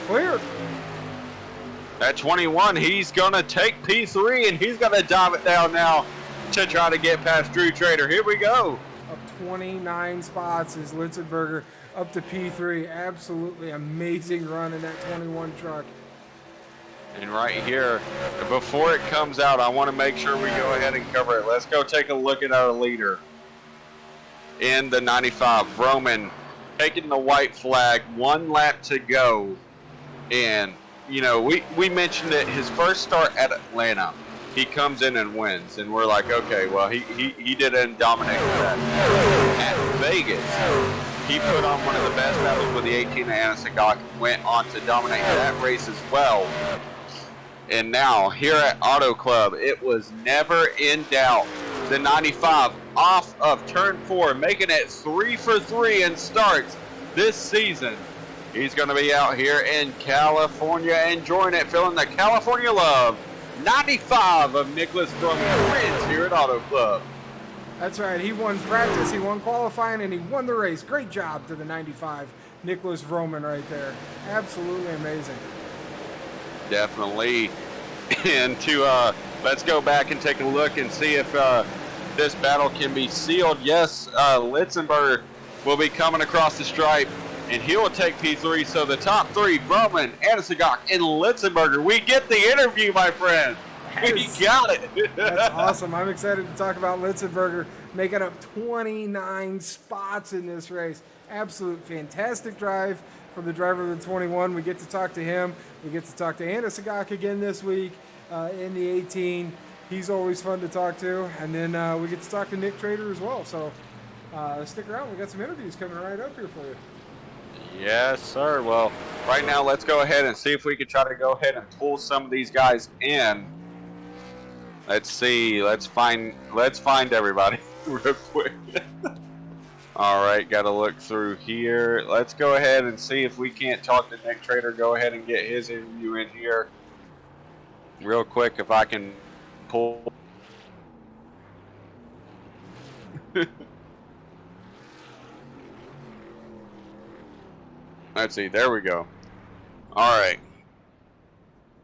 Clear. At 21, he's going to take P3, and he's going to dive it down now to try to get past Drew Trader. Here we go. Up 29 spots is Litzenberger up to P3. Absolutely amazing run in that 21 truck. And right here, before it comes out, I want to make sure we go ahead and cover it. Let's go take a look at our leader in the 95. Roman taking the white flag, 1 lap to go. And, you know, we mentioned it, his first start at Atlanta, he comes in and wins. And we're like, okay, well, he did it and dominated that. At Vegas, he put on one of the best battles with the 18 of Anna Sagak, went on to dominate that race as well. And now, here at Auto Club, it was never in doubt. The 95 off of turn 4, making it 3 for 3 in starts this season. He's going to be out here in California enjoying it, feeling the California love. 95 of Nicholas Drummond wins here at Auto Club. That's right. He won practice, he won qualifying, and he won the race. Great job to the 95, Nicholas Vroman right there. Absolutely amazing. Definitely. And to let's go back and take a look and see if this battle can be sealed. Yes, Litzenberger will be coming across the stripe, and he will take P3. So the top 3, Broman, Anasagok, and Litzenberger. We get the interview, my friend. We got it. That's awesome. I'm excited to talk about Litzenberger making up 29 spots in this race. Absolute fantastic drive from the driver of the 21. We get to talk to him. We get to talk to Anasagok again this week in the 18. He's always fun to talk to. And then we get to talk to Nick Trader as well. So stick around. We got some interviews coming right up here for you. Yes, sir. Well, right now, let's go ahead and see if we can try to go ahead and pull some of these guys in. Let's see. Let's find everybody real quick. All right, got to look through here. Let's go ahead and see if we can't talk to Nick Trader. Go ahead and get his interview in here real quick if I can pull. Let's see. There we go. All right.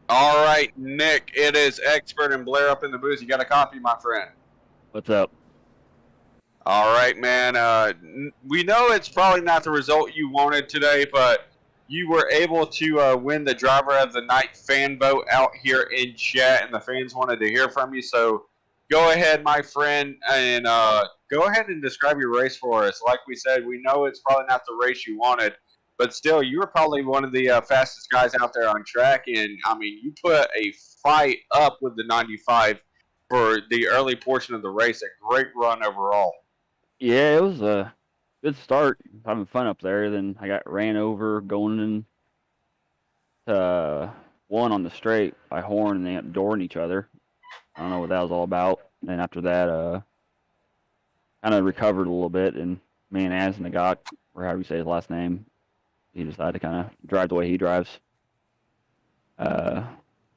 All right, Nick. It is Expert and Blair up in the booth. You got a copy, my friend? What's up? All right, man. We know it's probably not the result you wanted today, but you were able to win the driver of the night fan vote out here in chat, and the fans wanted to hear from you. So go ahead, my friend, and go ahead and describe your race for us. Like we said, we know it's probably not the race you wanted, but still, you were probably one of the fastest guys out there on track, and, I mean, you put a fight up with the 95 for the early portion of the race. A great run overall. Yeah, it was a good start. Having fun up there. Then I got ran over going in one on the straight by Horn, and they ended up dooring each other. I don't know what that was all about. And then after that, kind of recovered a little bit, and me and Asnagok, or however you say his last name, he decided to kind of drive the way he drives. And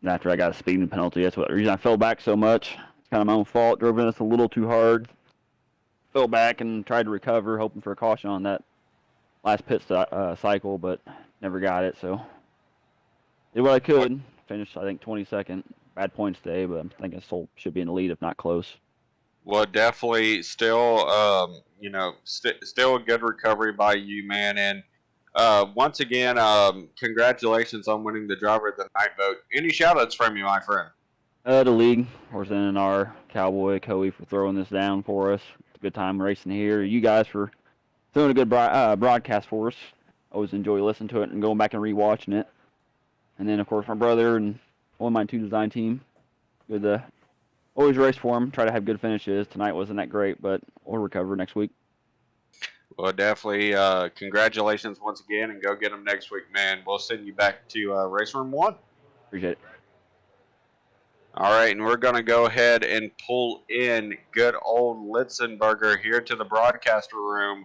after I got a speeding penalty, that's what the reason I fell back so much. It's kind of my own fault. Drove in us a little too hard. Fell back and tried to recover, hoping for a caution on that last pit cycle, but never got it. So did what I could. Finished, I think, 22nd. Bad points today, but I'm thinking still should be in the lead if not close. Well, definitely still, still a good recovery by you, man. And once again, congratulations on winning the driver of the night vote. Any shout-outs from you, my friend? The league, of course, NNR, Cowboy, Coey for throwing this down for us. It's a good time racing here. You guys for doing a good broadcast for us. always enjoy listening to it and going back and rewatching it. And then, of course, my brother and one of my 2 design team. Good, always race for them. Try to have good finishes. Tonight wasn't that great, but we'll recover next week. Well, definitely. Congratulations once again, and go get them next week, man. We'll send you back to Race Room 1. Appreciate it. All right, and we're going to go ahead and pull in good old Litzenberger here to the broadcaster room.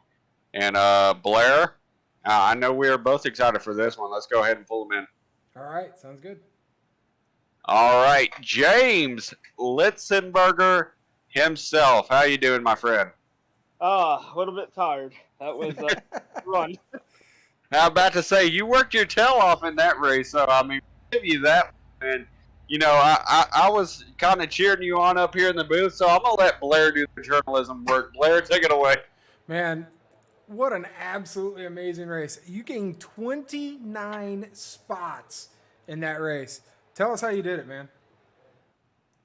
And Blair, I know we are both excited for this one. Let's go ahead and pull him in. All right, sounds good. All right, James Litzenberger himself. How you doing, my friend? A little bit tired. That was a run. I'm about to say, you worked your tail off in that race, so, I mean, give you that. And, you know, I was kind of cheering you on up here in the booth, so I'm going to let Blair do the journalism work. Blair, take it away. Man, what an absolutely amazing race. You gained 29 spots in that race. Tell us how you did it, man.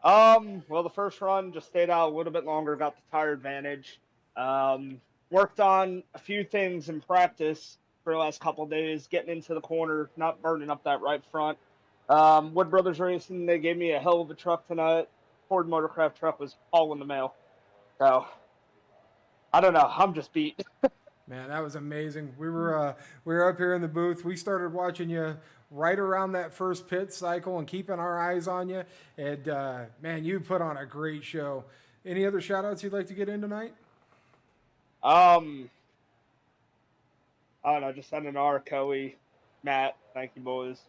Well, the first run just stayed out a little bit longer, got the tire advantage. Worked on a few things in practice for the last couple of days, getting into the corner, not burning up that right front. Wood Brothers Racing, they gave me a hell of a truck tonight. Ford Motorcraft truck was all in the mail. So, I don't know. I'm just beat. Man, that was amazing. We were up here in the booth. We started watching you right around that first pit cycle and keeping our eyes on you. And man, you put on a great show. Any other shout outs you'd like to get in tonight? I don't know, just NNR, Coey, Matt, thank you boys.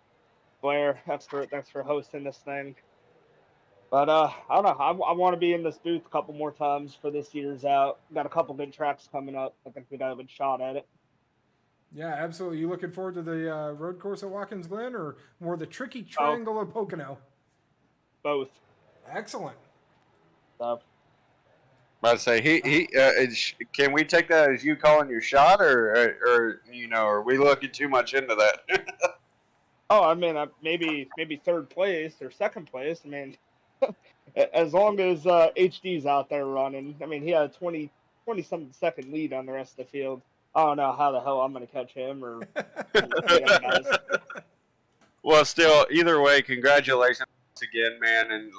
Blair, thanks for hosting this thing. But I don't know. I want to be in this booth a couple more times for this year's out. Got a couple good tracks coming up. I think we got a good shot at it. Yeah, absolutely. You looking forward to the road course at Watkins Glen or more the tricky triangle of Pocono? Both. Excellent. So, About to say, can we take that as you calling your shot, or you know, are we looking too much into that? I mean, maybe third place or second place. I mean, as long as HD's out there running. I mean, he had a 20-something second lead on the rest of the field. I don't know how the hell I'm going to catch him or the other guys. Well, still, either way, congratulations again, man, and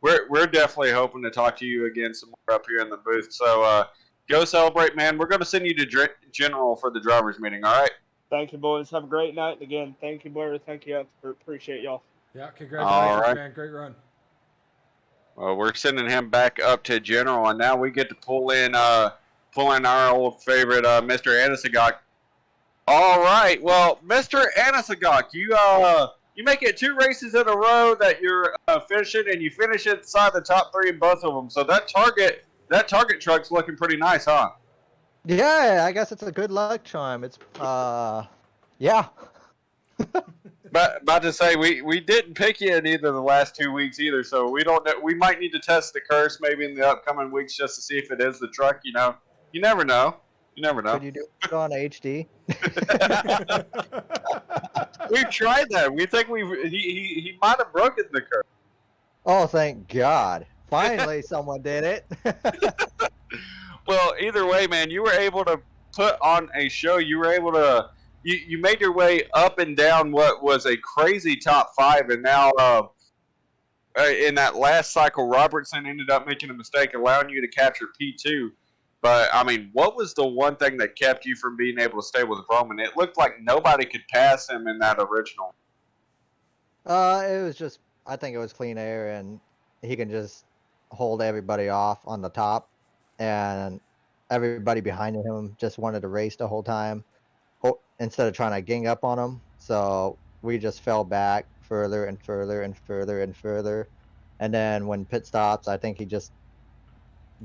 we're definitely hoping to talk to you again some more up here in the booth. So go celebrate, man. We're going to send you to General for the drivers' meeting. All right. Thank you, boys. Have a great night. And again, thank you, Blair. Thank you. Appreciate y'all. Yeah, congratulations, man. Great run. Well, we're sending him back up to General, and now we get to pull in our old favorite, Mr. Anasagok. All right. Well, Mr. Anasagok, you make it 2 races in a row that you're finishing, and you finish inside the top 3 in both of them. So that target truck's looking pretty nice, huh? Yeah, I guess it's a good luck charm. It's yeah. But about to say we didn't pick you in either of the last 2 weeks either, so we don't know. We might need to test the curse maybe in the upcoming weeks just to see if it is the truck. You know, you never know. You never know. Could you do it on HD? We've tried that. We think he might have broken the curse. Oh, thank God! Finally, someone did it. Well, either way, man, you were able to put on a show. You were able to you made your way up and down what was a crazy top 5, and now in that last cycle, Robertson ended up making a mistake, allowing you to capture P2. But I mean, what was the one thing that kept you from being able to stay with Roman? It looked like nobody could pass him in that original. It was just, I think it was clean air, and he can just hold everybody off on the top, and everybody behind him just wanted to race the whole time instead of trying to gang up on him. So we just fell back further and further and further and further. And then when pit stops, I think he just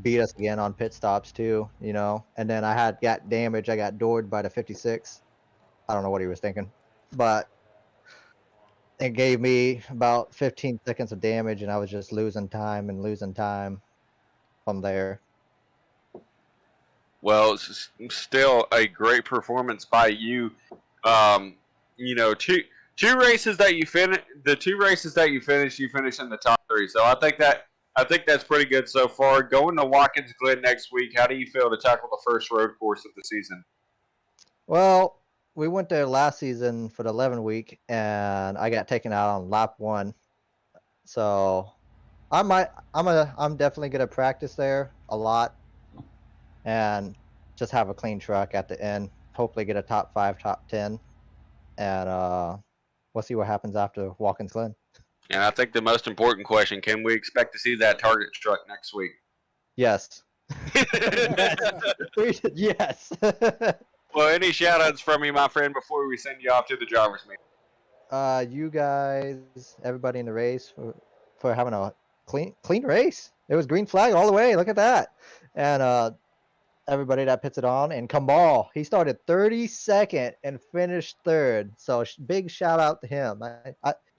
beat us again on pit stops too, you know. And then I got damage. I got doored by the 56. I don't know what he was thinking, but it gave me about 15 seconds of damage, and I was just losing time from there. Well, it's still a great performance by you. You know, two races that you finish. The 2 races that you finished in the top 3. So I think that's pretty good so far. Going to Watkins Glen next week, how do you feel to tackle the first road course of the season? Well, we went there last season for the 11 week, and I got taken out on lap 1. So I'm definitely gonna practice there a lot, and just have a clean truck at the end. Hopefully, get a top 5, top 10, and we'll see what happens after Watkins Glen. And I think the most important question: can we expect to see that target truck next week? Yes. Yes. Well, any shout-outs from you, my friend, before we send you off to the driver's meet? You guys, everybody in the race for having a clean race. It was green flag all the way. Look at that. And everybody that pits it on, and Kambal, he started 32nd and finished 3rd. So big shout out to him.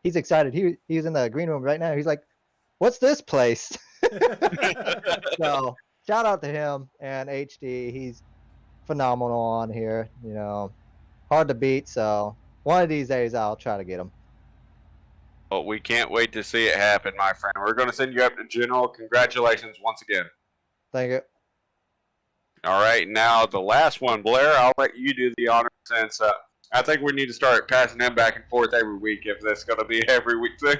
He's excited. He's in the green room right now. He's like, "What's this place?" So shout out to him and HD. He's phenomenal on here. Hard to beat. So one of these days I'll try to get him. Well, we can't wait to see it happen, my friend. We're going to send you up to General. Congratulations once again. Thank you. All right, now the last one, Blair. I'll let you do the honor since I think we need to start passing them back and forth every week if that's going to be every week thing.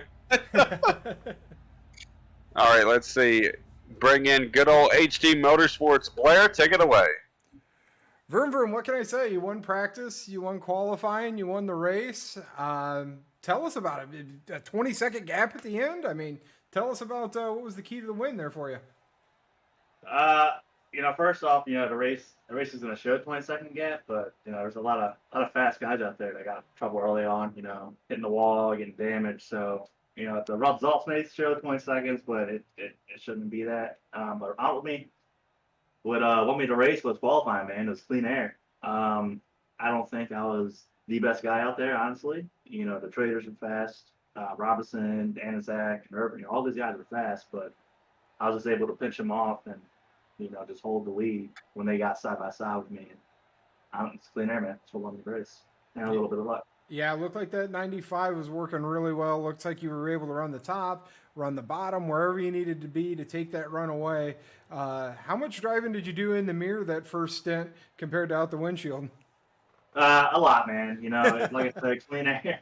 All right, let's see. Bring in good old HD Motorsports. Blair, take it away. Vroom, vroom, what can I say? You won practice, you won qualifying, you won the race. Tell us about it. A 20-second gap at the end? I mean, tell us about what was the key to the win there for you. First off, the race is going to show 20-second gap, but, there's a lot of fast guys out there that got trouble early on, hitting the wall, getting damaged. So, the results may show 20 seconds, but it shouldn't be that. But ultimately, what won me the race was qualifying, man. It was clean air. I don't think I was the best guy out there, honestly. The traders were fast. Robinson, Anazak, and Urban, all these guys were fast, but I was just able to pinch them off and, just hold the lead when they got side by side with me. And it's clean air, man. That's what won me the race. And a little bit of luck. Yeah, it looked like that 95 was working really well. Looks like you were able to run the top, run the bottom, wherever you needed to be to take that run away. How much driving did you do in the mirror that first stint compared to out the windshield? A lot, man. Like I said, clean air.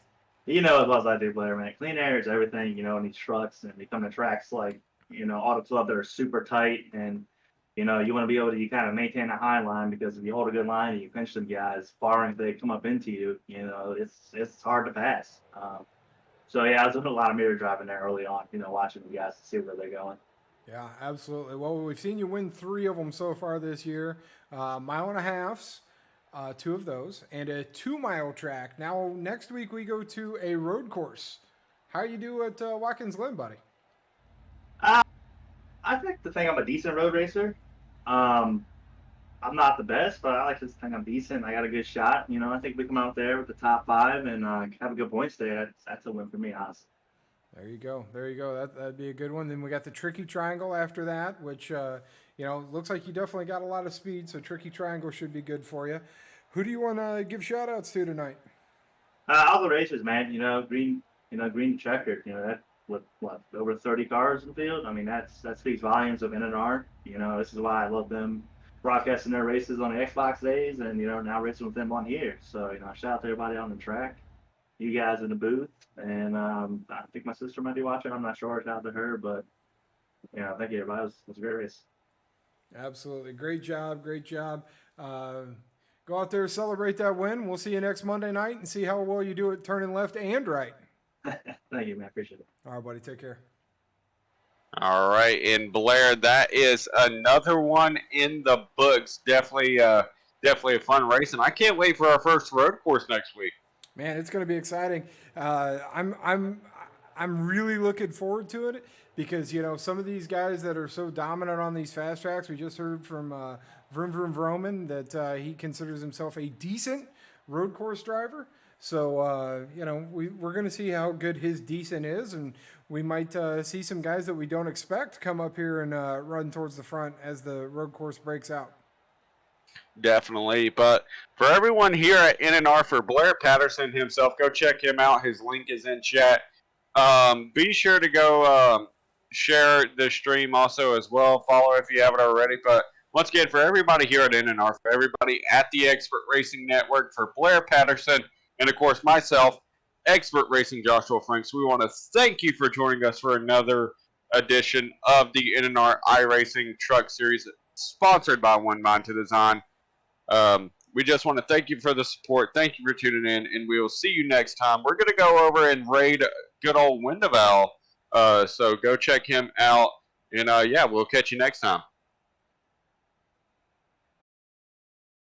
As well as I do, Blair, man. Clean air is everything, in these trucks, and they come to tracks like, Auto Club that are super tight, and you want to be able to kind of maintain a high line, because if you hold a good line and you pinch them guys, barring if they come up into you, it's hard to pass. So yeah, I was doing a lot of mirror driving there early on, watching the guys to see where they're going. Yeah, absolutely. Well, we've seen you win 3 of them so far this year. Mile and a halfs, 2 of those, and a 2-mile track. Now, next week we go to a road course. How you do at Watkins Glen, buddy? I think I'm a decent road racer. I'm not the best, but I like to think I'm decent. I got a good shot. I think we come out there with the top 5 and have a good points day. That's a win for me, honestly. There you go. That'd be a good one. Then we got the Tricky Triangle after that, which looks like you definitely got a lot of speed. So Tricky Triangle should be good for you. Who do you want to give shout outs to tonight? All the racers, man. Green checkered. That what over 30 cars in the field. I mean, that speaks volumes of NNR. This is why I love them broadcasting their races on the Xbox days, and now racing with them on here. So shout out to everybody on the track, you guys in the booth, and I think my sister might be watching. I'm not sure. Shout out to her, but thank you, everybody. It was a great race. Absolutely, great job. Go out there, celebrate that win. We'll see you next Monday night and see how well you do at turning left and right. Thank you, man. Appreciate it. All right, buddy. Take care. All right, and Blair, that is another one in the books. Definitely a fun race, and I can't wait for our first road course next week. Man, it's going to be exciting. I'm really looking forward to it because some of these guys that are so dominant on these fast tracks. We just heard from Vroom Vroom Vroman that he considers himself a decent road course driver. So, we're going to see how good his decent is, and we might see some guys that we don't expect come up here and run towards the front as the road course breaks out. Definitely. But for everyone here at NNR, for Blair Patterson himself, go check him out. His link is in chat. Be sure to go share the stream also as well. Follow if you haven't already. But Once again, for everybody here at NNR, for everybody at the Expert Racing Network, for Blair Patterson, and of course myself, Expert Racing Joshua Franks, we want to thank you for joining us for another edition of the NNR iRacing Truck Series, sponsored by One Mind to Design. We just want to thank you for the support. Thank you for tuning in, and we will see you next time. We're going to go over and raid good old Windaval, so go check him out, and yeah, we'll catch you next time.